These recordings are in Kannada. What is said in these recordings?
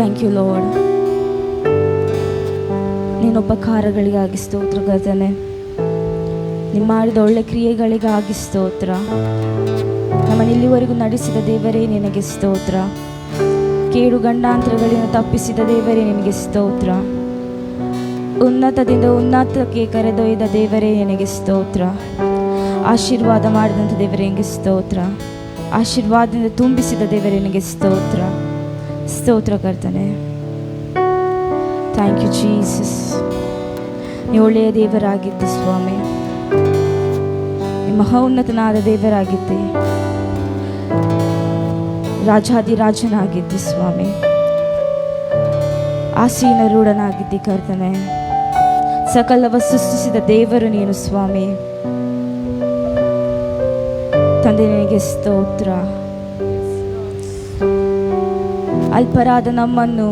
Thank you lord. ನೀನೊಬ್ಬ ಕಾರ್ಯಗಳಿಗಾಗಿ ಸ್ತೋತ್ರ ಕರ್ತನೆ. ನೀವು ಮಾಡಿದ ಒಳ್ಳೆ ಕ್ರಿಯೆಗಳಿಗಾಗಿ ಸ್ತೋತ್ರ. ನಮ್ಮನ್ನು ಇಲ್ಲಿವರೆಗೂ ನಡೆಸಿದ ದೇವರೇ ನಿನಗೆ ಸ್ತೋತ್ರ. ಕೇಡು ಗಂಡಾಂತರಗಳನ್ನು ತಪ್ಪಿಸಿದ ದೇವರೇ ನಿನಗೆ ಸ್ತೋತ್ರ. ಉನ್ನತದಿಂದ ಉನ್ನತಕ್ಕೆ ಕರೆದೊಯ್ದ ದೇವರೇ ನಿನಗೆ ಸ್ತೋತ್ರ. ಆಶೀರ್ವಾದ ಮಾಡಿದಂಥ ದೇವರೇ ನಿನಗೆ ಸ್ತೋತ್ರ. ಆಶೀರ್ವಾದದಿಂದ ತುಂಬಿಸಿದ ದೇವರೇ ನಿನಗೆ ಸ್ತೋತ್ರ. ಸ್ತೋತ್ರ ಕರ್ತನೆ. Thank you Jesus. ನೀವು ಒಳ್ಳೆಯ ದೇವರಾಗಿದ್ದೆ ಸ್ವಾಮಿ. ಮಹೋನ್ನತನಾದ ದೇವರಾಗಿದ್ದೆ. ರಾಜಾದಿರಾಜನಾಗಿದ್ದೆ ಸ್ವಾಮಿ. ಆಸೀನ ರೂಢನಾಗಿದ್ದೆ ಕರ್ತನೆ. ಸಕಲವ ಸೃಷ್ಟಿಸಿದ ದೇವರು ನೀನು ಸ್ವಾಮಿ. ತಂದೆ ನಿನಗೆ ಸ್ತೋತ್ರ. ಅಲ್ಪರಾದ ನಮ್ಮನ್ನು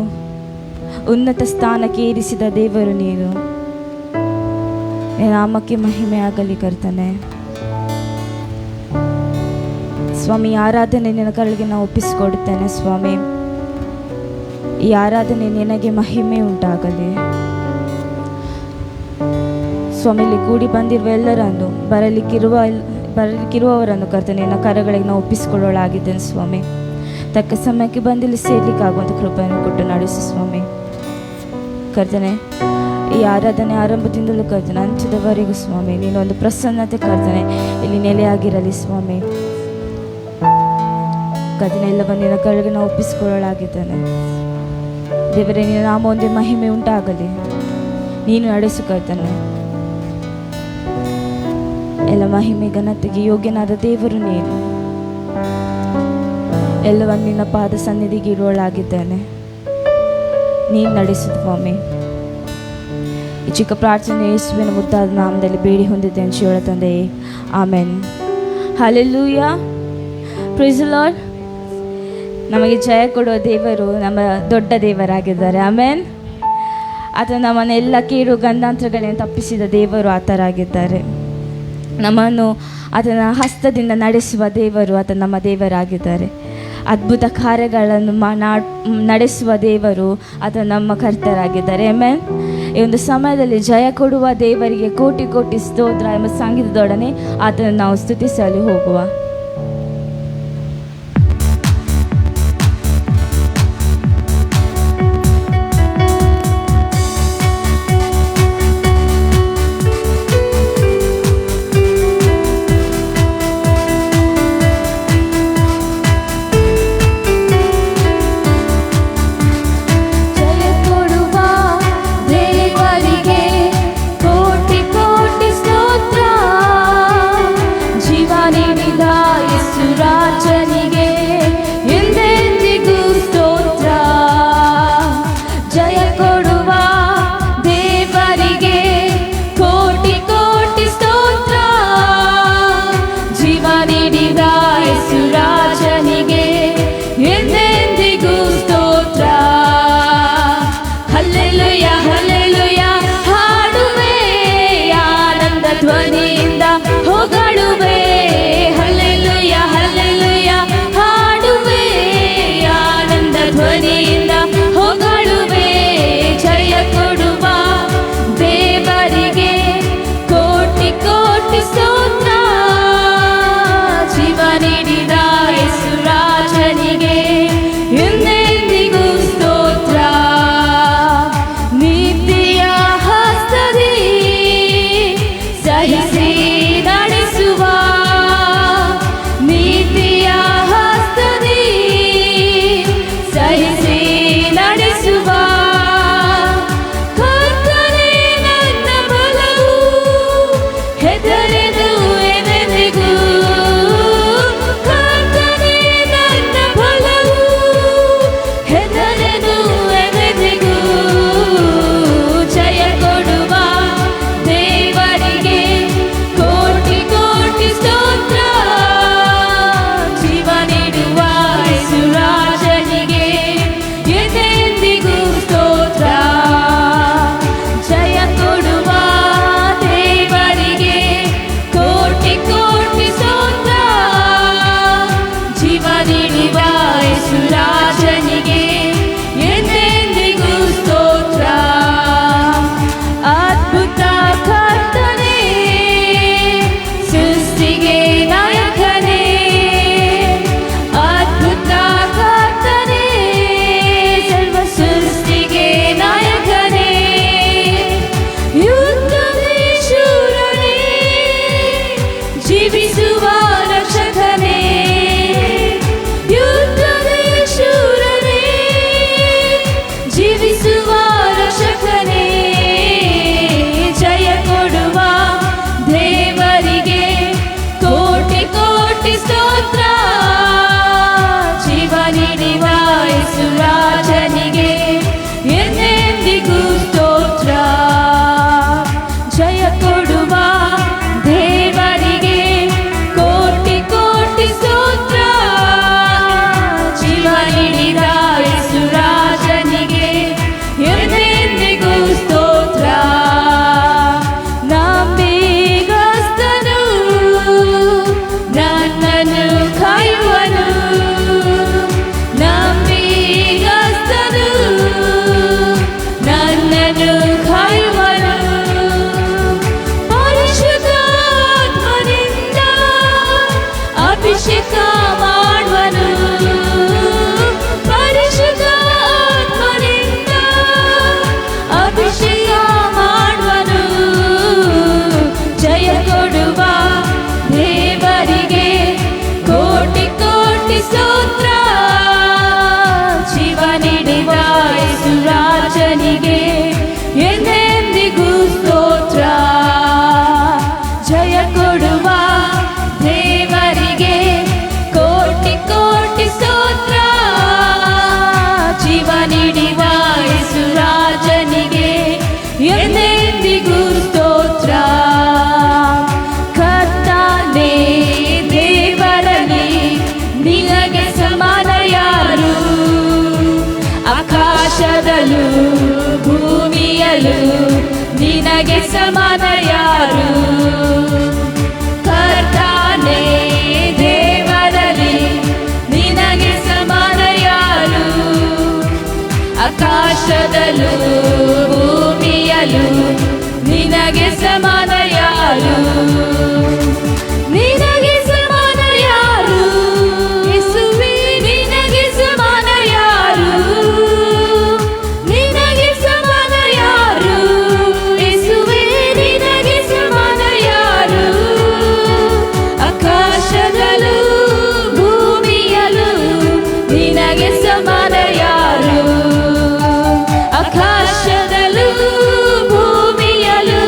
ಉನ್ನತ ಸ್ಥಾನಕ್ಕೆ ಏರಿಸಿದ ದೇವರು ನೀನು. ನಾಮಕ್ಕೆ ಮಹಿಮೆ ಆಗಲಿ ಕರ್ತನೆ. ಸ್ವಾಮಿ, ಆರಾಧನೆ ನಿನ್ನ ಕರಳಿಗೆ ನಾವು ಒಪ್ಪಿಸಿಕೊಡುತ್ತೇನೆ ಸ್ವಾಮಿ. ಈ ಆರಾಧನೆ ನಿನಗೆ ಮಹಿಮೆ ಉಂಟಾಗಲಿ ಸ್ವಾಮಿ. ಇಲ್ಲಿ ಕೂಡಿ ಬಂದಿರುವ ಎಲ್ಲರನ್ನು ಬರಲಿಕ್ಕಿರುವವರನ್ನು ಕರ್ತನೆ ನಿನ್ನ ಕರಗಳಿಗೆ ನಾವು ಒಪ್ಪಿಸಿಕೊಳ್ಳಲಾಗಿದ್ದೇನೆ ಸ್ವಾಮಿ. ತಕ್ಕ ಸಮಯಕ್ಕೆ ಬಂದಿಲ್ಲಿ ಸೇರ್ಲಿಕ್ಕಾಗುವಂಥ ಕೃಪೆಯನ್ನು ಕೊಟ್ಟು ನಡೆಸು ಸ್ವಾಮಿ. ಕರ್ತನೆ, ಈ ಆರಾಧನೆ ಆರಂಭದಿಂದಲೂ ಕರ್ತನೆ ಅಂತ್ಯದವರೆಗೂ ಸ್ವಾಮಿ ನೀನೊಂದು ಪ್ರಸನ್ನತೆ ಕರ್ತನೆ ಇಲ್ಲಿ ನೆಲೆಯಾಗಿರಲಿ ಸ್ವಾಮಿ. ಕರ್ತನೆ, ಎಲ್ಲವನ್ನು ನಿನ್ನ ಕರಳಿಗೆ ನಾವು ಒಪ್ಪಿಸಿಕೊಳ್ಳಲಾಗಿದ್ದಾನೆ ದೇವರೇ. ನಿನ್ನ ನಾಮ ಒಂದೇ ಮಹಿಮೆ ಉಂಟಾಗಲಿ. ನೀನು ನಡೆಸು ಕರ್ತನೆ. ಎಲ್ಲ ಮಹಿಮೆ ಘನತೆಗೆ ಯೋಗ್ಯನಾದ ದೇವರು ನೀನು. ಎಲ್ಲವನ್ನು ನಿನ್ನ ಪಾದ ಸನ್ನಿಧಿಗೆ ಇಡುವಳಾಗಿದ್ದಾನೆ. ನೀನು ನಡೆಸು ಸ್ವಾಮಿ. ಈ ಚಿಕ್ಕ ಪ್ರಾರ್ಥನೆ ಯೇಸುವಿನ ಮುದ್ದಾದ ನಾಮದಲ್ಲಿ ಬೇಡಿ ಹೊಂದಿದ್ದೇನೆ ಶಿವಳ ತಂದೆಯೇ, amen. Hallelujah. Praise the Lord. ನಮಗೆ ಜಯ ಕೊಡುವ ದೇವರು ನಮ್ಮ ದೊಡ್ಡ ದೇವರಾಗಿದ್ದಾರೆ. ಆಮೆನ್. ಆತ ನಮ್ಮನ್ನು ಎಲ್ಲ ಕೇಡು ಗಂಡಾಂತರಗಳನ್ನು ತಪ್ಪಿಸಿದ ದೇವರು ಆತರಾಗಿದ್ದಾರೆ. ನಮ್ಮನ್ನು ಆತನ ಹಸ್ತದಿಂದ ನಡೆಸುವ ದೇವರು ಆತ ನಮ್ಮ ದೇವರಾಗಿದ್ದಾರೆ. ಅದ್ಭುತ ಕಾರ್ಯಗಳನ್ನು ನಡೆಸುವ ದೇವರು ಆತ ನಮ್ಮ ಕರ್ತರಾಗಿದ್ದಾರೆ. ಆಮೆನ್. ಈ ಒಂದು ಸಮಯದಲ್ಲಿ ಜಯ ಕೊಡುವ ದೇವರಿಗೆ ಕೋಟಿ ಕೋಟಿ ಸ್ತೋತ್ರ ಎಂಬ ಸಂಗೀತದೊಡನೆ ಆತನ ನಾವು ಸ್ತುತಿಸಲು ಹೋಗುವ. ಧ್ವನಿಯಿಂದ ಹೊಗಳುವೆ ಹಲ್ಲೆಲೂಯ ಹಲ್ಲೆಲೂಯ ಹಾಡುವೆ ಆನಂದ ಧ್ವನಿಯಿಂದ ಹೊಗಳುವೆ. ಜಯ ಕೊಡುವ ದೇವರಿಗೆ ಕೋಟಿ ಕೋಟಿ ಸ್ತೋತ್ರ. ಜೀವ ನೀಡಿದ ಯೇಸು ರಾಜನಿಗೆ ಎಂದೆಂದಿಗೂ ಸ್ತೋತ್ರ. ನೀತಿಯ ಹಸ್ತದಿ ಸಹಿಸಿ ನಡೆಸುವ, ನೀತಿಯ ಹಸ್ತದಿ ಸಹಿಸಿ ನಡೆಸುವ ಕರ್ತನೇ ನನ್ನ ಬಲವು, ಹೆದರೆದು ಎದೆದಿಗೂ ಕರ್ತನೇ ನನ್ನ ಬಲವು, ಹೆದರೆದು ಎದೆದಿಗೂ. ಜಯ ಕೊಡುವ ದೇವರಿಗೆ ಕೋಟಿ ಕೋಟಿ ಸ್ತೋತ್ರ. ಜೀವ ನೀಡುವ ಯೇಸು ರಾಜನಿಗೆ ಎಂದೆಂದಿಗೂ ಸ್ತೋತ್ರ. ಜಯ ಕೊಡುವ ದೇವರಿಗೆ ಕೋಟಿ ಕೋಟಿ ಸ್ತೋತ್ರ. ಜೀವ ನೀಡುವ ಯೇಸು ರಾಜನಿಗೆ ಎಂದೆಂದಿಗೂ ಆಕಾಶದಲ್ಲೂ ಭೂಮಿಯಲ್ಲೂ ನಿನಗೆ ಸಮಾನ ಯಾರು? ಕರ್ತನೇ ದೇವರಲ್ಲಿ ನಿನಗೆ ಸಮಾನ ಯಾರು? ಆಕಾಶದಲ್ಲೂ ಭೂಮಿಯಲ್ಲೂ ನಿನಗೆ ಸಮಾನ ಯಾರು? ನಿನಗೆ ಸಮಾನ ಯಾರು? ಯೇಸುವೇ ನಿನಗೆ ಸಮಾನ ಯಾರು? ನಿನಗೆ ಸಮಾನ ಯಾರು? ಯೇಸುವೇ ನಿನಗೆ ಸಮಾನ ಯಾರು? ಆಕಾಶದಲ್ಲೂ ಭೂಮಿಯಲ್ಲೂ ನಿನಗೆ ಸಮಾನ ಯಾರು? ಆಕಾಶದಲ್ಲೂ ಭೂಮಿಯಲ್ಲೂ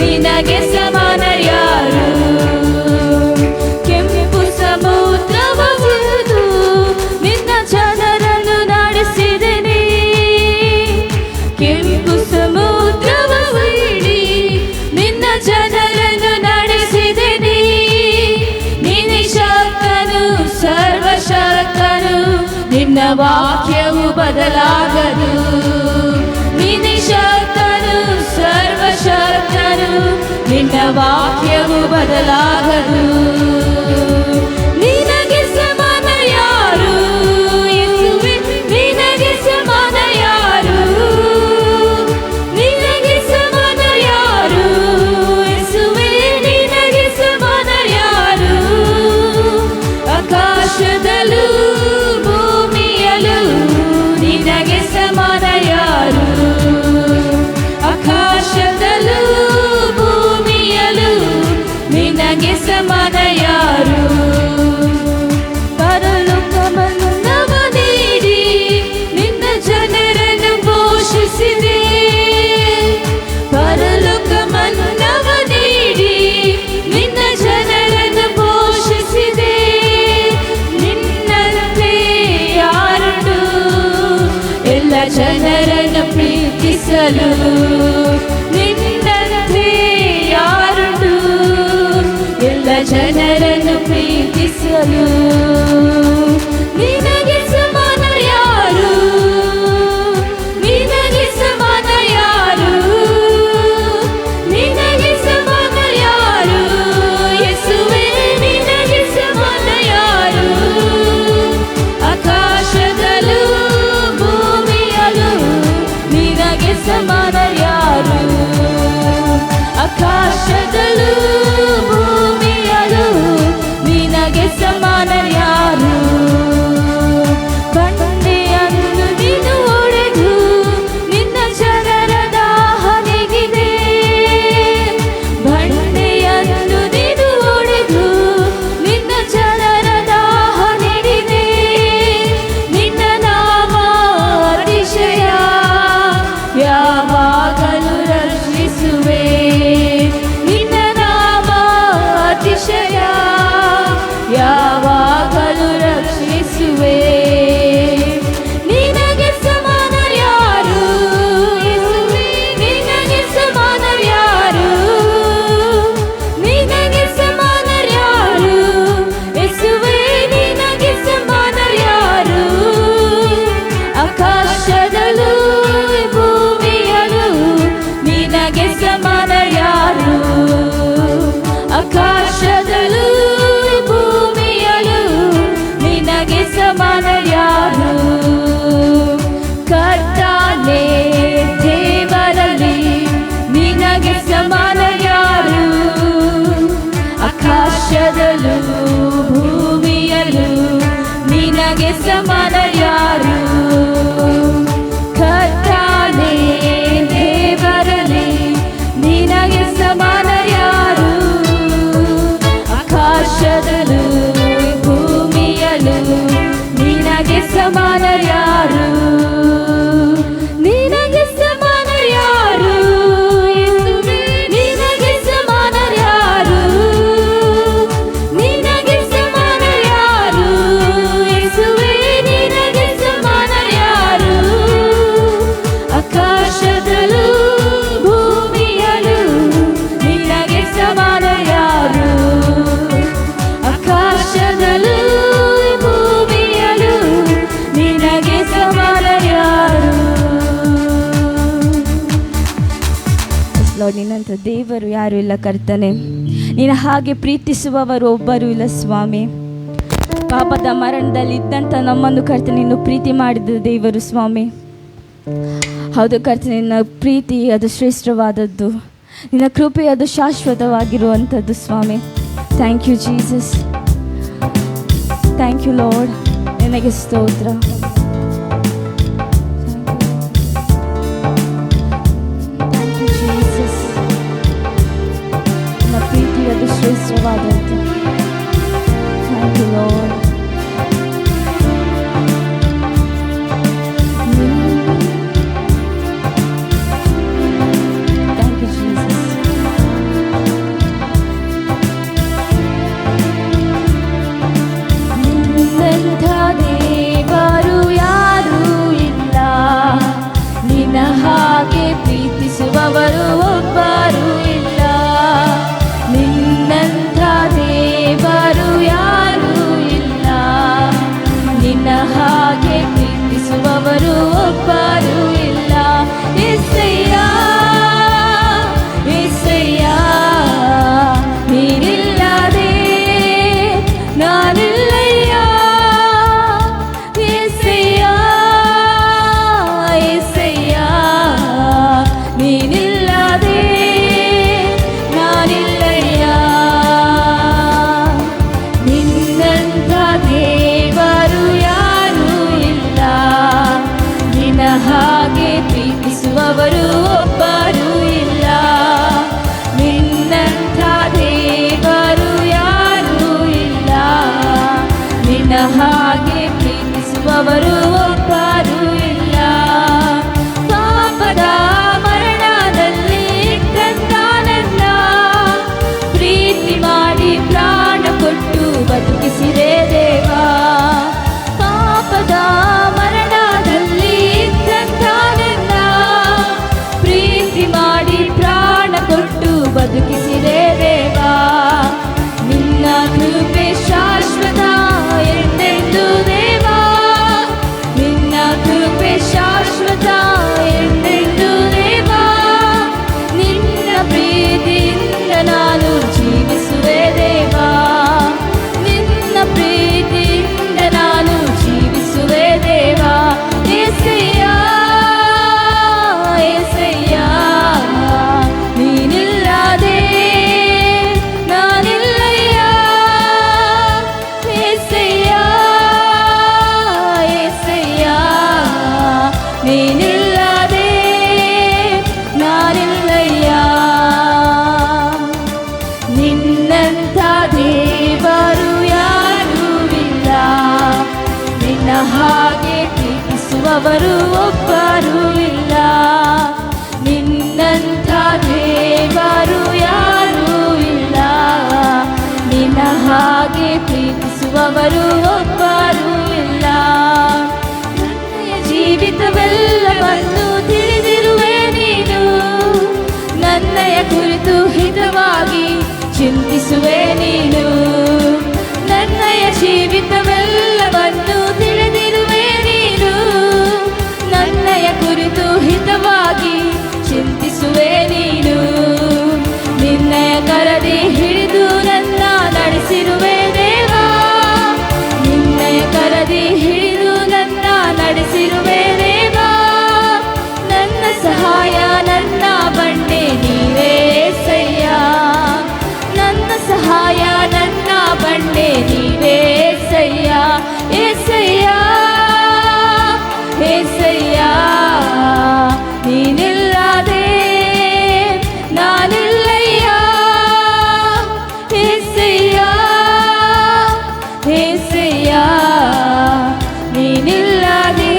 ನಿನಗೆ ಸಮಾನ ಯಾರು? ಕೆಂಪು ಸಮುದ್ರವ ಮುರಿದು ನಿನ್ನ ಜನರನ್ನು ನಡೆಸಿದೆನೆ. ಕೆಂಪು ಸಮುದ್ರವ ಮುರಿದು ನಿನ್ನ ಜನರನ್ನು ನಡೆಸಿದೆನೆ. ನೀನೇ ಶಕ್ತನು ಸರ್ವಶಕ್ತನು, ನಿನ್ನ ವಾಕ್ಯವು ಬದಲಾಗದು. ನೀನೇ ಶಕ್ತನು ಸರ್ವಶಕ್ತನು, ನಿನ್ನ ವಾಕ್ಯವು ಬದಲಾಗದು. ನಿನಗೆ ಸಮಾನ ಯಾರು? ಯೇಸುವೇ ನಿನಗೆ ಸಮಾನ ಯಾರು? ನಿನಗೆ ಸಮಾನ ಯಾರು? ಯೇಸುವೇ ನಿನಗೆ ಸಮಾನ ಯಾರು? ಆಕಾಶದಲ್ಲೂ ಭೂಮಿಯಲ್ಲೂ ನಿನಗೆ ಸಮಾನ ಯಾರು? ಆಕಾಶದಲ್ಲೂ ಭೂಮಿಯಲ್ಲೂ ನಿನಗೆ ಸಮಾನ ಯಾರು? ಪರಲೋಕವನ್ನವ ನೀಡಿ ನಿನ್ನ ಜನರನ್ನು ಪೋಷಿಸಿದೆ. ಪರಲೋಕವನ್ನವ ನೀಡಿ ನಿನ್ನ ಜನರನ್ನು ಪೋಷಿಸಿದೆ. ನಿನ್ನಂತೆ ಯಾರುಂಟು ಎಲ್ಲ ಜನರನ್ನು ಪ್ರೀತಿಸಲು? ನಿನ್ನಂತೆ ಯಾರುಂಟು ಎಲ್ಲ ಜನರನ್ನು ಪ್ರೀತಿಸಲು? ನಿನಗೆ ಸಮಾನ ಯಾರು? ನಿನಗೆ ಸಮಾನ ಯಾರು? ನಿನಗೆ ಸಮಾನ ಯಾರು? ಯೇಸುವೇ ನಿನಗೆ ಸಮಾನ ಯಾರು? ಆಕಾಶದಲ್ಲೂ ಭೂಮಿಯಲ್ಲೂ ನಿನಗೆ ಸಮಾನ ಯಾರು? ಆಕಾಶದಲ್ಲೂ ಭೂಮಿಯಲ್ಲೂ ನಿನಗೆ ಸಮಾನ ಯಾರು? ಬಂಡೆಯನ್ನು ನೀನು ಒಡೆದು ನಿನ್ನ ಜನರ ದಾಹ ನೀಗಿದೆ. ಬಂಡೆಯನ್ನು ನೀನು ಒಡೆದು ನಿನ್ನ ಜನರ ದಾಹ ನೀಡಿದೆ. ನಿನ್ನ ನಾಮ ಅತಿಶಯ ಯಾವಾಗಲೂ ರಕ್ಷಿಸುವೆ. ನಿನ್ನ ನಾಮ ಅತಿಶಯ ಯಾವಾಗಲೂ ರಕ್ಷಿಸುವೆ. ನಿನಗೆ ಸಮಾನ ಯಾರು? ಯೇಸುವೇ ನಿನಗೆ ಸಮಾನ ಯಾರು? ನಿನಗೆ ಸಮಾನ ಯಾರು? ಯೇಸುವೇ ನಿನಗೆ ಸಮಾನ ಯಾರು? ಆಕಾಶದಲ್ಲೂ ಭೂಮಿಯಲ್ಲೂ ನಿನಗೆ ಸಮಾನ ಯಾರು? ಆಕಾಶದಲ್ಲೂ ಭೂಮಿಯಲ್ಲೂ ನಿನಗೆ ಸಮಾನ ಯಾರು? ಕರ್ತನೇ ದೇವರಲ್ಲಿ ನಿನಗೆ ಸಮಾನ ಯಾರು? ಆಕಾಶದಲ್ಲೂ ಭೂಮಿಯಲ್ಲೂ ನಿನಗೆ ಸಮಾನ ಯಾರು? ಕರ್ತನೇ ದೇವರಲ್ಲಿ ನಿನಗೆ ಸಮಾನ ಯಾರು? ಆಕಾಶದಲ್ಲೂ ಭೂಮಿಯಲ್ಲೂ ನಿನಗೆ ಸಮಾನ ಯಾರು? ನಿನಗೆ ಸಮಾನ ಯಾರು? ಯೇಸುವೇ ನಿನಗೆ ಸಮಾನ ಯಾರು? ನಿನಗೆ ಸಮಾನ ಯಾರು? ಯೇಸುವೇ ನಿನಗೆ ಸಮಾನ ಯಾರು? ಆಕಾಶದಲ್ಲೂ ಭೂಮಿಯಲ್ಲೂ ನಿನಗೆ ಸಮಾನ ಯಾರು? ಆಕಾಶದಲ್ಲೂ ಭೂಮಿಯಲ್ಲೂ ನಿನಗೆ ಲಾರ್ಡ್, ನಿನ್ನಂಥ ದೇವರು ಯಾರೂ ಇಲ್ಲ ಕರ್ತನೆ. ನೀನು ಹಾಗೆ ಪ್ರೀತಿಸುವವರು ಒಬ್ಬರು ಇಲ್ಲ ಸ್ವಾಮಿ. ಪಾಪದ ಮರಣದಲ್ಲಿ ಇದ್ದಂಥ ನಮ್ಮನ್ನು ಕರ್ತನೆ ನೀನು ಪ್ರೀತಿ ಮಾಡಿದ ದೇವರು ಸ್ವಾಮಿ. ಹೌದು ಕರ್ತನೆ, ನಿನ್ನ ಪ್ರೀತಿ ಅದು ಶ್ರೇಷ್ಠವಾದದ್ದು, ನಿನ್ನ ಕೃಪೆ ಅದು ಶಾಶ್ವತವಾಗಿರುವಂಥದ್ದು ಸ್ವಾಮಿ. Thank you Jesus, thank you Lord. ನಿನಗೆ ಸ್ತೋತ್ರ. Thank you Jesus. ನಿನ್ನ ಪ್ರೀತಿ ಅದು ಶ್ರೇಷ್ಠವಾದದ್ದು. Thank you Lord. ದೇವರು ಯಾರೂ ಇಲ್ಲ, ನಿನ್ನ ಹಾಗೆ ಪ್ರೀತಿಸುವವರು ಒಬ್ಬರು ಇಲ್ಲ. ನಿನ್ನಂಥ ದೇವರು ಯಾರೂ ಇಲ್ಲ, ನಿನ್ನ ಹಾಗೆ ಪ್ರೀತಿಸುವವರು ಒಬ್ಬರು ಇಲ್ಲ. యేసయ్య యేసయ్య ನೀನಿಲ್ಲದೆ ನಾನಿಲ್ಲಯ್ಯ. యేసయ్య యేసయ్య ನೀನಿಲ್ಲದೆ ನಾನಿಲ್ಲಯ್ಯ. ನಿನ್ನಂಥ ದೇವರು ಯಾರೂ ಇಲ್ಲ, ನಿನ್ನ ಹಾಗೆ ಪ್ರೀತಿಸುವವರು ಒಬ್ಬರು ಇಲ್ಲ. ನಿನ್ನಂಥ ದೇವರು ಯಾರೂ ಇಲ್ಲ, ನಿನ್ನ ಹಾಗೆ ಪ್ರೀತಿಸುವವರು ಒಬ್ಬರು ಇಲ್ಲ. ಪಾಪದ ಮರಣದಲ್ಲಿ ಇಟ್ಟಂತಾನನ್ನ ಪ್ರೀತಿ ಮಾಡಿ ಪ್ರಾಣ ಕೊಟ್ಟು ಬದುಕಿಸಿದೆ ದೇವಾ. ಪಾಪದ ಮರಣದಲ್ಲಿ ಇಟ್ಟಂತಾನನ್ನ ಪ್ರೀತಿ ಮಾಡಿ ಪ್ರಾಣ ಕೊಟ್ಟು ಬದುಕಿಸಿದೆ ದೇವಾ. ನಿನ್ನ ಕೃಪೆ ಶಾಶ್ವತ ಎಂದೆಂದು ದೇವಾ, ನಿನ್ನ ಕೃಪೆ ಶಾಶ್ವತ ಎಂದೆಂದು ದೇವಾ. ನಿನ್ನ ಪ್ರೀತಿಯಿಂದ ನಾನು ಜೀವಿಸುವೆ ದೇವಾ, ನಿನ್ನ ಪ್ರೀತಿಯಿಂದ ನಾನು ಜೀವಿಸುವೆ ದೇವಾ. యేసయ్య యేసయ్య ನೀನಿಲ್ಲದೆ ನಾನಿಲ್ಲಯ್ಯ. యేసయ్య యేసయ్య ನೀನಿಲ್ಲದೆ ನಾನಿಲ್ಲಯ್ಯ. ನಿನ್ನಂಥ ದೇವರು ಯಾರೂ ಇಲ್ಲ, ನಿನ್ನ ಹಾಗೆ ಪ್ರೀತಿಸುವವರು ಒಬ್ಬರು ಇಲ್ಲ. ನಿನ್ನಂಥ ದೇವರು ಯಾರೂ ಇಲ್ಲ, ನಿನ್ನ ಹಾಗೆ ಪ್ರೀತಿಸುವವರು ಒಬ್ಬರು ಇಲ್ಲ. ನನ್ನಯ ಜೀವಿತವೆಲ್ಲವನ್ನು ತಿಳಿದಿರುವೆ ನೀನು, ನನ್ನಯ ಕುರಿತು ಹಿತವಾಗಿ ಚಿಂತಿಸುವೆ ನೀನು. ನನ್ನಯ ಜೀವಿತವೆಲ್ಲವನ್ನು ತಿಳಿದಿರುವೆ ನೀನು, ನನ್ನಯ ಕುರಿತು ಹಿತವಾಗಿ ಚಿಂತಿಸುವೆ ನೀನು. ನಿನ್ನಯ ಕರದಿ ಹಿಡಿದು ನನ್ನ ನಡೆಸಿರುವೆ ದೇವಾ, ನಿನ್ನಯ ಕರದಿ ಹಿಡಿದು ನನ್ನ ನಡೆಸಿರುವೆ ದೇವಾ. ನನ್ನ ಸಹಾಯ ನನ್ನ ಬಂಡೆ ನೀವೇ యేసయ్య, ನನ್ನ ಸಹಾಯ ನನ್ನ ಬಂಡೆ ನೀವೇ యేసయ్య. యేసయ్య యేసయ్య ನೀನಿಲ್ಲದೆ ನಾನಿಲ್ಲಯ್ಯ. యేసయ్య యేసయ్య ನೀನಿಲ್ಲದೆ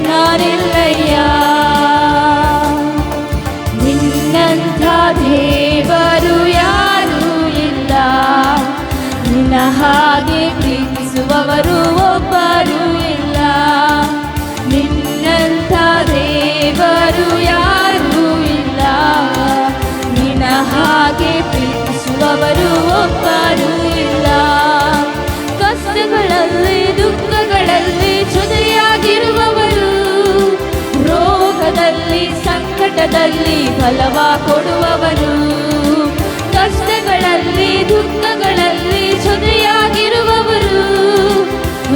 ನಾನಿಲ್ಲಯ್ಯ. ನಿನ್ನಂಥ ದೇವರು ಯಾರೂ ಇಲ್ಲ, ನಿನ್ನ ಹಾಗೆ ಪ್ರೀತಿಸುವವರು ಒಬ್ಬರು ಇಲ್ಲ. ನಿನ್ನಂಥ ದೇವರು ಯಾರೂ ಇಲ್ಲ, ನಿನ್ನ ಹಾಗೆ ಪ್ರೀತಿಸುವವರು ಒಬ್ಬರು ಇಲ್ಲ. ಕಷ್ಟಗಳಲ್ಲಿ ದುಃಖಗಳಲ್ಲಿ ಜೊತೆಯಾಗಿರುವವರು, ರೋಗದಲ್ಲಿ ಸಂಕಟ ಸಂಕಟದಲ್ಲಿ ಬಲವ ಕೊಡುವವರು, ಕಷ್ಟಗಳಲ್ಲಿ ದುಃಖಗಳಲ್ಲಿ ಜೊತೆಯಾಗಿರುವವರು,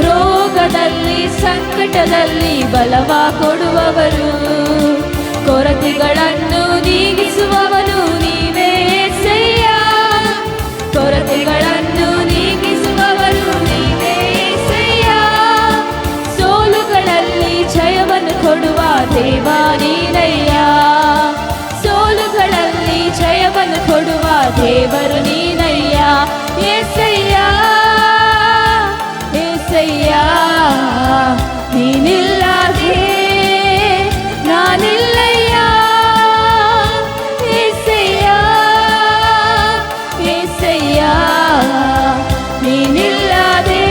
ರೋಗದಲ್ಲಿ ಸಂಕಟದಲ್ಲಿ ಬಲವ ಕೊಡುವವರು, ಕೊರತೆಗಳನ್ನು ನೀಗಿಸುವವನು ನೀವೇ యేసయ్ಯ, ಕೊರತೆಗಳನ್ನು ನೀಗಿಸುವವರು ನೀವೇ యేసయ్ಯ, ಸೋಲುಗಳಲ್ಲಿ ಜಯವನ್ನು ಕೊಡುವ ದೇವ ನೀನಯ್ಯ, ಸೋಲುಗಳಲ್ಲಿ ಜಯವನ್ನು ಕೊಡುವ ದೇವರು ನೀನಯ್ಯ యేసయ్ಯ, యేసయ్ಯ, ನೀನಿಲ್ಲದೆ ನಾನಿಲ್ಲಯ್ಯ, యేసయ్య, యేసయ్య, ನೀನಿಲ್ಲದೆ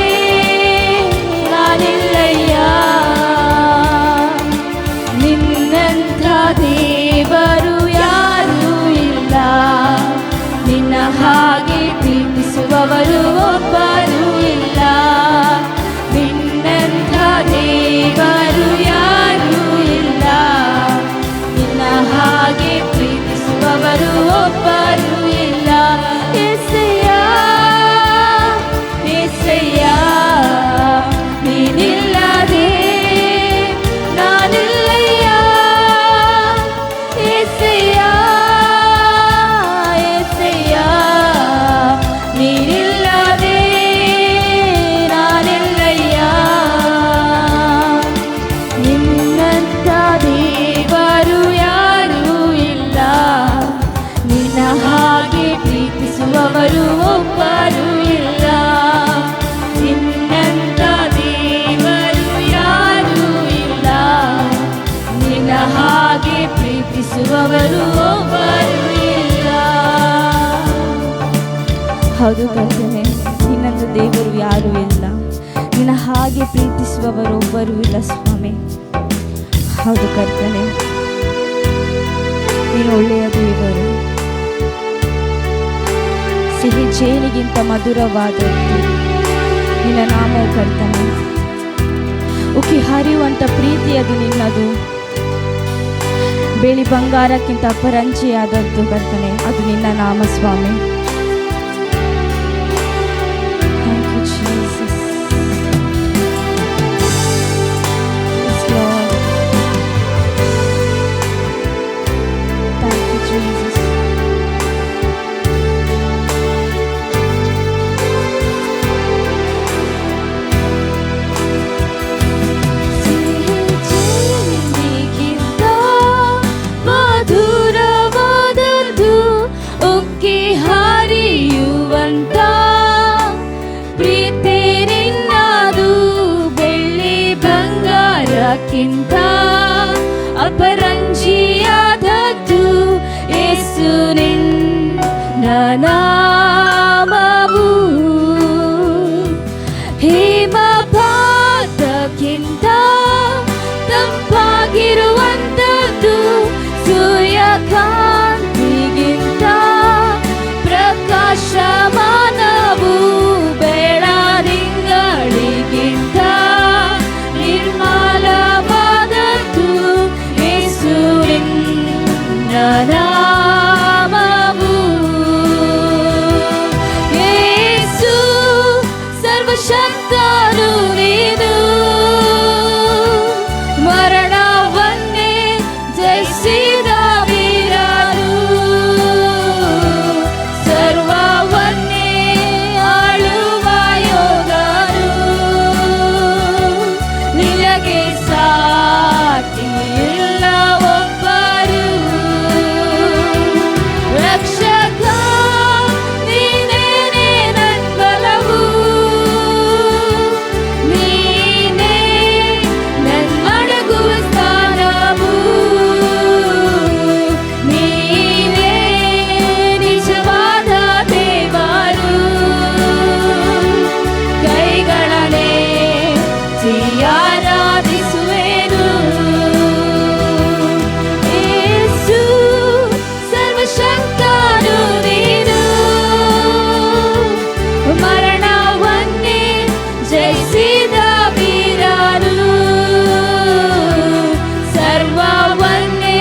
ನಾನಿಲ್ಲಯ್ಯ, ನಿನ್ನಂಥ ದೇವರು ಯಾರೂ ಇಲ್ಲ, ನಿನ್ನ ಹಾಗೆ ಪ್ರೀತಿಸುವವರು ಒಬ್ಬರೂ ಇಲ್ಲ, ನಿನ್ನಂಥ ದೇವರು ಯಾರೂ ಇಲ್ಲ, ನಿನ್ನ ಹಾಗೆ ಪ್ರೀತಿಸುವವರು ಒಬ್ಬರೂ ಇಲ್ಲ, యేసయ్య, యేసయ్ಯ, ನೀನಿಲ್ಲದೆ ನಾನಿಲ್ಲಯ್ಯ, యేసయ్య, యేసయ్ಯ, ನೀನಿಲ್ಲದೆ ನಾನಿಲ್ಲಯ್ಯ, ನಿನ್ನಂಥ ದೇವರು ಯಾರೂ ಇಲ್ಲ, ನಿನ್ನ ಹಾಗೆ ಪ್ರೀತಿಸುವವರು ಒಬ್ಬರೂ ಇಲ್ಲ, ನಿನ್ನಂಥ ದೇವರು ಯಾರೂ ಇಲ್ಲ, ನಿನ್ನ ಹಾಗೆ ಪ್ರೀತಿಸುವವರು ಒಬ್ಬರೂ ಇಲ್ಲ. ಹೌದು ಕರ್ತನೆ, ನಿನ್ನಂಥ ದೇವರು ಯಾರೂ ಇಲ್ಲ, ನಿನ್ನ ಹಾಗೆ ಪ್ರೀತಿಸುವವರು ಒಬ್ಬರೂ ಇಲ್ಲ ಸ್ವಾಮಿ. ಹೌದು ಕರ್ತನೆ, ನೀನು ಒಳ್ಳೆಯ ದೇವರು, ಸಿಹಿ ಜೇನಿಗಿಂತ ಮಧುರವಾದದ್ದು ನಿನ್ನ ನಾಮವು ಕರ್ತನೆ, ಉಕ್ಕಿ ಹರಿಯುವಂಥ ಪ್ರೀತಿಯದು ನಿನ್ನದು, ಬೆಳ್ಳಿ ಬಂಗಾರಕ್ಕಿಂತ ಅಪರಂಜಿಯಾದದ್ದು ಕರ್ತನೆ, ಅದು ನಿನ್ನ ನಾಮ ಸ್ವಾಮಿ. Thank you, Jesus. Yes, Lord. Thank you, Jesus. ಸಿಹಿಗಿಂತ ಮಧುರವಾದದ್ದು ಉಕ್ಕಿ ಹರಿಯುವಂತ ಪ್ರೀತಿ ನಿನ್ನದು, ಬೆಳ್ಳಿ ಬಂಗಾರಕ್ಕಿಂತ ಅಪರಂಜಿಯಾದದ್ದು ಯೇಸು ನಿನ್ನ ನಾಮವು, ಹಿಮಪಾತಕ್ಕಿಂತ ತಂಪಾಗಿರುವಂಥದ್ದು, ಸೂರ್ಯಕಾಂತಿಗಿಂತ ಪ್ರಕಾಶಮಾನವು, ಬೆಳದಿಂಗಳಿಗಿಂತ ನಿರ್ಮಲವಾದದ್ದು ಯೇಸು ನಿನ್ನ ನಾಮವು, ಯೇಸು ಸರ್ವಶಕ್ತನು ನೀನು, ಮರಣವನ್ನೇ ಜಯಿಸಿದ ವೀರನು, ಸರ್ವವನ್ನೇ ಆಳುವ ಯೋಧನು, ನಿನಗೆ ಸಾಟಿ ಇಲ್ಲ ಒಬ್ಬರು, ರಕ್ಷಕ ನೀನೇನೆ ನನ್ನ ಬಲವು, ನೀನೇ ನನ್ನ ಅಡಗುವ ಸ್ಥಾನವು, ನೀನೇ ನಿಜವಾದ ದೇವರು, ಕೈಗಳನ್ನೇ ಆರಾಧಿಸುವೆನು, ಯೇಸು ಸರ್ವಶಕ್ತನು ನೀನು, ಮರಣವನ್ನೇ ಜಯಿಸಿದ ವೀರನು, ಸರ್ವವನ್ನೇ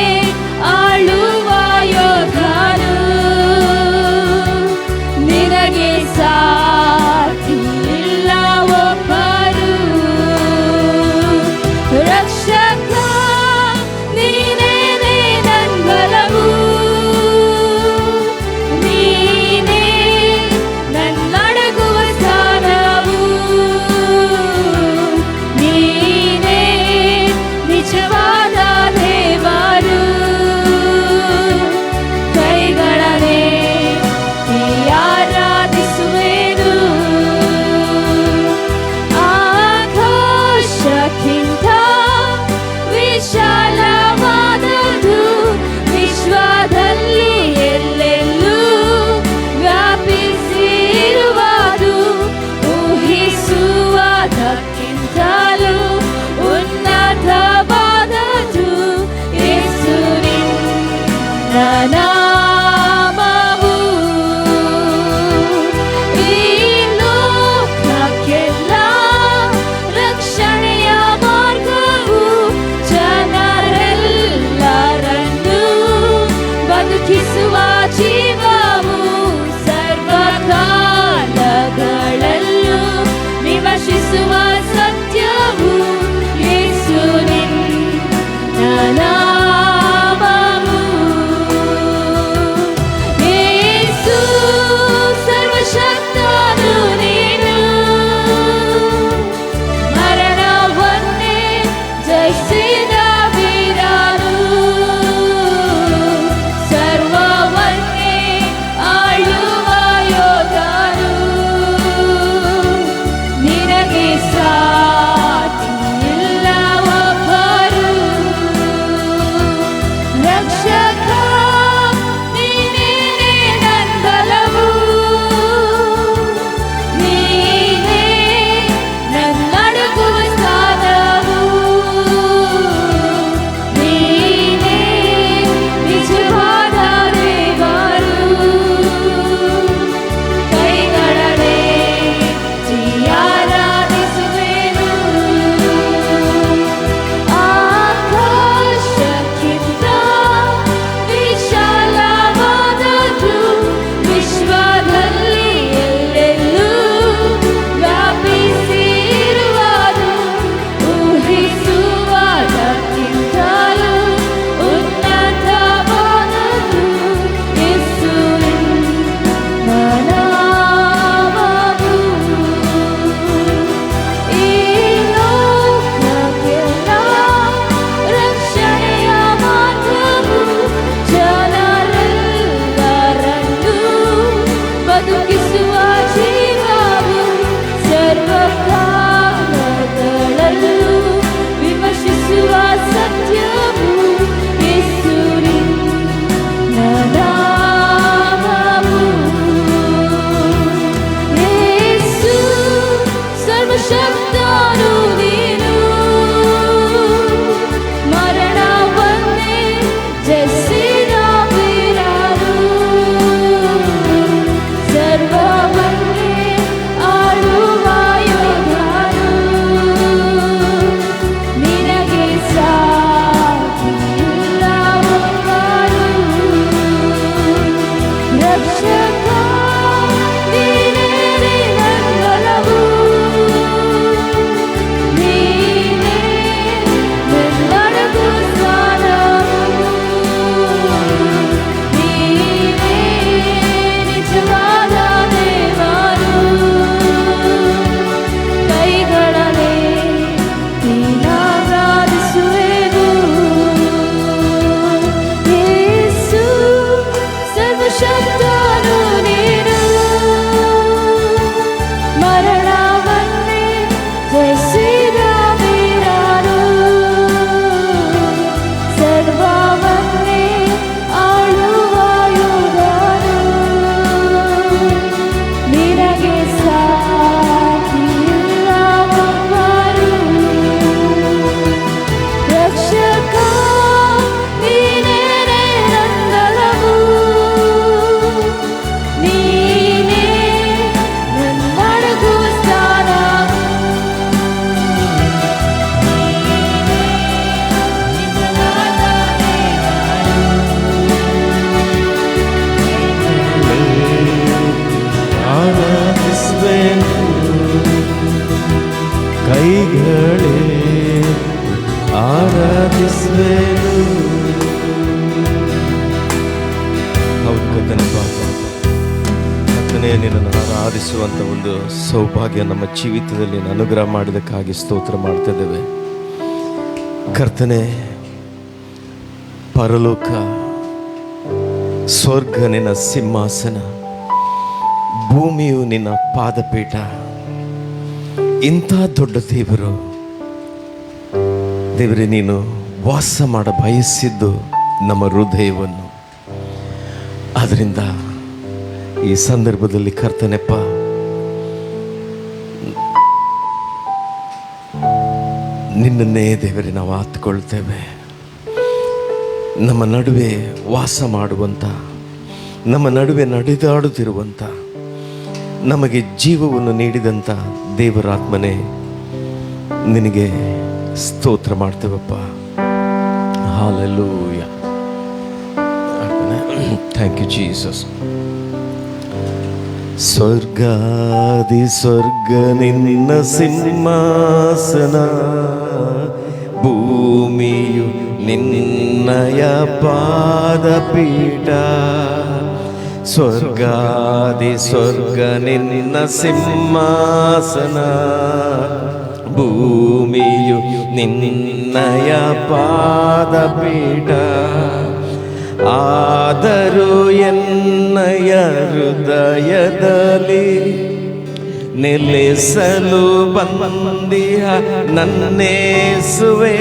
ಸ್ತುತಿಗಳೇ ಆರಾಧಿಸುವೆನು. ಹೌದು ಕರ್ತನಪ್ಪ, ಕರ್ತನೇ, ನಿನ್ನನ್ನು ಆರಾಧಿಸುವಂಥ ಒಂದು ಸೌಭಾಗ್ಯ ನಮ್ಮ ಜೀವಿತದಲ್ಲಿ ಅನುಗ್ರಹ ಮಾಡಿದ್ದಕ್ಕಾಗಿ ಸ್ತೋತ್ರ ಮಾಡ್ತಾ ಇದ್ದೇವೆ. ಕರ್ತನೇ, ಪರಲೋಕ ಸ್ವರ್ಗ ನಿನ್ನ ಸಿಂಹಾಸನ, ಭೂಮಿಯು ನಿನ್ನ ಪಾದಪೀಠ. ಇಂಥ ದೊಡ್ಡ ದೇವರೇ, ನೀನು ವಾಸ ಮಾಡ ಬಯಸಿದ್ದು ನಮ್ಮ ಹೃದಯವನ್ನು. ಆದ್ದರಿಂದ ಈ ಸಂದರ್ಭದಲ್ಲಿ ಕರ್ತನೆಪ್ಪ, ನಿನ್ನನ್ನೇ ದೇವರೇ ನಾವು ಆತ್ಕೊಳ್ತೇವೆ. ನಮ್ಮ ನಡುವೆ ವಾಸ ಮಾಡುವಂಥ, ನಮ್ಮ ನಡುವೆ ನಡೆದಾಡುತ್ತಿರುವಂಥ, ನಮಗೆ ಜೀವವನ್ನು ನೀಡಿದಂಥ ದೇವರಾತ್ಮನೇ, ನಿನಗೆ ಸ್ತೋತ್ರ ಮಾಡ್ತೇವಪ್ಪ. ಹಾಲೆಲೂಯಾ. Thank you Jesus. ಸ್ವರ್ಗಾದಿ ಸ್ವರ್ಗ ನಿನ್ನ ಸಿಂಹಾಸನ, ಭೂಮಿಯು ನಿನ್ನಯ ಪಾದಪೀಠ. ಸ್ವರ್ಗಾದಿ ಸ್ವರ್ಗ ನಿನ್ನ ಸಿಂಹಾಸನ, ಭೂಮಿಯು ನಿನ್ನಯ ಪಾದಪೀಠ. ಆದರೂ ಎನ್ನಯ ಹೃದಯದಲ್ಲಿ ನೆಲೆಸಲು ಬಂದಿಹ ನನ್ನೇಸುವೆ.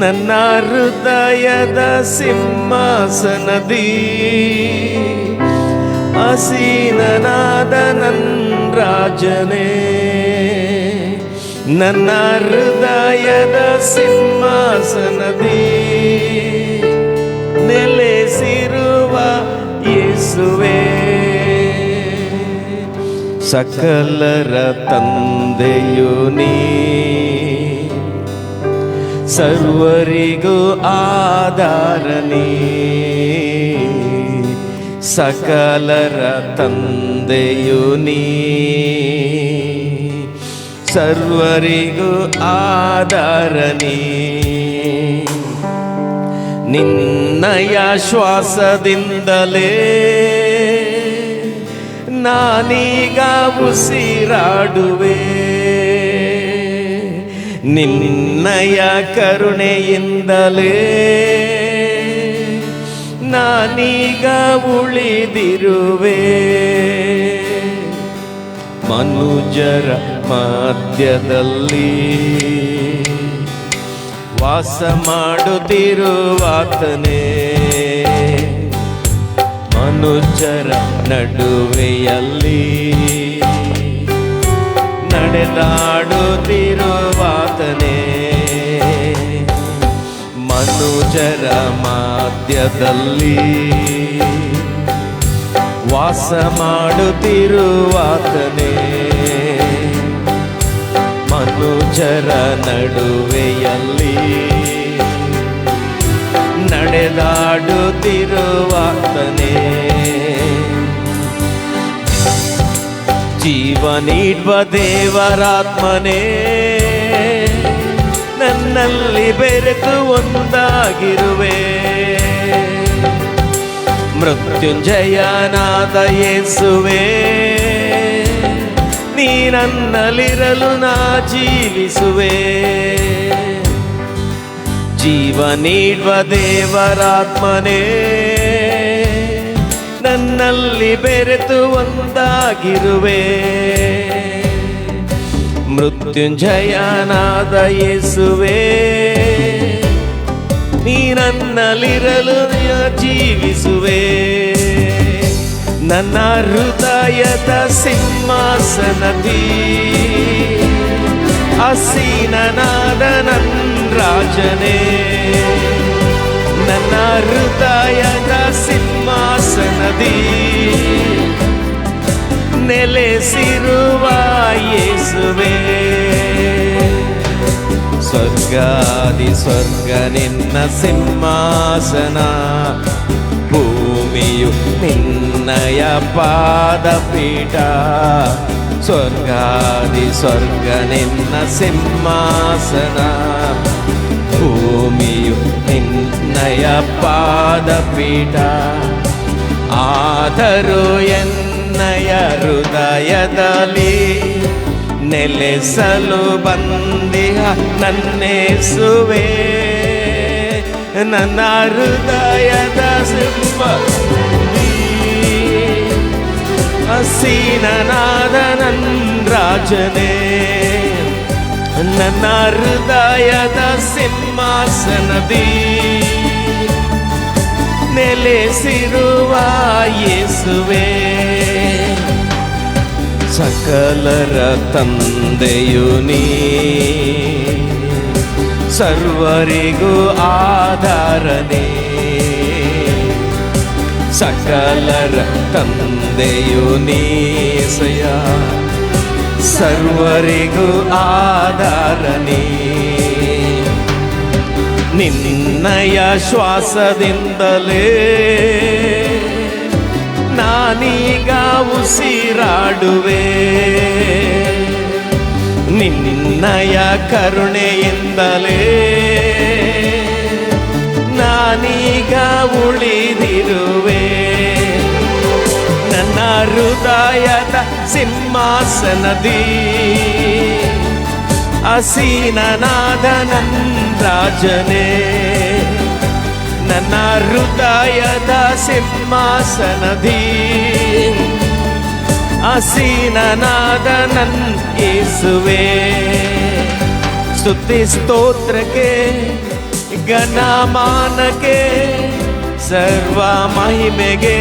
ನನ್ನ ಹೃದಯದ ಸಿಂಹಾಸನದಿ ಆಸೀನನಾದ ನನ್ನ ರಾಜನೇ. ನನ್ನ ಹೃದಯದ ಸಿಂಹಾಸನದಿ ನೆಲೆಸಿರುವ ಯೇಸುವೇ. ಸಕಲರ ತಂದೆಯು ನೀ, ಸರ್ವರಿಗೂ ಆಧಾರ ನೀ. ಸಕಲರ ತಂದೆಯು ನೀ, ಸರ್ವರಿಗೂ ಆಧಾರ ನೀ. ನಿನ್ನಯ ಶ್ವಾಸದಿಂದಲೇ ನಾನೀಗ ಉಸಿರಾಡುವೆ. ನಿನ್ನಯ ಕರುಣೆಯಿಂದಲೇ ನಾನೀಗ ಉಳಿದಿರುವೆ. ಮನುಜರ ಮಧ್ಯದಲ್ಲಿ ವಾಸ ಮಾಡುತ್ತಿರುವಾತನೇ. ಮನುಜರ ನಡುವೆಯಲ್ಲಿ ನಡೆದಾಡುತ್ತಿರುವಾತನೇ. ಮನುಜರ ಮಧ್ಯದಲ್ಲಿ ವಾಸ ಮಾಡುತ್ತಿರುವಾತನೇ. ಮನುಜರ ನಡುವೆಯಲ್ಲಿ ನಡೆದಾಡುತ್ತಿರುವಾತನೇ. ಜೀವ ನೀಡುವ ದೇವರಾತ್ಮನೇ, ನನ್ನಲ್ಲಿ ಬೆರೆತು ಒಂದಾಗಿರುವೆ. ಮೃತ್ಯುಂಜಯನಾದ ಯೇಸುವೇ, ನೀ ನನ್ನಲ್ಲಿರಲು ನಾ ಜೀವಿಸುವೆ. ಜೀವ ನೀಡುವ ದೇವರಾತ್ಮನೇ, ನನ್ನಲ್ಲಿ ಬೆರೆತು ಒಂದಾಗಿರುವೆ. ಮೃತ್ಯುಂಜಯನಾದ ಯೇಸುವೇ, ನೀ ನನ್ನಲ್ಲಿರಲು ಜೀವಿಸುವೆ. ನನ್ನ ಹೃದಯದ ಸಿಂಹಾಸನದಿ ಆಸೀನನಾದ ನನ್ನ ರಾಜನೇ. ನನ್ನ ಹೃದಯದ ಸಿಂಹಾಸನದಿ ನೆಲೆಸಿರುವ ಯೇಸುವೇ. ಸ್ವರ್ಗಾದಿ ಸ್ವರ್ಗ ನಿನ್ನ ಸಿಂಹಾಸನ, ಭೂಮಿಯು ನಿನ್ನಯ ಪಾದಪೀಠ. ಸ್ವರ್ಗಾದಿ ಸ್ವರ್ಗ ನಿನ್ನ ಸಿಂಹಾಸನ, ಭೂಮಿಯು ನಿನ್ನಯ ಪಾದಪೀಠ. ಆದರೂ ಎನ್ನಯ ಹೃದಯದಲ್ಲಿ ನೆಲೆಸಲು ಬಂದಿಹ ನನ್ನೇಸುವೆ. ನನ್ನ ಹೃದಯದ ಸಿಂಹಾಸನದಲ್ಲಿ ಹಸೀನನಾದ ನನ್ನ ರಾಜನೇ, ನನ್ನ ಹೃದಯದ ಸಿಂಹಾಸನದಿ ನೆಲೆಸಿರುವ ಯೇಸುವೆ. ಸಕಲರ ತಂದೆಯು ನೀ, ಸರ್ವರಿಗೂ ಆಧಾರನೇ. ಸಕಲರ ತಂದೆಯು ನೀಸಯ, ಸರ್ವರಿಗೂ ಆಧಾರನೇ. ನಿನ್ನಯ ಶ್ವಾಸದಿಂದಲೇ ನಾನೀಗ ಉಸಿರಾಡುವೆ. ನಿನ್ನಯ ಕರುಣೆಯಿಂದಲೇ ನಾನೀಗ ಉಳಿದಿರುವೆ. ನನ್ನ ಹೃದಯದ ಸಿಂಹಾಸನದಿ ಹಸೀನನಾದ ನನ್ನ ರಾಜನೇ, ನನ್ನ ಹೃದಯದ ಸಿಂಹಾಸನದಿ ಹಸೀನನಾದ ನನ್ನ ಯೇಸುವೆ. ಸ್ತುತಿ ಸ್ತೋತ್ರಕ್ಕೆ ಘನಮಾನಕ್ಕೆ ಸರ್ವ ಮಹಿಮೆಗೆ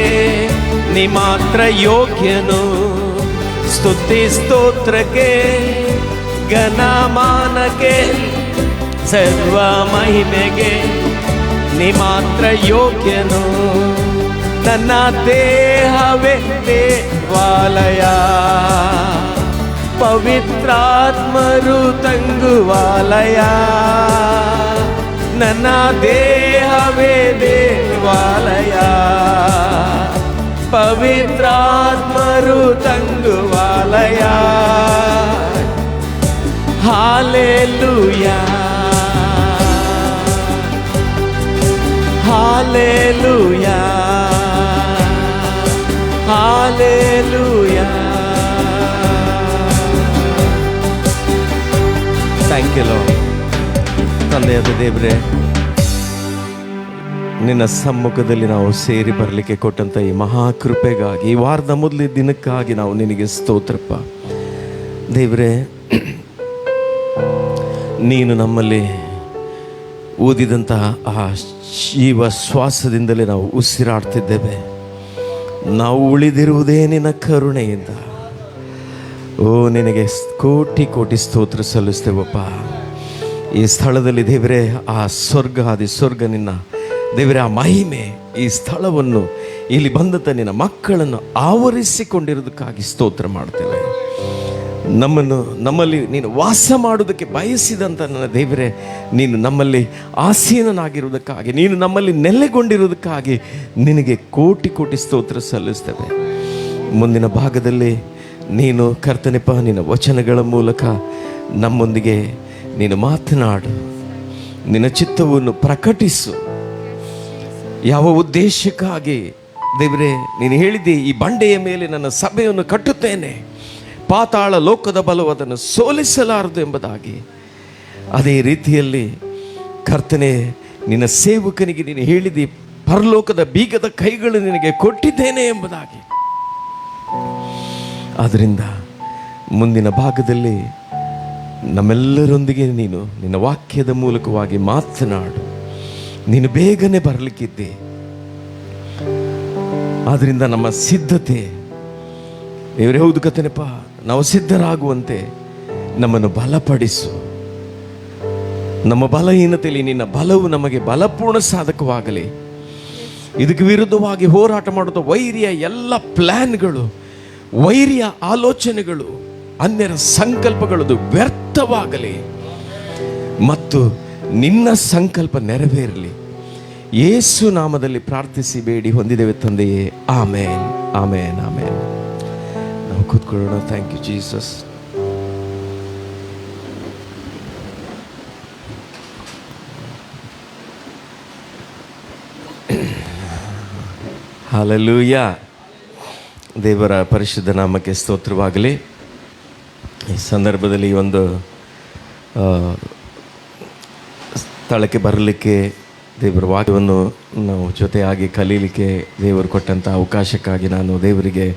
ನೀ ಮಾತ್ರ ಯೋಗ್ಯನು. ಸ್ತುತಿ ಸ್ತೋತ್ರಕ್ಕೆ ಘನಮಾನಕ್ಕೆ ಸರ್ವ ಮಹಿಮೆಗೆ ನೀ ಮಾತ್ರ ಯೋಗ್ಯನು. ನನ್ನ ದೇಹವೇ ದೇವಾಲಯ, ಪವಿತ್ರಾತ್ಮರು ತಂಗುವಾಲಯ. ನನ್ನ ದೇಹವೇ ದೇವಾಲಯ, ಪವಿತ್ರಾತ್ಮರು ತಂಗುವಾಲಯ. Hallelujah, hallelujah, hallelujah. Thank you Lord. ತಂದೆಯಾದ ದೇವರೇ, ನಿನ್ನ ಸಮ್ಮುಖದಲ್ಲಿ ನಾವು ಸೇರಿ ಬರಲಿಕ್ಕೆ ಕೊಟ್ಟಂಥ ಈ ಮಹಾಕೃಪೆಗಾಗಿ, ಈ ವಾರದ ಮೊದಲ ದಿನಕ್ಕಾಗಿ ನಾವು ನಿನಗೆ ಸ್ತೋತ್ರಪ್ಪ ದೇವರೇ. ನೀನು ನಮ್ಮಲ್ಲಿ ಊದಿದಂತಹ ಆ ಜೀವ ಶ್ವಾಸದಿಂದಲೇ ನಾವು ಉಸಿರಾಡ್ತಿದ್ದೇವೆ. ನಾವು ಉಳಿದಿರುವುದೇ ನಿನ್ನ ಕರುಣೆಯಿಂದ. ಓ, ನಿನಗೆ ಕೋಟಿ ಕೋಟಿ ಸ್ತೋತ್ರ ಸಲ್ಲಿಸ್ತೇವಪ್ಪ. ಈ ಸ್ಥಳದಲ್ಲಿ ದೇವರೇ, ಆ ಸ್ವರ್ಗ ಆದಿ ಸ್ವರ್ಗ ನಿನ್ನ ದೇವರೇ, ಆ ಮಹಿಮೆ ಈ ಸ್ಥಳವನ್ನು, ಇಲ್ಲಿ ಬಂದಂಥ ನಿನ್ನ ಮಕ್ಕಳನ್ನು ಆವರಿಸಿಕೊಂಡಿರೋದಕ್ಕಾಗಿ ಸ್ತೋತ್ರ ಮಾಡ್ತೇವೆ. ನಮ್ಮಲ್ಲಿ ನೀನು ವಾಸ ಮಾಡೋದಕ್ಕೆ ಬಯಸಿದಂಥ ನನ್ನ ದೇವರೇ, ನೀನು ನಮ್ಮಲ್ಲಿ ಆಸೀನನಾಗಿರುವುದಕ್ಕಾಗಿ, ನೀನು ನಮ್ಮಲ್ಲಿ ನೆಲೆಗೊಂಡಿರುವುದಕ್ಕಾಗಿ ನಿನಗೆ ಕೋಟಿ ಕೋಟಿ ಸ್ತೋತ್ರ ಸಲ್ಲಿಸ್ತೇವೆ. ಮುಂದಿನ ಭಾಗದಲ್ಲಿ ನೀನು ಕರ್ತನೆಪ್ಪ, ನಿನ್ನ ವಚನಗಳ ಮೂಲಕ ನಮ್ಮೊಂದಿಗೆ ನೀನು ಮಾತನಾಡು, ನಿನ್ನ ಚಿತ್ತವನ್ನು ಪ್ರಕಟಿಸು. ಯಾವ ಉದ್ದೇಶಕ್ಕಾಗಿ ದೇವರೇ ನೀನು ಹೇಳಿದ್ದೆ, ಈ ಬಂಡೆಯ ಮೇಲೆ ನನ್ನ ಸಭೆಯನ್ನು ಕಟ್ಟುತ್ತೇನೆ, ಪಾತಾಳ ಲೋಕದ ಬಲವು ಅದನ್ನು ಸೋಲಿಸಲಾರದು ಎಂಬುದಾಗಿ. ಅದೇ ರೀತಿಯಲ್ಲಿ ಕರ್ತನೆ, ನಿನ್ನ ಸೇವಕನಿಗೆ ನೀನು ಹೇಳಿದಿ, ಪರಲೋಕದ ಬೀಗದ ಕೈಗಳು ನಿನಗೆ ಕೊಟ್ಟಿದ್ದೇನೆ ಎಂಬುದಾಗಿ. ಆದ್ದರಿಂದ ಮುಂದಿನ ಭಾಗದಲ್ಲಿ ನಮ್ಮೆಲ್ಲರೊಂದಿಗೆ ನೀನು ನಿನ್ನ ವಾಕ್ಯದ ಮೂಲಕವಾಗಿ ಮಾತನಾಡು. ನೀನು ಬೇಗನೆ ಬರಲಿಕ್ಕಿದ್ದೆ. ಆದ್ದರಿಂದ ನಮ್ಮ ಸಿದ್ಧತೆ ದೇವರೇ, ಹೌದು ಕರ್ತನೆಪ್ಪ, ನಾವು ಸಿದ್ಧರಾಗುವಂತೆ ನಮ್ಮನ್ನು ಬಲಪಡಿಸು. ನಮ್ಮ ಬಲಹೀನತೆಯಲ್ಲಿ ನಿನ್ನ ಬಲವು ನಮಗೆ ಬಲಪೂರ್ಣ ಸಾಧಕವಾಗಲಿ. ಇದಕ್ಕೆ ವಿರುದ್ಧವಾಗಿ ಹೋರಾಟ ಮಾಡುತ್ತ ವೈರಿಯ ಎಲ್ಲ ಪ್ಲ್ಯಾನ್ಗಳು, ವೈರಿಯ ಆಲೋಚನೆಗಳು, ಅನ್ಯರ ಸಂಕಲ್ಪಗಳದು ವ್ಯರ್ಥವಾಗಲಿ ಮತ್ತು ನಿನ್ನ ಸಂಕಲ್ಪ ನೆರವೇರಲಿ. ಯೇಸು ನಾಮದಲ್ಲಿ ಪ್ರಾರ್ಥಿಸಿ ಬೇಡಿ ಹೊಂದಿದ್ದೇವೆ ತಂದೆಯೇ. ಆಮೇನ್, ಆಮೇನ್, ಆಮೇನ್. ನಾವು ಕೂತ್ಕೊಳ್ಳೋಣ. Thank you Jesus. ಹಲ್ಲೆಲೂಯ. ದೇವರ ಪರಿಶುದ್ಧ ನಾಮಕ್ಕೆ ಸ್ತೋತ್ರವಾಗಲಿ. ಈ ಸಂದರ್ಭದಲ್ಲಿ ಒಂದು ಸ್ಥಳಕ್ಕೆ ಬರಲಿಕ್ಕೆ, ದೇವರ ವಾಕ್ಯವನ್ನು ನಾವು ಜೊತೆಯಾಗಿ ಕಲೀಲಿಕ್ಕೆ ದೇವರು ಕೊಟ್ಟಂಥ ಅವಕಾಶಕ್ಕಾಗಿ ನಾನು ದೇವರಿಗೆ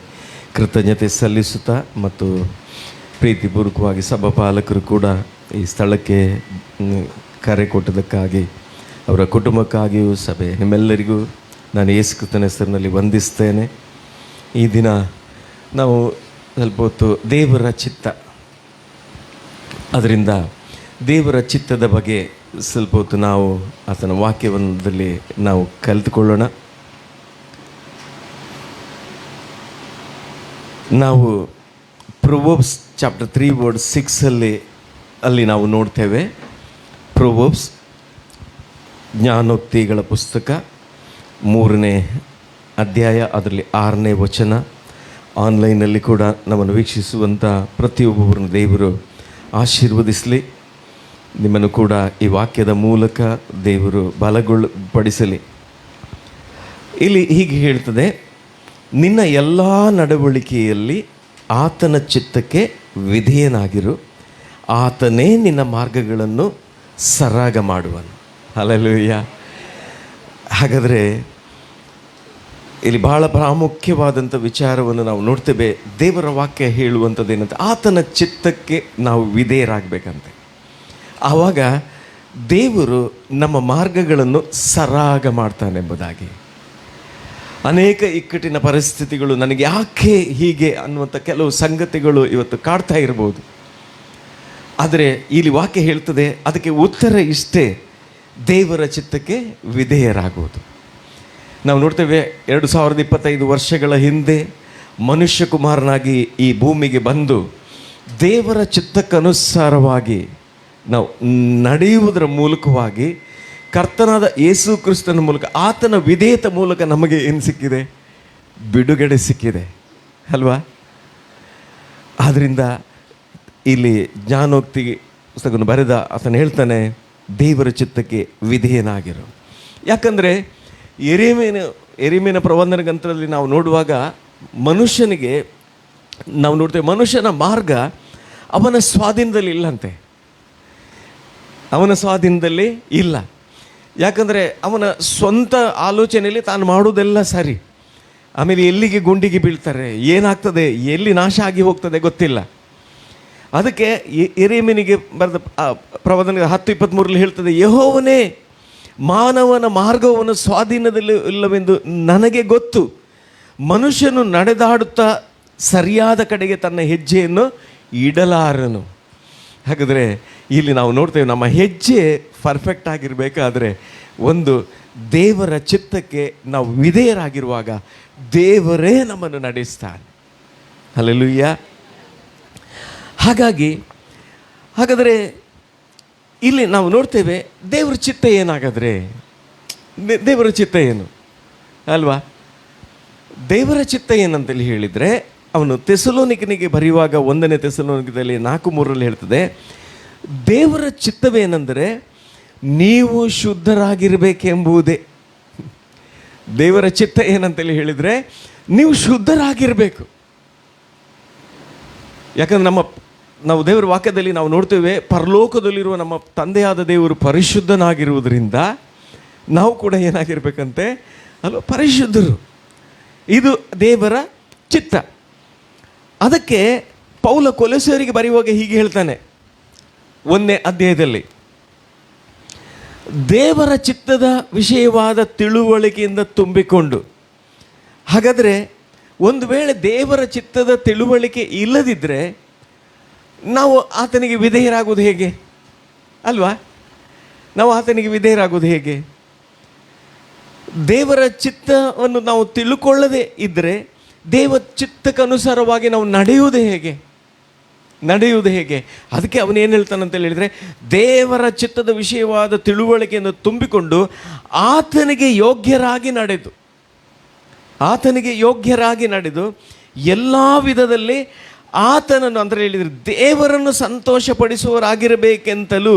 ಕೃತಜ್ಞತೆ ಸಲ್ಲಿಸುತ್ತಾ, ಮತ್ತು ಪ್ರೀತಿಪೂರ್ವಕವಾಗಿ ಸಭಾಪಾಲಕರು ಕೂಡ ಈ ಸ್ಥಳಕ್ಕೆ ಕರೆ ಕೊಟ್ಟದಕ್ಕಾಗಿ, ಅವರ ಕುಟುಂಬಕ್ಕಾಗಿಯೂ ಸಭೆ ನಿಮ್ಮೆಲ್ಲರಿಗೂ ನಾನು ಯೇಸು ಕ್ರಿಸ್ತನ ಹೆಸರಿನಲ್ಲಿ ವಂದಿಸ್ತೇನೆ. ಈ ದಿನ ನಾವು ಸ್ವಲ್ಪ ಹೊತ್ತು ದೇವರ ಚಿತ್ತ, ಅದರಿಂದ ದೇವರ ಚಿತ್ತದ ಬಗ್ಗೆ ಸ್ವಲ್ಪ ಹೊತ್ತು ನಾವು ಆತನ ವಾಕ್ಯದಲ್ಲಿ ನಾವು ಕಲಿತುಕೊಳ್ಳೋಣ. ನಾವು ಪ್ರೊವರ್ಬ್ಸ್ ಚಾಪ್ಟರ್ 3 ವರ್ಡ್ 6 ಅಲ್ಲಿ ನಾವು ನೋಡ್ತೇವೆ. ಪ್ರೊವರ್ಬ್ಸ್ ಜ್ಞಾನೋಕ್ತಿಗಳ ಪುಸ್ತಕ 3ನೇ ಅಧ್ಯಾಯ, ಅದರಲ್ಲಿ 6ನೇ ವಚನ. ಆನ್ಲೈನಲ್ಲಿ ಕೂಡ ನಮ್ಮನ್ನು ವೀಕ್ಷಿಸುವಂಥ ಪ್ರತಿಯೊಬ್ಬರನ್ನು ದೇವರು ಆಶೀರ್ವದಿಸಲಿ. ನಿಮ್ಮನ್ನು ಕೂಡ ಈ ವಾಕ್ಯದ ಮೂಲಕ ದೇವರು ಬಲಗೊಳ್ಳಪಡಿಸಲಿ. ಇಲ್ಲಿ ಹೀಗೆ ಹೇಳ್ತದೆ, ನಿನ್ನ ಎಲ್ಲ ನಡವಳಿಕೆಯಲ್ಲಿ ಆತನ ಚಿತ್ತಕ್ಕೆ ವಿಧೇಯನಾಗಿರು, ಆತನೇ ನಿನ್ನ ಮಾರ್ಗಗಳನ್ನು ಸರಾಗ ಮಾಡುವನು. ಹಲ್ಲೆಲೂಯಾ. ಹಾಗಾದರೆ ಇಲ್ಲಿ ಬಹಳ ಪ್ರಾಮುಖ್ಯವಾದಂಥ ವಿಚಾರವನ್ನು ನಾವು ನೋಡ್ತೇವೆ. ದೇವರ ವಾಕ್ಯ ಹೇಳುವಂಥದ್ದು ಏನಂತ, ಆತನ ಚಿತ್ತಕ್ಕೆ ನಾವು ವಿಧೇಯರಾಗಬೇಕಂತೆ. ಆವಾಗ ದೇವರು ನಮ್ಮ ಮಾರ್ಗಗಳನ್ನು ಸರಾಗ ಮಾಡ್ತಾನೆಂಬುದಾಗಿ. ಅನೇಕ ಇಕ್ಕಟ್ಟಿನ ಪರಿಸ್ಥಿತಿಗಳು, ನನಗೆ ಯಾಕೆ ಹೀಗೆ ಅನ್ನುವಂಥ ಕೆಲವು ಸಂಗತಿಗಳು ಇವತ್ತು ಕಾಡ್ತಾ ಇರ್ಬೋದು. ಆದರೆ ಇಲ್ಲಿ ವಾಕ್ಯ ಹೇಳ್ತದೆ, ಅದಕ್ಕೆ ಉತ್ತರ ಇಷ್ಟೇ, ದೇವರ ಚಿತ್ತಕ್ಕೆ ವಿಧೇಯರಾಗುವುದು. ನಾವು ನೋಡ್ತೇವೆ, 2025 ವರ್ಷಗಳ ಹಿಂದೆ ಮನುಷ್ಯ ಕುಮಾರನಾಗಿ ಈ ಭೂಮಿಗೆ ಬಂದು ದೇವರ ಚಿತ್ತಕ್ಕನುಸಾರವಾಗಿ ನಾವು ನಡೆಯುವುದರ ಮೂಲಕವಾಗಿ ಕರ್ತನಾದ ಯೇಸು ಕ್ರಿಸ್ತನ ಮೂಲಕ, ಆತನ ವಿಧೇಯತೆ ಮೂಲಕ ನಮಗೆ ಏನು ಸಿಕ್ಕಿದೆ? ಬಿಡುಗಡೆ ಸಿಕ್ಕಿದೆ ಅಲ್ವಾ? ಆದ್ದರಿಂದ ಇಲ್ಲಿ ಜ್ಞಾನೋಕ್ತಿ ಪುಸ್ತಕವನ್ನು ಬರೆದ ಆತನು ಹೇಳ್ತಾನೆ, ದೇವರ ಚಿತ್ತಕ್ಕೆ ವಿಧೇಯನಾಗಿರು. ಯಾಕಂದರೆ ಎರೆಮೀಯನ ಪ್ರವಂದನ ಗ್ರಂಥದಲ್ಲಿ ನಾವು ನೋಡುವಾಗ ಮನುಷ್ಯನಿಗೆ ನಾವು ನೋಡ್ತೇವೆ, ಮನುಷ್ಯನ ಮಾರ್ಗ ಅವನ ಸ್ವಾಧೀನದಲ್ಲಿ ಇಲ್ಲಂತೆ. ಅವನ ಸ್ವಾಧೀನದಲ್ಲಿ ಇಲ್ಲ. ಯಾಕಂದರೆ ಅವನ ಸ್ವಂತ ಆಲೋಚನೆಯಲ್ಲಿ ತಾನು ಮಾಡೋದೆಲ್ಲ ಸರಿ. ಆಮೇಲೆ ಎಲ್ಲಿಗೆ ಗುಂಡಿಗೆ ಬೀಳ್ತಾರೆ, ಏನಾಗ್ತದೆ, ಎಲ್ಲಿ ನಾಶ ಆಗಿ ಹೋಗ್ತದೆ ಗೊತ್ತಿಲ್ಲ. ಅದಕ್ಕೆ ಯೆರೆಮೀಯನಿಗೆ ಬರೆದ ಪ್ರವಾದನೆ 10:23 ಹೇಳ್ತದೆ, ಯೆಹೋವನೇ ಮಾನವನ ಮಾರ್ಗವನ್ನು ಸ್ವಾಧೀನದಲ್ಲಿ ಇಲ್ಲವೆಂದು ನನಗೆ ಗೊತ್ತು, ಮನುಷ್ಯನು ನಡೆದಾಡುತ್ತಾ ಸರಿಯಾದ ಕಡೆಗೆ ತನ್ನ ಹೆಜ್ಜೆಯನ್ನು ಇಡಲಾರನು. ಹಾಗಾದರೆ ಇಲ್ಲಿ ನಾವು ನೋಡ್ತೇವೆ, ನಮ್ಮ ಹೆಜ್ಜೆ ಪರ್ಫೆಕ್ಟ್ ಆಗಿರಬೇಕಾದ್ರೆ ಒಂದು ದೇವರ ಚಿತ್ತಕ್ಕೆ ನಾವು ವಿಧೇಯರಾಗಿರುವಾಗ ದೇವರೇ ನಮ್ಮನ್ನು ನಡೆಸ್ತಾನೆ. ಹಲ್ಲೆಲೂಯಾ. ಹಾಗಾದರೆ ಇಲ್ಲಿ ನಾವು ನೋಡ್ತೇವೆ, ದೇವರ ಚಿತ್ತ ಏನಾಗಾದರೆ, ದೇವರ ಚಿತ್ತ ಏನು ಅಲ್ವಾ? ದೇವರ ಚಿತ್ತ ಏನಂತೇಳಿ ಹೇಳಿದರೆ, ಅವನು ಥೆಸಲೋನಿಕನಿಗೆ ಬರೆಯುವಾಗ 1ನೇ ಥೆಸಲೋನಿಕದಲ್ಲಿ 4:3 ಹೇಳ್ತದೆ, ದೇವರ ಚಿತ್ತವೇನೆಂದರೆ ನೀವು ಶುದ್ಧರಾಗಿರಬೇಕೆಂಬುದೇ. ದೇವರ ಚಿತ್ತ ಏನಂತೇಳಿ ಹೇಳಿದರೆ ನೀವು ಶುದ್ಧರಾಗಿರಬೇಕು. ಯಾಕಂದ್ರೆ ನಾವು ದೇವರ ವಾಕ್ಯದಲ್ಲಿ ನಾವು ನೋಡ್ತೇವೆ, ಪರಲೋಕದಲ್ಲಿರುವ ನಮ್ಮ ತಂದೆಯಾದ ದೇವರು ಪರಿಶುದ್ಧನಾಗಿರುವುದರಿಂದ ನಾವು ಕೂಡ ಏನಾಗಿರ್ಬೇಕಂತೆ ಅಲ್ವ, ಪರಿಶುದ್ಧರು. ಇದು ದೇವರ ಚಿತ್ತ. ಅದಕ್ಕೆ ಪೌಲ ಕೊಲೊಸ್ಸೆಯವರಿಗೆ ಬರೆಯುವಾಗ ಹೀಗೆ ಹೇಳ್ತಾನೆ 1ನೇ ಅಧ್ಯಾಯದಲ್ಲಿ, ದೇವರ ಚಿತ್ತದ ವಿಷಯವಾದ ತಿಳುವಳಿಕೆಯಿಂದ ತುಂಬಿಕೊಂಡು. ಹಾಗಾದರೆ ಒಂದು ವೇಳೆ ದೇವರ ಚಿತ್ತದ ತಿಳುವಳಿಕೆ ಇಲ್ಲದಿದ್ದರೆ ನಾವು ಆತನಿಗೆ ವಿಧೇಯರಾಗೋದು ಹೇಗೆ ಅಲ್ವಾ? ನಾವು ಆತನಿಗೆ ವಿಧೇಯರಾಗೋದು ಹೇಗೆ? ದೇವರ ಚಿತ್ತವನ್ನು ನಾವು ತಿಳ್ಕೊಳ್ಳದೆ ಇದ್ದರೆ ದೇವ ಚಿತ್ತಕ್ಕನುಸಾರವಾಗಿ ನಾವು ನಡೆಯುವುದೇ ಹೇಗೆ? ಅದಕ್ಕೆ ಅವನೇನು ಹೇಳ್ತಾನಂತೇಳಿ ಹೇಳಿದರೆ, ದೇವರ ಚಿತ್ತದ ವಿಷಯವಾದ ತಿಳುವಳಿಕೆಯನ್ನು ತುಂಬಿಕೊಂಡು ಆತನಿಗೆ ಯೋಗ್ಯರಾಗಿ ನಡೆದು ಎಲ್ಲ ವಿಧದಲ್ಲಿ ಆತನನ್ನು ಅಂದರೆ ಹೇಳಿದರೆ ದೇವರನ್ನು ಸಂತೋಷಪಡಿಸುವವರಾಗಿರಬೇಕೆಂತಲೂ.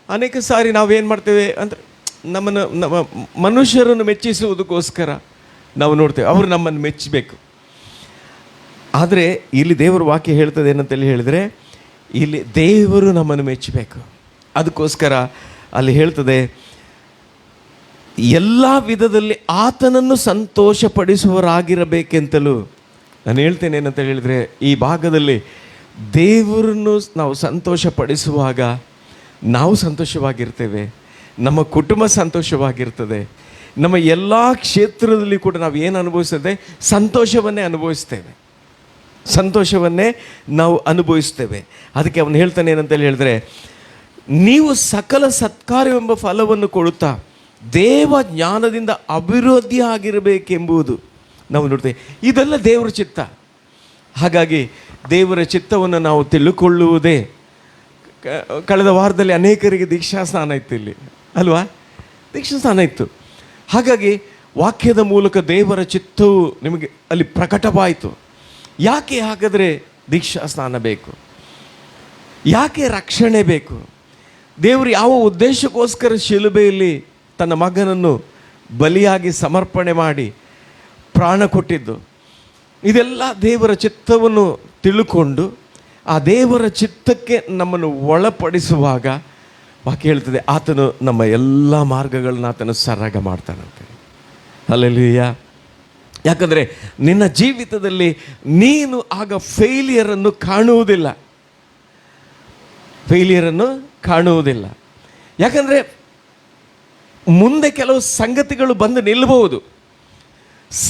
ಅನೇಕ ಸಾರಿ ನಾವೇನು ಮಾಡ್ತೇವೆ ಅಂದರೆ ನಮ್ಮ ಮನುಷ್ಯರನ್ನು ಮೆಚ್ಚಿಸುವುದಕ್ಕೋಸ್ಕರ ನಾವು ನೋಡ್ತೇವೆ, ಅವರು ನಮ್ಮನ್ನು ಮೆಚ್ಚಬೇಕು. ಆದರೆ ಇಲ್ಲಿ ದೇವರ ವಾಕ್ಯ ಹೇಳ್ತದೆ ಏನಂತೇಳಿ ಹೇಳಿದರೆ, ಇಲ್ಲಿ ದೇವರು ನಮ್ಮನ್ನು ಮೆಚ್ಚಬೇಕು. ಅದಕ್ಕೋಸ್ಕರ ಅಲ್ಲಿ ಹೇಳ್ತದೆ, ಎಲ್ಲ ವಿಧದಲ್ಲಿ ಆತನನ್ನು ಸಂತೋಷಪಡಿಸುವವರಾಗಿರಬೇಕೆಂತಲೂ. ನಾನು ಹೇಳ್ತೇನೆ ಏನಂತ ಹೇಳಿದರೆ, ಈ ಭಾಗದಲ್ಲಿ ದೇವರನ್ನು ನಾವು ಸಂತೋಷಪಡಿಸುವಾಗ ನಾವು ಸಂತೋಷವಾಗಿರ್ತೇವೆ, ನಮ್ಮ ಕುಟುಂಬ ಸಂತೋಷವಾಗಿರ್ತದೆ, ನಮ್ಮ ಎಲ್ಲ ಕ್ಷೇತ್ರದಲ್ಲಿ ಕೂಡ ನಾವು ಏನು ಅನುಭವಿಸ್ತದೆ, ಸಂತೋಷವನ್ನೇ ನಾವು ಅನುಭವಿಸ್ತೇವೆ. ಅದಕ್ಕೆ ಅವನು ಹೇಳ್ತಾನೆ ಏನಂತೇಳಿ ಹೇಳಿದ್ರೆ, ನೀವು ಸಕಲ ಸತ್ಕಾರ್ಯವೆಂಬ ಫಲವನ್ನು ಕೊಡುತ್ತಾ ದೇವ ಜ್ಞಾನದಿಂದ ಅಭಿವೃದ್ಧಿ ಆಗಿರಬೇಕೆಂಬುದು ನಾವು ನೋಡ್ತೇವೆ. ಇದೆಲ್ಲ ದೇವರ ಚಿತ್ತ. ಹಾಗಾಗಿ ದೇವರ ಚಿತ್ತವನ್ನು ನಾವು ತಿಳ್ಕೊಳ್ಳುವುದೇ. ಕಳೆದ ವಾರದಲ್ಲಿ ಅನೇಕರಿಗೆ ದೀಕ್ಷಾಸ್ನಾನ ಇತ್ತು ಇಲ್ಲಿ ಅಲ್ವಾ, ದೀಕ್ಷಾಸ್ನಾನ ಇತ್ತು. ಹಾಗಾಗಿ ವಾಕ್ಯದ ಮೂಲಕ ದೇವರ ಚಿತ್ತವು ನಿಮಗೆ ಅಲ್ಲಿ ಪ್ರಕಟವಾಯಿತು. ಯಾಕೆ ಹಾಗಾದರೆ ದೀಕ್ಷಾಸ್ನಾನ ಬೇಕು? ಯಾಕೆ ರಕ್ಷಣೆ ಬೇಕು? ದೇವರು ಯಾವ ಉದ್ದೇಶಕ್ಕೋಸ್ಕರ ಶಿಲುಬೆಯಲ್ಲಿ ತನ್ನ ಮಗನನ್ನು ಬಲಿಯಾಗಿ ಸಮರ್ಪಣೆ ಮಾಡಿ ಪ್ರಾಣ ಕೊಟ್ಟಿದ್ದು? ಇದೆಲ್ಲ ದೇವರ ಚಿತ್ತವನ್ನು ತಿಳ್ಕೊಂಡು ಆ ದೇವರ ಚಿತ್ತಕ್ಕೆ ನಮ್ಮನ್ನು ಒಳಪಡಿಸುವಾಗ ವಾಕ್ಯ ಹೇಳ್ತದೆ, ಆತನು ನಮ್ಮ ಎಲ್ಲ ಮಾರ್ಗಗಳನ್ನ ಆತನು ಸರಾಗ ಮಾಡ್ತಾನಂತೆ. ಹಲ್ಲೆಲೂಯ. ಯಾಕಂದರೆ ನಿನ್ನ ಜೀವಿತದಲ್ಲಿ ನೀನು ಆಗ ಫೇಲಿಯರನ್ನು ಕಾಣುವುದಿಲ್ಲ. ಯಾಕಂದರೆ ಮುಂದೆ ಕೆಲವು ಸಂಗತಿಗಳು ಬಂದು ನಿಲ್ಲಬಹುದು.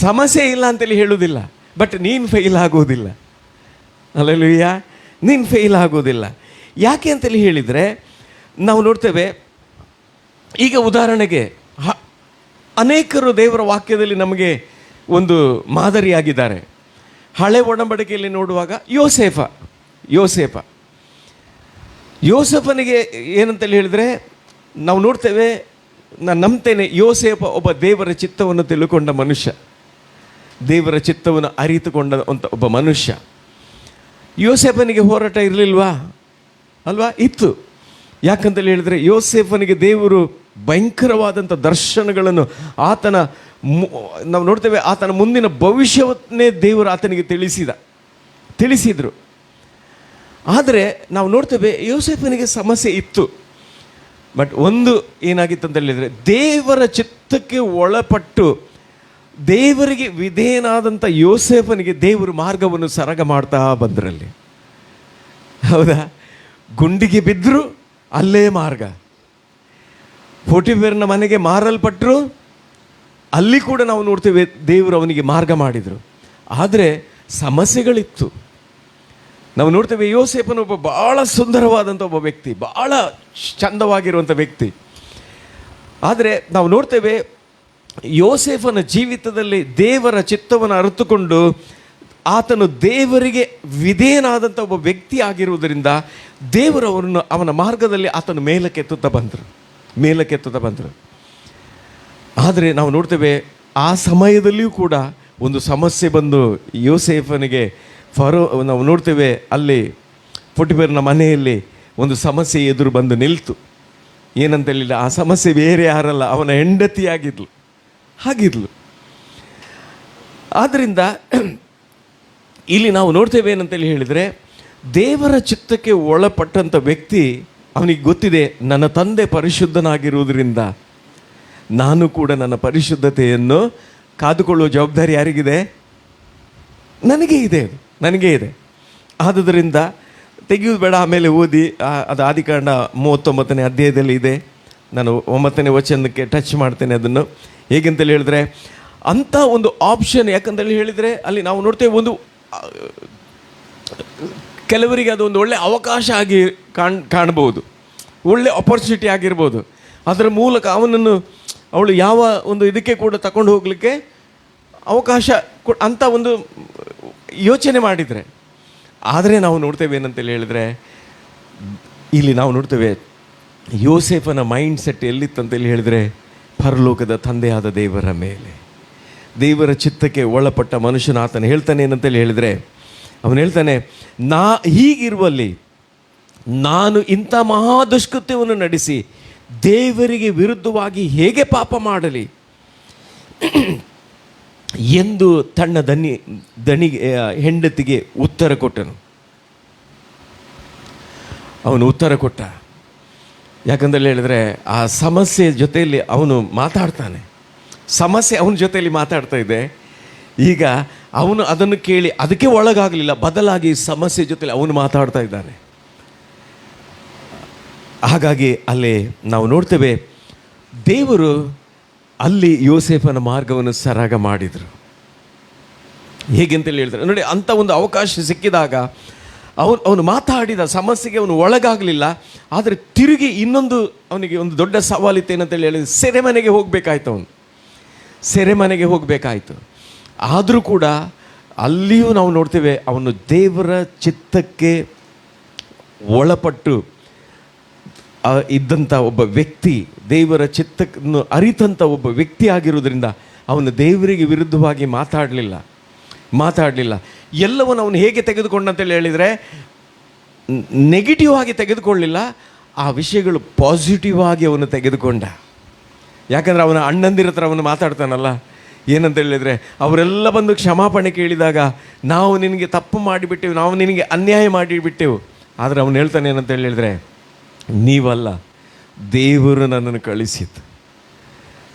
ಸಮಸ್ಯೆ ಇಲ್ಲ ಅಂತೇಳಿ ಹೇಳುವುದಿಲ್ಲ, ಬಟ್ ನೀನು ಫೇಲ್ ಆಗುವುದಿಲ್ಲ. ಹಲ್ಲೆಲೂಯ. ನೀನು ಫೇಲ್ ಆಗೋದಿಲ್ಲ. ಯಾಕೆ ಅಂತೇಳಿ ಹೇಳಿದರೆ, ನಾವು ನೋಡ್ತೇವೆ ಈಗ ಉದಾಹರಣೆಗೆ ಅನೇಕರು ದೇವರ ವಾಕ್ಯದಲ್ಲಿ ನಮಗೆ ಒಂದು ಮಾದರಿಯಾಗಿದ್ದಾರೆ. ಹಳೆ ಒಡಂಬಡಿಕೆಯಲ್ಲಿ ನೋಡುವಾಗ ಯೋಸೇಫನಿಗೆ ಏನಂತೇಳಿ ಹೇಳಿದರೆ, ನಾವು ನೋಡ್ತೇವೆ, ನಾನು ನಂಬ್ತೇನೆ, ಯೋಸೇಫ ಒಬ್ಬ ದೇವರ ಚಿತ್ತವನ್ನು ತಿಳ್ಕೊಂಡ ಮನುಷ್ಯ, ದೇವರ ಚಿತ್ತವನ್ನು ಅರಿತುಕೊಂಡ ಒಬ್ಬ ಮನುಷ್ಯ. ಯೋಸೇಫನಿಗೆ ಹೋರಾಟ ಇರಲಿಲ್ವಾ ಅಲ್ವಾ? ಇತ್ತು. ಯಾಕಂತೇಳಿ ಹೇಳಿದರೆ, ಯೋಸೇಫನಿಗೆ ದೇವರು ಭಯಂಕರವಾದಂಥ ದರ್ಶನಗಳನ್ನು ನಾವು ನೋಡ್ತೇವೆ, ಆತನ ಮುಂದಿನ ಭವಿಷ್ಯವನ್ನೇ ದೇವರು ಆತನಿಗೆ ತಿಳಿಸಿದರು. ಆದರೆ ನಾವು ನೋಡ್ತೇವೆ ಯೋಸೇಫನಿಗೆ ಸಮಸ್ಯೆ ಇತ್ತು. ಬಟ್ ಒಂದು ಏನಾಗಿತ್ತು ಅಂತ ಹೇಳಿದರೆ, ದೇವರ ಚಿತ್ತಕ್ಕೆ ಒಳಪಟ್ಟು ದೇವರಿಗೆ ವಿಧೇಯನಾದಂಥ ಯೋಸೇಫನಿಗೆ ದೇವರು ಮಾರ್ಗವನ್ನು ಸರಾಗ ಮಾಡ್ತಾ ಬಂದ್ರಲ್ಲಿ. ಹೌದಾ? ಗುಂಡಿಗೆ ಬಿದ್ದರು, ಅಲ್ಲೇ ಮಾರ್ಗ. ಪೋಟಿಫೆರನ ಮನೆಗೆ ಮಾರಲ್ಪಟ್ಟರು, ಅಲ್ಲಿ ಕೂಡ ನಾವು ನೋಡ್ತೇವೆ ದೇವರು ಅವನಿಗೆ ಮಾರ್ಗ ಮಾಡಿದರು. ಆದರೆ ಸಮಸ್ಯೆಗಳಿತ್ತು. ನಾವು ನೋಡ್ತೇವೆ ಯೋಸೇಫನ ಒಬ್ಬ ಭಾಳ ಸುಂದರವಾದಂಥ ಒಬ್ಬ ವ್ಯಕ್ತಿ, ಭಾಳ ಚಂದವಾಗಿರುವಂಥ ವ್ಯಕ್ತಿ. ಆದರೆ ನಾವು ನೋಡ್ತೇವೆ ಯೋಸೇಫನ ಜೀವಿತದಲ್ಲಿ ದೇವರ ಚಿತ್ತವನ್ನು ಅರಿತುಕೊಂಡು ಆತನು ದೇವರಿಗೆ ವಿಧೇಯನಾದಂಥ ಒಬ್ಬ ವ್ಯಕ್ತಿ ಆಗಿರುವುದರಿಂದ ದೇವರು ಅವನ ಮಾರ್ಗದಲ್ಲಿ ಆತನು ಮೇಲಕ್ಕೆತ್ತುತ್ತಾ ಬಂದರು. ಆದರೆ ನಾವು ನೋಡ್ತೇವೆ ಆ ಸಮಯದಲ್ಲಿಯೂ ಕೂಡ ಒಂದು ಸಮಸ್ಯೆ ಬಂದು ಯೋಸೇಫನಿಗೆ ನಾವು ನೋಡ್ತೇವೆ ಅಲ್ಲಿ ಪೋಟಿಫೆರನ ಮನೆಯಲ್ಲಿ ಒಂದು ಸಮಸ್ಯೆ ಎದುರು ಬಂದು ನಿಲ್ತು. ಏನಂತೇಳಿಲ್ಲ, ಆ ಸಮಸ್ಯೆ ಬೇರೆ ಯಾರಲ್ಲ, ಅವನ ಹೆಂಡತಿಯಾಗಿದ್ಲು. ಆದ್ದರಿಂದ ಇಲ್ಲಿ ನಾವು ನೋಡ್ತೇವೆ ಏನಂತೇಳಿ ಹೇಳಿದರೆ, ದೇವರ ಚಿತ್ತಕ್ಕೆ ಒಳಪಟ್ಟಂಥ ವ್ಯಕ್ತಿ ಅವನಿಗೆ ಗೊತ್ತಿದೆ, ನನ್ನ ತಂದೆ ಪರಿಶುದ್ಧನಾಗಿರುವುದರಿಂದ ನಾನು ಕೂಡ ನನ್ನ ಪರಿಶುದ್ಧತೆಯನ್ನು ಕಾದುಕೊಳ್ಳುವ ಜವಾಬ್ದಾರಿ ಯಾರಿಗಿದೆ? ನನಗೆ ಇದೆ. ಆದುದರಿಂದ ತೆಗೆಯುವುದು ಬೇಡ, ಆಮೇಲೆ ಓದಿ. ಅದು ಆದಿಕಾಂಡ 39ನೇ ಅಧ್ಯಾಯದಲ್ಲಿ ಇದೆ. ನಾನು 9ನೇ ವಚನಕ್ಕೆ ಟಚ್ ಮಾಡ್ತೇನೆ ಅದನ್ನು. ಹೇಗೆಂತೇಳಿ ಹೇಳಿದ್ರೆ, ಅಂಥ ಒಂದು ಆಪ್ಷನ್, ಯಾಕಂತೇಳಿ ಹೇಳಿದರೆ ಅಲ್ಲಿ ನಾವು ನೋಡ್ತೇವೆ, ಒಂದು ಕೆಲವರಿಗೆ ಅದು ಒಂದು ಒಳ್ಳೆಯ ಅವಕಾಶ ಆಗಿ ಕಾಣ್ಬೋದು, ಒಳ್ಳೆ ಆಪರ್ಚುನಿಟಿ ಆಗಿರ್ಬೋದು. ಅದರ ಮೂಲಕ ಅವಳು ಯಾವ ಒಂದು ಇದಕ್ಕೆ ಕೂಡ ತಗೊಂಡು ಹೋಗಲಿಕ್ಕೆ ಅವಕಾಶ ಅಂತ ಒಂದು ಯೋಚನೆ ಮಾಡಿದರೆ. ಆದರೆ ನಾವು ನೋಡ್ತೇವೆ ಏನಂತೇಳಿ ಹೇಳಿದರೆ, ಇಲ್ಲಿ ನಾವು ನೋಡ್ತೇವೆ ಯೋಸೇಫನ ಮೈಂಡ್ ಸೆಟ್ ಎಲ್ಲಿತ್ತಂತೇಳಿ ಹೇಳಿದರೆ, ಪರಲೋಕದ ತಂದೆಯಾದ ದೇವರ ಮೇಲೆ. ದೇವರ ಚಿತ್ತಕ್ಕೆ ಒಳಪಟ್ಟ ಮನುಷ್ಯನ ಆತನು ಹೇಳ್ತಾನೆ ಏನಂತೇಳಿ ಹೇಳಿದರೆ, ಅವನು ಹೇಳ್ತಾನೆ, ಹೀಗಿರುವಲ್ಲಿ ನಾನು ಇಂಥ ಮಹಾ ದುಷ್ಕೃತ್ಯವನ್ನು ನಡೆಸಿ ದೇವರಿಗೆ ವಿರುದ್ಧವಾಗಿ ಹೇಗೆ ಪಾಪ ಮಾಡಲಿ ಎಂದು ತನ್ನ ದಣಿಗೆ ಹೆಂಡತಿಗೆ ಉತ್ತರ ಕೊಟ್ಟನು. ಅವನು ಉತ್ತರ ಕೊಟ್ಟ. ಯಾಕಂದರೆ ಹೇಳಿದರೆ ಆ ಸಮಸ್ಯೆ ಜೊತೆಯಲ್ಲಿ ಅವನು ಮಾತಾಡ್ತಾನೆ. ಸಮಸ್ಯೆ ಅವನ ಜೊತೆಯಲ್ಲಿ ಮಾತಾಡ್ತಾ ಇದೆ. ಈಗ ಅವನು ಅದನ್ನು ಕೇಳಿ ಅದಕ್ಕೆ ಒಳಗಾಗಲಿಲ್ಲ, ಬದಲಾಗಿ ಸಮಸ್ಯೆ ಜೊತೆಯಲ್ಲಿ ಅವನು ಮಾತಾಡ್ತಾ ಇದ್ದಾನೆ. ಹಾಗಾಗಿ ಅಲ್ಲಿ ನಾವು ನೋಡ್ತೇವೆ, ದೇವರು ಅಲ್ಲಿ ಯೋಸೇಫನ ಮಾರ್ಗವನ್ನು ಸರಾಗ ಮಾಡಿದರು. ಹೇಗೆಂತೇಳಿ ಹೇಳ್ತಾರೆ ನೋಡಿ, ಅಂಥ ಒಂದು ಅವಕಾಶ ಸಿಕ್ಕಿದಾಗ ಅವನು ಮಾತಾಡಿದ ಸಮಸ್ಯೆಗೆ ಅವನು ಒಳಗಾಗಲಿಲ್ಲ. ಆದರೆ ತಿರುಗಿ ಇನ್ನೊಂದು ಅವನಿಗೆ ಒಂದು ದೊಡ್ಡ ಸವಾಲಿತ್ತೇನಂತೇಳಿ ಹೇಳಿದ್ರೆ, ಸೆರೆಮನೆಗೆ ಹೋಗಬೇಕಾಯ್ತು. ಅವನು ಸೆರೆಮನೆಗೆ ಹೋಗಬೇಕಾಯ್ತು. ಆದರೂ ಕೂಡ ಅಲ್ಲಿಯೂ ನಾವು ನೋಡ್ತೇವೆ, ಅವನು ದೇವರ ಚಿತ್ತಕ್ಕೆ ಒಳಪಟ್ಟು ಇದ್ದಂಥ ಒಬ್ಬ ವ್ಯಕ್ತಿ, ದೇವರ ಚಿತ್ತವನ್ನು ಅರಿತಂಥ ಒಬ್ಬ ವ್ಯಕ್ತಿ ಆಗಿರೋದ್ರಿಂದ ಅವನು ದೇವರಿಗೆ ವಿರುದ್ಧವಾಗಿ ಮಾತಾಡಲಿಲ್ಲ. ಎಲ್ಲವನ್ನು ಅವನು ಹೇಗೆ ತೆಗೆದುಕೊಂಡಂತೇಳಿ ಹೇಳಿದರೆ, ನೆಗೆಟಿವ್ ಆಗಿ ತೆಗೆದುಕೊಳ್ಳಲಿಲ್ಲ, ಆ ವಿಷಯಗಳು ಪಾಸಿಟಿವ್ ಆಗಿ ಅವನು ತೆಗೆದುಕೊಂಡ. ಯಾಕಂದರೆ ಅವನ ಅಣ್ಣಂದಿರ ಹತ್ರ ಅವನು ಮಾತಾಡ್ತಾನಲ್ಲ, ಏನಂತ ಹೇಳಿದರೆ, ಅವರೆಲ್ಲ ಬಂದು ಕ್ಷಮಾಪಣೆ ಕೇಳಿದಾಗ, ನಾವು ನಿನಗೆ ತಪ್ಪು ಮಾಡಿಬಿಟ್ಟೆವು, ನಾವು ನಿನಗೆ ಅನ್ಯಾಯ ಮಾಡಿಬಿಟ್ಟೆವು. ಆದರೆ ಅವನು ಹೇಳ್ತಾನೆ ಏನಂತ ಹೇಳಿದರೆ, ನೀವಲ್ಲ, ದೇವರು ನನ್ನನ್ನು ಕಳಿಸಿದ್ದು.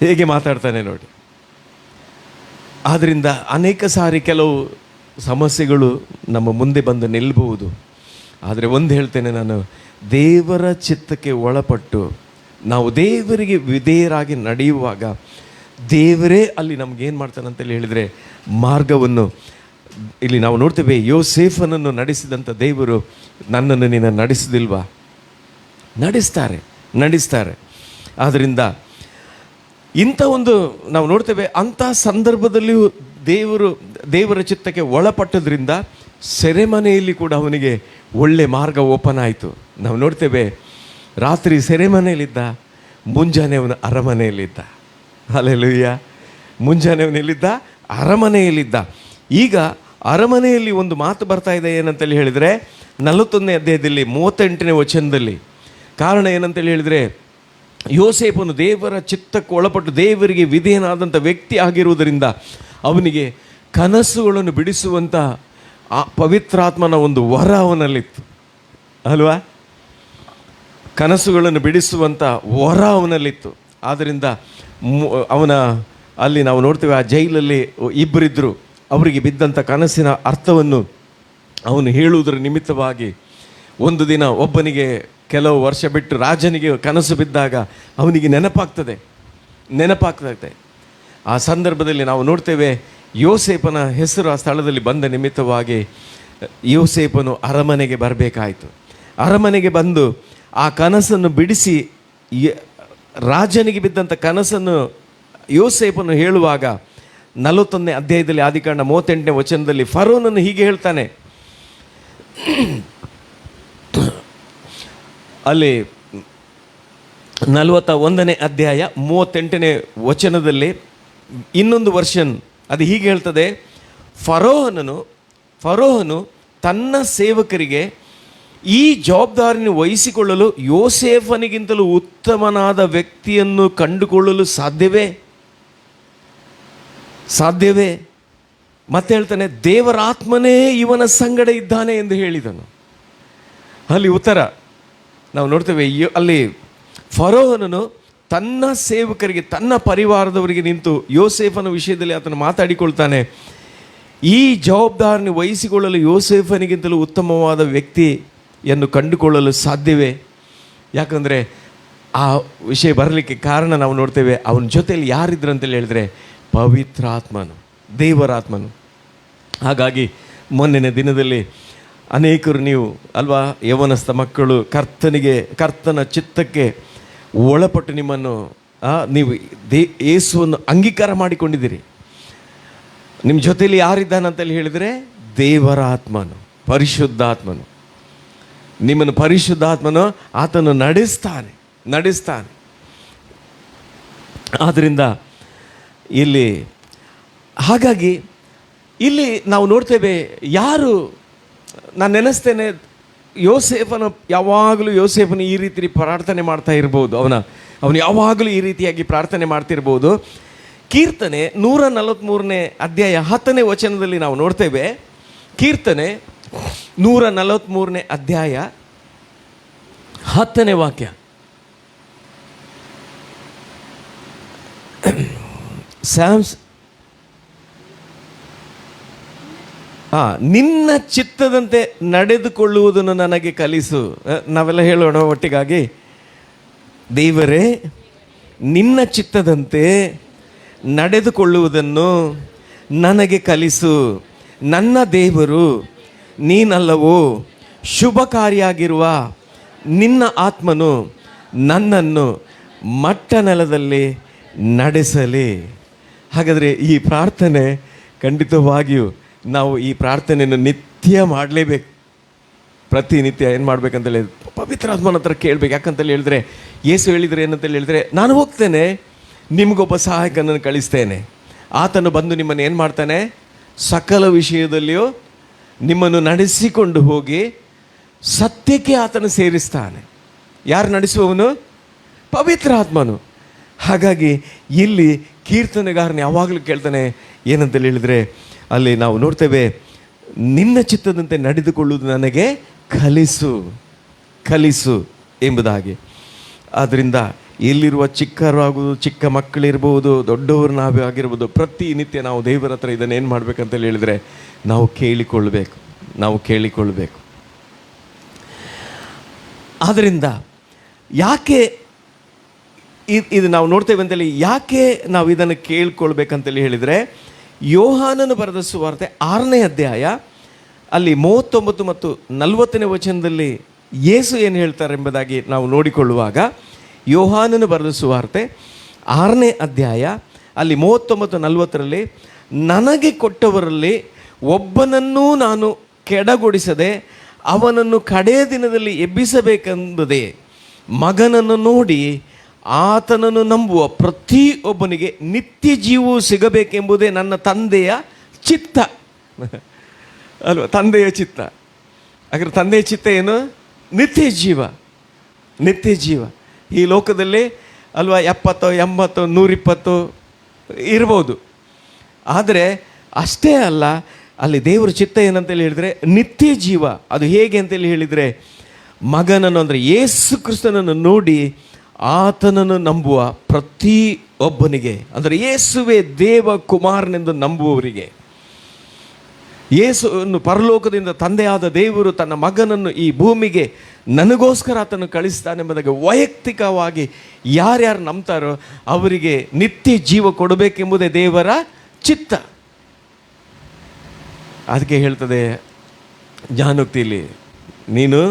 ಹೇಗೆ ಮಾತಾಡ್ತಾನೆ ನೋಡಿ. ಆದ್ದರಿಂದ ಅನೇಕ ಸಾರಿ ಕೆಲವು ಸಮಸ್ಯೆಗಳು ನಮ್ಮ ಮುಂದೆ ಬಂದು ನಿಲ್ಲಬಹುದು. ಆದರೆ ಒಂದು ಹೇಳ್ತೇನೆ ನಾನು, ದೇವರ ಚಿತ್ತಕ್ಕೆ ಒಳಪಟ್ಟು ನಾವು ದೇವರಿಗೆ ವಿಧೇಯರಾಗಿ ನಡೆಯುವಾಗ ದೇವರೇ ಅಲ್ಲಿ ನಮಗೇನು ಮಾಡ್ತಾನೆ ಅಂತೇಳಿ ಹೇಳಿದರೆ, ಮಾರ್ಗವನ್ನು ಇಲ್ಲಿ ನಾವು ನೋಡ್ತೇವೆ. ಯೋಸೇಫನನ್ನು ನಡೆಸಿದಂಥ ದೇವರು ನನ್ನನ್ನು ನೀನು ನಡೆಸೋದಿಲ್ವಾ? ನಡೆಸ್ತಾರೆ. ಆದ್ದರಿಂದ ಇಂಥ ಒಂದು ನಾವು ನೋಡ್ತೇವೆ, ಅಂಥ ಸಂದರ್ಭದಲ್ಲಿಯೂ ದೇವರ ಚಿತ್ತಕ್ಕೆ ಒಳಪಟ್ಟದ್ರಿಂದ ಸೆರೆಮನೆಯಲ್ಲಿ ಕೂಡ ಅವನಿಗೆ ಒಳ್ಳೆ ಮಾರ್ಗ ಓಪನ್ ಆಯಿತು. ನಾವು ನೋಡ್ತೇವೆ, ರಾತ್ರಿ ಸೆರೆಮನೆಯಲ್ಲಿದ್ದ, ಮುಂಜಾನೆ ಅವನು ಅರಮನೆಯಲ್ಲಿದ್ದ. ಹಲ್ಲೆಲೂಯಾ. ಮುಂಜಾನೆ ಅವನೆಲ್ಲಿದ್ದ? ಅರಮನೆಯಲ್ಲಿದ್ದ. ಈಗ ಅರಮನೆಯಲ್ಲಿ ಒಂದು ಮಾತು ಬರ್ತಾ ಇದೆ, ಏನಂತೇಳಿ ಹೇಳಿದರೆ 41ನೇ ಅಧ್ಯಾಯದಲ್ಲಿ 38ನೇ ವಚನದಲ್ಲಿ. ಕಾರಣ ಏನಂತೇಳಿ ಹೇಳಿದರೆ, ಯೋಸೇಫನು ದೇವರ ಚಿತ್ತಕ್ಕೆ ಒಳಪಟ್ಟು ದೇವರಿಗೆ ವಿಧೇಯನಾದಂಥ ವ್ಯಕ್ತಿ ಆಗಿರುವುದರಿಂದ ಅವನಿಗೆ ಕನಸುಗಳನ್ನು ಬಿಡಿಸುವಂಥ ಆ ಪವಿತ್ರಾತ್ಮನ ಒಂದು ವರ ಅವನಲ್ಲಿತ್ತು ಅಲ್ವಾ? ಕನಸುಗಳನ್ನು ಬಿಡಿಸುವಂಥ ವರ ಅವನಲ್ಲಿತ್ತು. ಆದ್ದರಿಂದ ಅವನ ಅಲ್ಲಿ ನಾವು ನೋಡ್ತೇವೆ, ಆ ಜೈಲಲ್ಲಿ ಇಬ್ಬರಿದ್ದರು. ಅವರಿಗೆ ಬಿದ್ದಂಥ ಕನಸಿನ ಅರ್ಥವನ್ನು ಅವನು ಹೇಳುವುದರ ನಿಮಿತ್ತವಾಗಿ ಒಂದು ದಿನ ಒಬ್ಬನಿಗೆ ಕೆಲವು ವರ್ಷ ಬಿಟ್ಟು ರಾಜನಿಗೆ ಕನಸು ಬಿದ್ದಾಗ ಅವನಿಗೆ ನೆನಪಾಗ್ತದೆ. ಆ ಸಂದರ್ಭದಲ್ಲಿ ನಾವು ನೋಡ್ತೇವೆ, ಯೋಸೇಫನ ಹೆಸರು ಆ ಸ್ಥಳದಲ್ಲಿ ಬಂದ ನಿಮಿತ್ತವಾಗಿ ಯೋಸೇಫನು ಅರಮನೆಗೆ ಬರಬೇಕಾಯಿತು. ಅರಮನೆಗೆ ಬಂದು ಆ ಕನಸನ್ನು ಬಿಡಿಸಿ ರಾಜನಿಗೆ ಬಿದ್ದಂಥ ಕನಸನ್ನು ಯೋಸೇಫನು ಹೇಳುವಾಗ 41ನೇ ಅಧ್ಯಾಯದಲ್ಲಿ ಆದಿಕಾಂಡ 38ನೇ ವಚನದಲ್ಲಿ ಫರೋನನ್ನು ಹೀಗೆ ಹೇಳ್ತಾನೆ. ಅಲ್ಲಿ 41ನೇ ಅಧ್ಯಾಯ 38ನೇ ವಚನದಲ್ಲಿ ಇನ್ನೊಂದು ವರ್ಷನ್ ಅದು ಹೀಗೆ ಹೇಳ್ತದೆ, ಫರೋಹನು ತನ್ನ ಸೇವಕರಿಗೆ ಈ ಜವಾಬ್ದಾರಿಯನ್ನು ವಹಿಸಿಕೊಳ್ಳಲು ಯೋಸೇಫನಿಗಿಂತಲೂ ಉತ್ತಮನಾದ ವ್ಯಕ್ತಿಯನ್ನು ಕಂಡುಕೊಳ್ಳಲು ಸಾಧ್ಯವೇ? ಮತ್ತೆ ಹೇಳ್ತಾನೆ, ದೇವರ ಆತ್ಮನೇ ಇವನ ಸಂಗಡ ಇದ್ದಾನೆ ಎಂದು ಹೇಳಿದನು. ಅಲ್ಲಿ ಉತ್ತರ ನಾವು ನೋಡ್ತೇವೆ. ಅಲ್ಲಿ ಫರೋಹನನು ತನ್ನ ಸೇವಕರಿಗೆ, ತನ್ನ ಪರಿವಾರದವರಿಗೆ ನಿಂತು ಯೋಸೇಫನ ವಿಷಯದಲ್ಲಿ ಆತನು ಮಾತಾಡಿಕೊಳ್ತಾನೆ. ಈ ಜವಾಬ್ದಾರಿಯನ್ನು ವಹಿಸಿಕೊಳ್ಳಲು ಯೋಸೇಫನಿಗಿಂತಲೂ ಉತ್ತಮವಾದ ವ್ಯಕ್ತಿಯನ್ನು ಕಂಡುಕೊಳ್ಳಲು ಸಾಧ್ಯವೇ? ಯಾಕಂದರೆ ಆ ವಿಷಯ ಬರಲಿಕ್ಕೆ ಕಾರಣ ನಾವು ನೋಡ್ತೇವೆ, ಅವನ ಜೊತೆಯಲ್ಲಿ ಯಾರಿದ್ರು ಅಂತೇಳಿ ಹೇಳಿದ್ರೆ ಪವಿತ್ರಾತ್ಮನು, ದೇವರಾತ್ಮನು. ಹಾಗಾಗಿ ಮೊನ್ನೆಯ ದಿನದಲ್ಲಿ ಅನೇಕರು ನೀವು ಅಲ್ವಾ, ಯೌವನಸ್ಥ ಮಕ್ಕಳು ಕರ್ತನ ಚಿತ್ತಕ್ಕೆ ಒಳಪಟ್ಟು ನಿಮ್ಮನ್ನು ನೀವು ಯೇಸುವನ್ನು ಅಂಗೀಕಾರ ಮಾಡಿಕೊಂಡಿದ್ದೀರಿ. ನಿಮ್ಮ ಜೊತೆಯಲ್ಲಿ ಯಾರಿದ್ದಾನಂತೇಳಿ ಹೇಳಿದರೆ ದೇವರ ಆತ್ಮನು, ಪರಿಶುದ್ಧಾತ್ಮನು. ನಿಮ್ಮನ್ನು ಪರಿಶುದ್ಧಾತ್ಮನು ಆತನು ನಡೆಸ್ತಾನೆ. ಆದ್ದರಿಂದ ಇಲ್ಲಿ ಹಾಗಾಗಿ ಇಲ್ಲಿ ನಾವು ನೋಡ್ತೇವೆ, ಯಾರು ನಾನು ನೆನೆಸ್ತೇನೆ, ಯೋಸೇಫನು ಈ ರೀತಿ ಪ್ರಾರ್ಥನೆ ಮಾಡ್ತಾ ಇರ್ಬೋದು, ಅವನು ಯಾವಾಗಲೂ ಈ ರೀತಿಯಾಗಿ ಪ್ರಾರ್ಥನೆ ಮಾಡ್ತಿರ್ಬೋದು. ಕೀರ್ತನೆ 143ನೇ ಅಧ್ಯಾಯ 10ನೇ ವಚನದಲ್ಲಿ ನಾವು ನೋಡ್ತೇವೆ. ಕೀರ್ತನೆ 143ನೇ ಅಧ್ಯಾಯ 10ನೇ ವಾಕ್ಯ. ನಿನ್ನ ಚಿತ್ತದಂತೆ ನಡೆದುಕೊಳ್ಳುವುದನ್ನು ನನಗೆ ಕಲಿಸು. ನಾವೆಲ್ಲ ಹೇಳೋಣ ಒಟ್ಟಿಗಾಗಿ, ದೇವರೇ ನಿನ್ನ ಚಿತ್ತದಂತೆ ನಡೆದುಕೊಳ್ಳುವುದನ್ನು ನನಗೆ ಕಲಿಸು. ನನ್ನ ದೇವರು ನೀನಲ್ಲವೋ? ಶುಭಕಾರಿಯಾಗಿರುವ ನಿನ್ನ ಆತ್ಮನು ನನ್ನನ್ನು ಮಟ್ಟ ನೆಲದಲ್ಲಿ ನಡೆಸಲಿ. ಹಾಗಾದರೆ ಈ ಪ್ರಾರ್ಥನೆ ಖಂಡಿತವಾಗಿಯೂ ನಾವು ಈ ಪ್ರಾರ್ಥನೆಯನ್ನು ನಿತ್ಯ ಮಾಡಲೇಬೇಕು. ಪ್ರತಿನಿತ್ಯ ಏನು ಮಾಡಬೇಕಂತೇಳಿ ಪವಿತ್ರಾತ್ಮನ ಹತ್ರ ಕೇಳಬೇಕು. ಯಾಕಂತೇಳಿ ಹೇಳಿದ್ರೆ, ಯೇಸು ಹೇಳಿದರೆ ಏನಂತೇಳಿ ಹೇಳಿದ್ರೆ, ನಾನು ಹೋಗ್ತೇನೆ, ನಿಮಗೊಬ್ಬ ಸಹಾಯಕನನ್ನು ಕಳಿಸ್ತೇನೆ, ಆತನು ಬಂದು ನಿಮ್ಮನ್ನು ಏನು ಮಾಡ್ತಾನೆ, ಸಕಲ ವಿಷಯದಲ್ಲಿಯೂ ನಿಮ್ಮನ್ನು ನಡೆಸಿಕೊಂಡು ಹೋಗಿ ಸತ್ಯಕ್ಕೆ ಆತನು ಸೇರಿಸ್ತಾನೆ. ಯಾರು ನಡೆಸುವವನು? ಪವಿತ್ರಾತ್ಮನು. ಹಾಗಾಗಿ ಇಲ್ಲಿ ಕೀರ್ತನೆಗಾರನ ಯಾವಾಗಲೂ ಕೇಳ್ತಾನೆ ಏನಂತೇಳಿ ಹೇಳಿದರೆ, ಅಲ್ಲಿ ನಾವು ನೋಡ್ತೇವೆ, ನಿನ್ನ ಚಿತ್ತದಂತೆ ನಡೆದುಕೊಳ್ಳುವುದು ನನಗೆ ಕಲಿಸು ಎಂಬುದಾಗಿ. ಆದ್ದರಿಂದ ಎಲ್ಲಿರುವ ಚಿಕ್ಕ ಮಕ್ಕಳಿರ್ಬೋದು, ದೊಡ್ಡವರು ನಾವೇ ಆಗಿರ್ಬೋದು, ಪ್ರತಿನಿತ್ಯ ನಾವು ದೇವರ ಹತ್ರ ಇದನ್ನು ಏನು ಮಾಡಬೇಕಂತೇಳಿ ಹೇಳಿದರೆ ನಾವು ಕೇಳಿಕೊಳ್ಳಬೇಕು. ಆದ್ದರಿಂದ ಯಾಕೆ ಇದು ನಾವು ನೋಡ್ತೇವೆ ಅಂತೇಳಿ, ಯಾಕೆ ನಾವು ಇದನ್ನು ಕೇಳ್ಕೊಳ್ಬೇಕಂತೇಳಿ ಹೇಳಿದರೆ, ಯೋಹಾನನು ಬರೆದ ಸುವಾರ್ತೆ 6ನೇ ಅಧ್ಯಾಯ ಅಲ್ಲಿ 39 ಮತ್ತು 40ನೇ ವಚನದಲ್ಲಿ ಯೇಸು ಏನು ಹೇಳ್ತಾರೆ ಎಂಬುದಾಗಿ ನಾವು ನೋಡಿಕೊಳ್ಳುವಾಗ, ಯೋಹಾನನು ಬರೆದ ಸುವಾರ್ತೆ 6ನೇ ಅಧ್ಯಾಯ ಅಲ್ಲಿ 39-40ರಲ್ಲಿ, ನನಗೆ ಕೊಟ್ಟವರಲ್ಲಿ ಒಬ್ಬನನ್ನೂ ನಾನು ಕೆಡಗೊಡಿಸದೆ ಅವನನ್ನು ಕಡೆಯ ದಿನದಲ್ಲಿ ಎಬ್ಬಿಸಬೇಕೆಂಬುದೇ, ಮಗನನ್ನು ನೋಡಿ ಆತನನ್ನು ನಂಬುವ ಪ್ರತಿಯೊಬ್ಬನಿಗೆ ನಿತ್ಯ ಜೀವವು ಸಿಗಬೇಕೆಂಬುದೇ ನನ್ನ ತಂದೆಯ ಚಿತ್ತ ಅಲ್ವ? ತಂದೆಯ ಚಿತ್ತ. ಹಾಗಾದ್ರೆ ತಂದೆಯ ಚಿತ್ತ ಏನು? ನಿತ್ಯ ಜೀವ. ಈ ಲೋಕದಲ್ಲಿ ಅಲ್ವಾ 70, 80, 120 ಇರ್ಬೋದು. ಆದರೆ ಅಷ್ಟೇ ಅಲ್ಲ, ಅಲ್ಲಿ ದೇವರ ಚಿತ್ತ ಏನಂತೇಳಿ ಹೇಳಿದರೆ ನಿತ್ಯ ಜೀವ. ಅದು ಹೇಗೆ ಅಂತೇಳಿ ಹೇಳಿದರೆ, ಮಗನನ್ನು ಅಂದರೆ ಯೇಸು ಕ್ರಿಸ್ತನನ್ನು ನೋಡಿ ಆತನನ್ನು ನಂಬುವ ಪ್ರತಿಯೊಬ್ಬನಿಗೆ, ಅಂದರೆ ಯೇಸುವೇ ದೇವ ಕುಮಾರನೆಂದು ನಂಬುವವರಿಗೆ, ಯೇಸುವನ್ನು ಪರಲೋಕದಿಂದ ತಂದೆಯಾದ ದೇವರು ತನ್ನ ಮಗನನ್ನು ಈ ಭೂಮಿಗೆ ನನಗೋಸ್ಕರ ಆತನು ಕಳಿಸ್ತಾನೆಂಬುದಾಗಿ ವೈಯಕ್ತಿಕವಾಗಿ ಯಾರ್ಯಾರು ನಂಬ್ತಾರೋ ಅವರಿಗೆ ನಿತ್ಯ ಜೀವ ಕೊಡಬೇಕೆಂಬುದೇ ದೇವರ ಚಿತ್ತ. ಅದಕ್ಕೆ ಹೇಳ್ತದೆ ಜ್ಞಾನೋಕ್ತಿಯಲ್ಲಿ, ನೀನು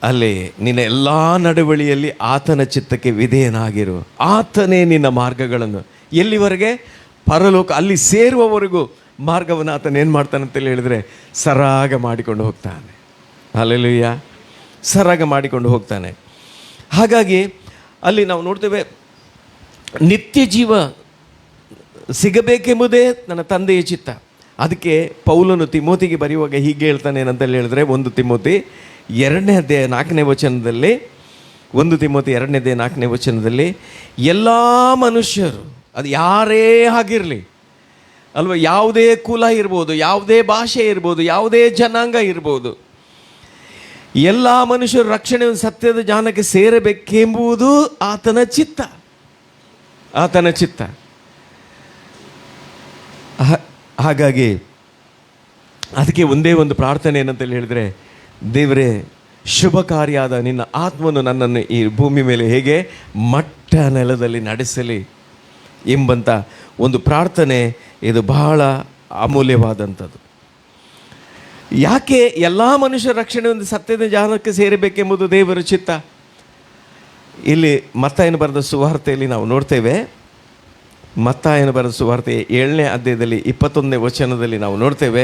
ಅಲ್ಲಿ ನಿನ್ನ ಎಲ್ಲ ನಡವಳಿಯಲ್ಲಿ ಆತನ ಚಿತ್ತಕ್ಕೆ ವಿಧೇಯನಾಗಿರು, ಆತನೇ ನಿನ್ನ ಮಾರ್ಗಗಳನ್ನು ಎಲ್ಲಿವರೆಗೆ? ಪರಲೋಕ, ಅಲ್ಲಿ ಸೇರುವವರೆಗೂ ಮಾರ್ಗವನ್ನು ಆತನ ಏನು ಮಾಡ್ತಾನೆ ಅಂತೇಳಿ ಹೇಳಿದರೆ ಸರಾಗ ಮಾಡಿಕೊಂಡು ಹೋಗ್ತಾನೆ. ಹಲ್ಲೆಲೂಯಾ, ಸರಾಗ ಮಾಡಿಕೊಂಡು ಹೋಗ್ತಾನೆ. ಹಾಗಾಗಿ ಅಲ್ಲಿ ನಾವು ನೋಡ್ತೇವೆ, ನಿತ್ಯ ಜೀವ ಸಿಗಬೇಕೆಂಬುದೇ ನನ್ನ ತಂದೆಯ ಚಿತ್ತ. ಅದಕ್ಕೆ ಪೌಲನು ತಿಮೋತಿಗೆ ಬರೆಯುವಾಗ ಹೀಗೆ ಹೇಳ್ತಾನೆ ಏನಂತೇಳಿ ಹೇಳಿದ್ರೆ, 1 ತಿಮೋತಿ 2ನೇ ಅಧ್ಯಾಯ 4ನೇ ವಚನದಲ್ಲಿ, 1 ತಿಮೋತಿ 2ನೇ ಅಧ್ಯಾಯ 4ನೇ ವಚನದಲ್ಲಿ, ಎಲ್ಲ ಮನುಷ್ಯರು, ಅದು ಯಾರೇ ಆಗಿರಲಿ ಅಲ್ವ, ಯಾವುದೇ ಕುಲ ಇರ್ಬೋದು, ಯಾವುದೇ ಭಾಷೆ ಇರ್ಬೋದು, ಯಾವುದೇ ಜನಾಂಗ ಇರ್ಬೋದು, ಎಲ್ಲ ಮನುಷ್ಯರು ರಕ್ಷಣೆ ಸತ್ಯದ ಜ್ಞಾನಕ್ಕೆ ಸೇರಬೇಕೆಂಬುದು ಆತನ ಚಿತ್ತ. ಹಾಗಾಗಿ ಅದಕ್ಕೆ ಒಂದೇ ಒಂದು ಪ್ರಾರ್ಥನೆ ಏನಂತೇಳಿ ಹೇಳಿದರೆ, ದೇವರೇ ಶುಭಕಾರಿಯಾದ ನಿನ್ನ ಆತ್ಮನು ನನ್ನನ್ನು ಈ ಭೂಮಿ ಮೇಲೆ ಹೇಗೆ ಮಟ್ಟ ನೆಲದಲ್ಲಿ ನಡೆಸಲಿ ಎಂಬಂಥ ಒಂದು ಪ್ರಾರ್ಥನೆ. ಇದು ಬಹಳ ಅಮೂಲ್ಯವಾದಂಥದ್ದು. ಯಾಕೆ ಎಲ್ಲ ಮನುಷ್ಯರ ರಕ್ಷಣೆ ಒಂದು ಸತ್ಯದ ಜ್ಞಾನಕ್ಕೆ ಸೇರಬೇಕೆಂಬುದು ದೇವರ ಚಿತ್ತ. ಇಲ್ಲಿ ಮತ್ತಾಯನು ಬರೆದ ಸುವಾರ್ತೆಯಲ್ಲಿ ನಾವು ನೋಡ್ತೇವೆ. ಮತ್ತಾಯನು ಬರೆದ ಸುವಾರ್ತೆ 7ನೇ ಅಧ್ಯಾಯದಲ್ಲಿ 21ನೇ ವಚನದಲ್ಲಿ ನಾವು ನೋಡ್ತೇವೆ,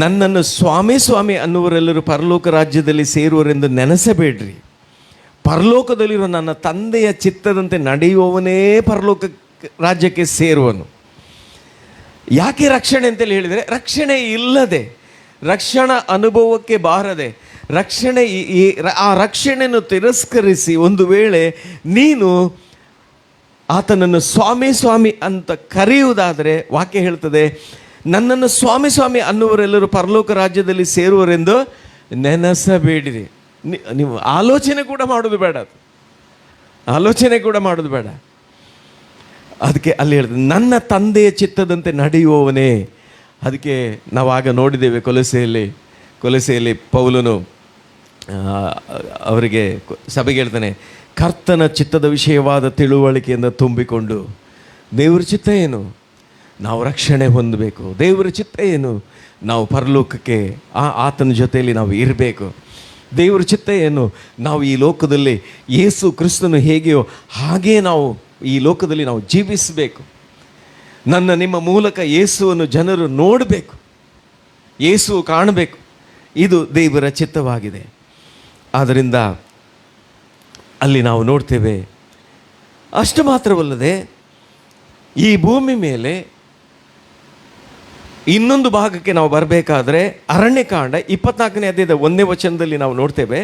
ನನ್ನನ್ನು ಸ್ವಾಮಿ ಸ್ವಾಮಿ ಅನ್ನುವರೆಲ್ಲರೂ ಪರಲೋಕ ರಾಜ್ಯದಲ್ಲಿ ಸೇರುವರೆಂದು ನೆನೆಸಬೇಡ್ರಿ, ಪರಲೋಕದಲ್ಲಿರುವ ನನ್ನ ತಂದೆಯ ಚಿತ್ತದಂತೆ ನಡೆಯುವವನೇ ಪರಲೋಕ ರಾಜ್ಯಕ್ಕೆ ಸೇರುವನು. ಯಾಕೆ ರಕ್ಷಣೆ ಅಂತೇಳಿ ಹೇಳಿದರೆ, ರಕ್ಷಣೆ ಇಲ್ಲದೆ, ರಕ್ಷಣಾ ಅನುಭವಕ್ಕೆ ಬಾರದೆ, ಆ ರಕ್ಷಣೆಯನ್ನು ತಿರಸ್ಕರಿಸಿ ಒಂದು ವೇಳೆ ನೀನು ಆತನನ್ನು ಸ್ವಾಮಿ ಸ್ವಾಮಿ ಅಂತ ಕರೆಯುವುದಾದರೆ, ವಾಕ್ಯ ಹೇಳ್ತದೆ, ನನ್ನನ್ನು ಸ್ವಾಮಿ ಸ್ವಾಮಿ ಅನ್ನುವರೆಲ್ಲರೂ ಪರಲೋಕ ರಾಜ್ಯದಲ್ಲಿ ಸೇರುವರೆಂದು ನೆನೆಸಬೇಡಿರಿ. ನೀವು ಆಲೋಚನೆ ಕೂಡ ಮಾಡೋದು ಬೇಡ, ಅದು ಆಲೋಚನೆ ಕೂಡ ಮಾಡೋದು ಬೇಡ. ಅದಕ್ಕೆ ಅಲ್ಲಿ ಹೇಳ್ತದೆ, ನನ್ನ ತಂದೆಯ ಚಿತ್ತದಂತೆ ನಡೆಯುವವನೇ. ಅದಕ್ಕೆ ನಾವಾಗ ನೋಡಿದ್ದೇವೆ ಕೊಲಸೆಯಲ್ಲಿ ಪೌಲನು ಅವರಿಗೆ ಸಭೆಗೆ ಹೇಳ್ತಾನೆ, ಕರ್ತನ ಚಿತ್ತದ ವಿಷಯವಾದ ತಿಳುವಳಿಕೆಯಿಂದ ತುಂಬಿಕೊಂಡು, ದೇವರ ಚಿತ್ತ ಏನು, ನಾವು ರಕ್ಷಣೆ ಹೊಂದಬೇಕು. ದೇವರ ಚಿತ್ತ ಏನು, ನಾವು ಪರಲೋಕಕ್ಕೆ ಆತನ ಜೊತೆಯಲ್ಲಿ ನಾವು ಇರಬೇಕು. ದೇವರ ಚಿತ್ತ ಏನು, ನಾವು ಈ ಲೋಕದಲ್ಲಿ ಯೇಸು ಕ್ರಿಸ್ತನು ಹೇಗೆಯೋ ಹಾಗೇ ನಾವು ಈ ಲೋಕದಲ್ಲಿ ನಾವು ಜೀವಿಸಬೇಕು. ನಿಮ್ಮ ಮೂಲಕ ಯೇಸುವನ್ನು ಜನರು ನೋಡಬೇಕು, ಯೇಸು ಕಾಣಬೇಕು. ಇದು ದೇವರ ಚಿತ್ತವಾಗಿದೆ. ಆದ್ದರಿಂದ ಅಲ್ಲಿ ನಾವು ನೋಡ್ತೇವೆ. ಅಷ್ಟು ಮಾತ್ರವಲ್ಲದೆ, ಈ ಭೂಮಿ ಮೇಲೆ ಇನ್ನೊಂದು ಭಾಗಕ್ಕೆ ನಾವು ಬರಬೇಕಾದ್ರೆ ಅರಣ್ಯಕಾಂಡ 24ನೇ ಅಧ್ಯಾಯದ 1ನೇ ವಚನದಲ್ಲಿ ನಾವು ನೋಡ್ತೇವೆ.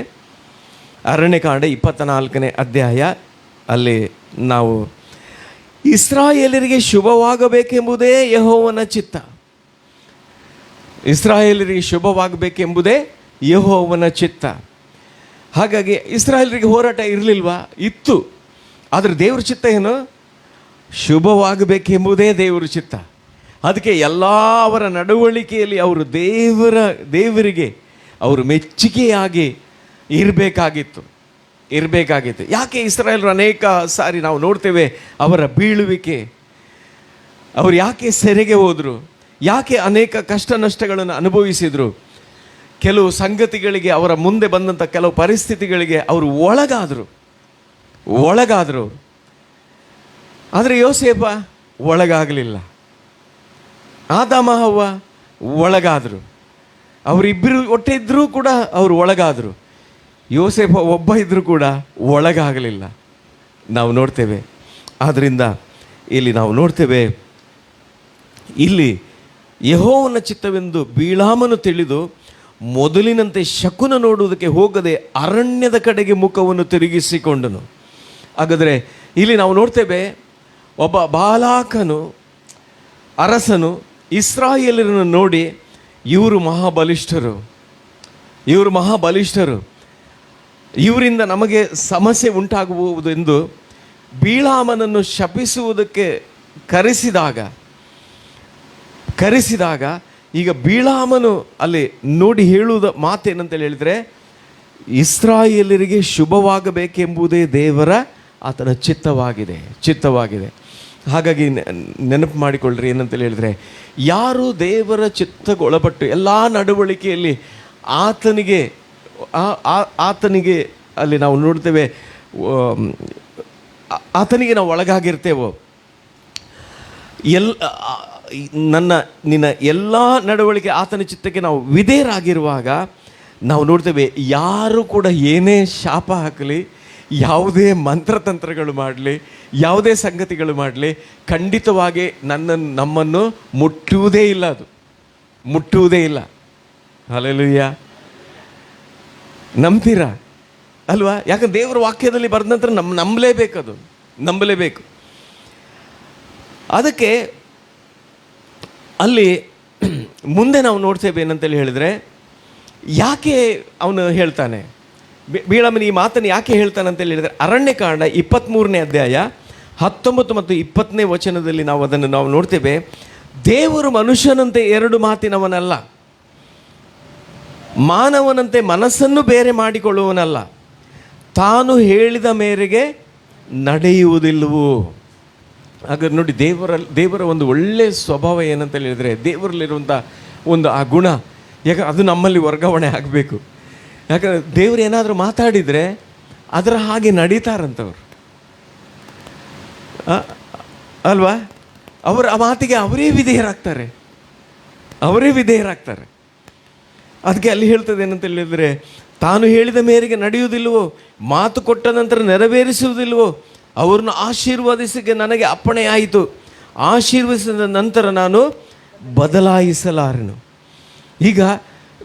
ಅರಣ್ಯಕಾಂಡ 24ನೇ ಅಧ್ಯಾಯ, ಅಲ್ಲಿ ನಾವು ಇಸ್ರಾಯೇಲರಿಗೆ ಶುಭವಾಗಬೇಕೆಂಬುದೇ ಯೆಹೋವನ ಚಿತ್ತ. ಇಸ್ರಾಯೇಲರಿಗೆ ಶುಭವಾಗಬೇಕೆಂಬುದೇ ಯೆಹೋವನ ಚಿತ್ತ. ಹಾಗಾಗಿ ಇಸ್ರಾಯೇಲರಿಗೆ ಹೋರಾಟ ಇರಲಿಲ್ವಾ? ಇತ್ತು. ಆದರೆ ದೇವ್ರ ಚಿತ್ತ ಏನು? ಶುಭವಾಗಬೇಕೆಂಬುದೇ ದೇವರ ಚಿತ್ತ. ಅದಕ್ಕೆ ಎಲ್ಲ ಅವರ ನಡವಳಿಕೆಯಲ್ಲಿ ಅವರು ದೇವರಿಗೆ ಅವರು ಮೆಚ್ಚುಗೆಯಾಗಿ ಇರಬೇಕಾಗಿತ್ತು. ಯಾಕೆ ಇಸ್ರಾಯೇಲರು ಅನೇಕ ಸಾರಿ ನಾವು ನೋಡ್ತೇವೆ ಅವರ ಬೀಳುವಿಕೆ, ಅವರು ಯಾಕೆ ಸೆರೆಗೆ ಹೋದರು, ಯಾಕೆ ಅನೇಕ ಕಷ್ಟ ನಷ್ಟಗಳನ್ನು ಅನುಭವಿಸಿದರು, ಕೆಲವು ಸಂಗತಿಗಳಿಗೆ, ಅವರ ಮುಂದೆ ಬಂದಂಥ ಕೆಲವು ಪರಿಸ್ಥಿತಿಗಳಿಗೆ ಅವರು ಒಳಗಾದರು. ಆದರೆ ಯೋಸೇಫ ಒಳಗಾಗಲಿಲ್ಲ. ಆದಾಮ ಹವ್ವ ಒಳಗಾದರು. ಅವರಿಬ್ಬರು ಒಟ್ಟೆ ಇದ್ದರೂ ಕೂಡ ಅವರು ಒಳಗಾದರು. ಯೋಸೇಫ ಒಬ್ಬ ಇದ್ದರೂ ಕೂಡ ಒಳಗಾಗಲಿಲ್ಲ, ನಾವು ನೋಡ್ತೇವೆ. ಆದ್ದರಿಂದ ಇಲ್ಲಿ ನಾವು ನೋಡ್ತೇವೆ, ಇಲ್ಲಿ ಯೆಹೋವನ ಚಿತ್ತವೆಂದು ಬಿಳಾಮನು ತಿಳಿದು ಮೊದಲಿನಂತೆ ಶಕುನ ನೋಡುವುದಕ್ಕೆ ಹೋಗದೆ ಅರಣ್ಯದ ಕಡೆಗೆ ಮುಖವನ್ನು ತಿರುಗಿಸಿಕೊಂಡನು. ಹಾಗಾದರೆ ಇಲ್ಲಿ ನಾವು ನೋಡ್ತೇವೆ, ಒಬ್ಬ ಬಾಲಾಕನು, ಅರಸನು ಇಸ್ರಾಯೇಲರನ್ನು ನೋಡಿ ಇವರು ಮಹಾಬಲಿಷ್ಠರು, ಇವರಿಂದ ನಮಗೆ ಸಮಸ್ಯೆ ಉಂಟಾಗುವುದು ಎಂದು ಬಿಳಾಮನನ್ನು ಶಪಿಸುವುದಕ್ಕೆ ಕರೆಸಿದಾಗ ಈಗ ಬಿಳಾಮನು ಅಲ್ಲಿ ನೋಡಿ ಹೇಳುವುದ ಮಾತೇನಂತೇಳಿ ಹೇಳಿದರೆ, ಇಸ್ರಾಯೇಲರಿಗೆ ಶುಭವಾಗಬೇಕೆಂಬುದೇ ಆತನ ಚಿತ್ತವಾಗಿದೆ. ಹಾಗಾಗಿ ನೆನಪು ಮಾಡಿಕೊಳ್ಳ್ರಿ, ಏನಂತೇಳಿ ಹೇಳಿದರೆ, ಯಾರು ದೇವರ ಚಿತ್ತಗೊಳಪಟ್ಟು ಎಲ್ಲ ನಡವಳಿಕೆಯಲ್ಲಿ ಆತನಿಗೆ ಅಲ್ಲಿ ನಾವು ನೋಡ್ತೇವೆ, ಆತನಿಗೆ ನಾವು ಒಳಗಾಗಿರ್ತೇವೋ, ನಿನ್ನ ಎಲ್ಲ ನಡವಳಿಕೆ ಆತನ ಚಿತ್ತಕ್ಕೆ ನಾವು ವಿಧೇಯರಾಗಿರುವಾಗ ನಾವು ನೋಡ್ತೇವೆ, ಯಾರು ಕೂಡ ಏನೇ ಶಾಪ ಹಾಕಲಿ, ಯಾವುದೇ ಮಂತ್ರತಂತ್ರಗಳು ಮಾಡಲಿ, ಯಾವುದೇ ಸಂಗತಿಗಳು ಮಾಡಲಿ, ಖಂಡಿತವಾಗಿ ನಮ್ಮನ್ನು ಮುಟ್ಟುವುದೇ ಇಲ್ಲ. ಹಲ್ಲೆಲೂಯಾ. ನಂಬ್ತೀರಾ ಅಲ್ವಾ? ಯಾಕಂದ್ರೆ ದೇವರ ವಾಕ್ಯದಲ್ಲಿ ಬರೆದ ನಂತರ ನಂಬಲೇಬೇಕು. ಅದಕ್ಕೆ ಅಲ್ಲಿ ಮುಂದೆ ನಾವು ನೋಡ್ತೇವೆ, ಏನಂತೇಳಿ ಹೇಳಿದರೆ, ಯಾಕೆ ಅವನು ಹೇಳ್ತಾನೆ, ಬಿಳಾಮನ ಈ ಮಾತನ್ನು ಯಾಕೆ ಹೇಳ್ತಾನೆ ಅಂತೇಳಿ ಹೇಳಿದರೆ, ಅರಣ್ಯಕಾಂಡ 23ನೇ ಅಧ್ಯಾಯ 19 ಮತ್ತು 20ನೇ ವಚನದಲ್ಲಿ ನಾವು ನೋಡ್ತೇವೆ. ದೇವರು ಮನುಷ್ಯನಂತೆ ಎರಡು ಮಾತಿನವನಲ್ಲ, ಮಾನವನಂತೆ ಮನಸ್ಸನ್ನು ಬೇರೆ ಮಾಡಿಕೊಳ್ಳುವನಲ್ಲ, ತಾನು ಹೇಳಿದ ಮೇರೆಗೆ ನಡೆಯುವುದಿಲ್ಲವೋ. ಹಾಗಾದ್ರೆ ನೋಡಿ, ದೇವರ ಒಂದು ಒಳ್ಳೆಯ ಸ್ವಭಾವ ಏನಂತ ಹೇಳಿದರೆ, ದೇವರಲ್ಲಿರುವಂಥ ಒಂದು ಆ ಗುಣ, ಯಾಕಂದ್ರೆ ಅದು ನಮ್ಮಲ್ಲಿ ವರ್ಗಾವಣೆ ಆಗಬೇಕು. ಯಾಕಂದರೆ ದೇವರು ಏನಾದರೂ ಮಾತಾಡಿದರೆ ಅದರ ಹಾಗೆ ನಡೀತಾರಂತವ್ರು ಅಲ್ವಾ? ಅವರು ಆ ಮಾತಿಗೆ ಅವರೇ ವಿಧೇಯರಾಗ್ತಾರೆ. ಅದಕ್ಕೆ ಅಲ್ಲಿ ಹೇಳ್ತದೆ ಏನಂತ ಹೇಳಿದರೆ, ತಾನು ಹೇಳಿದ ಮೇರೆಗೆ ನಡೆಯುವುದಿಲ್ಲವೋ, ಮಾತು ಕೊಟ್ಟ ನಂತರ ನೆರವೇರಿಸುವುದಿಲ್ಲವೋ, ಅವರನ್ನು ಆಶೀರ್ವಾದಿಸಿಗೆ ನನಗೆ ಅಪ್ಪಣೆ ಆಯಿತು, ಆಶೀರ್ವದಿಸಿದ ನಂತರ ನಾನು ಬದಲಾಯಿಸಲಾರನು. ಈಗ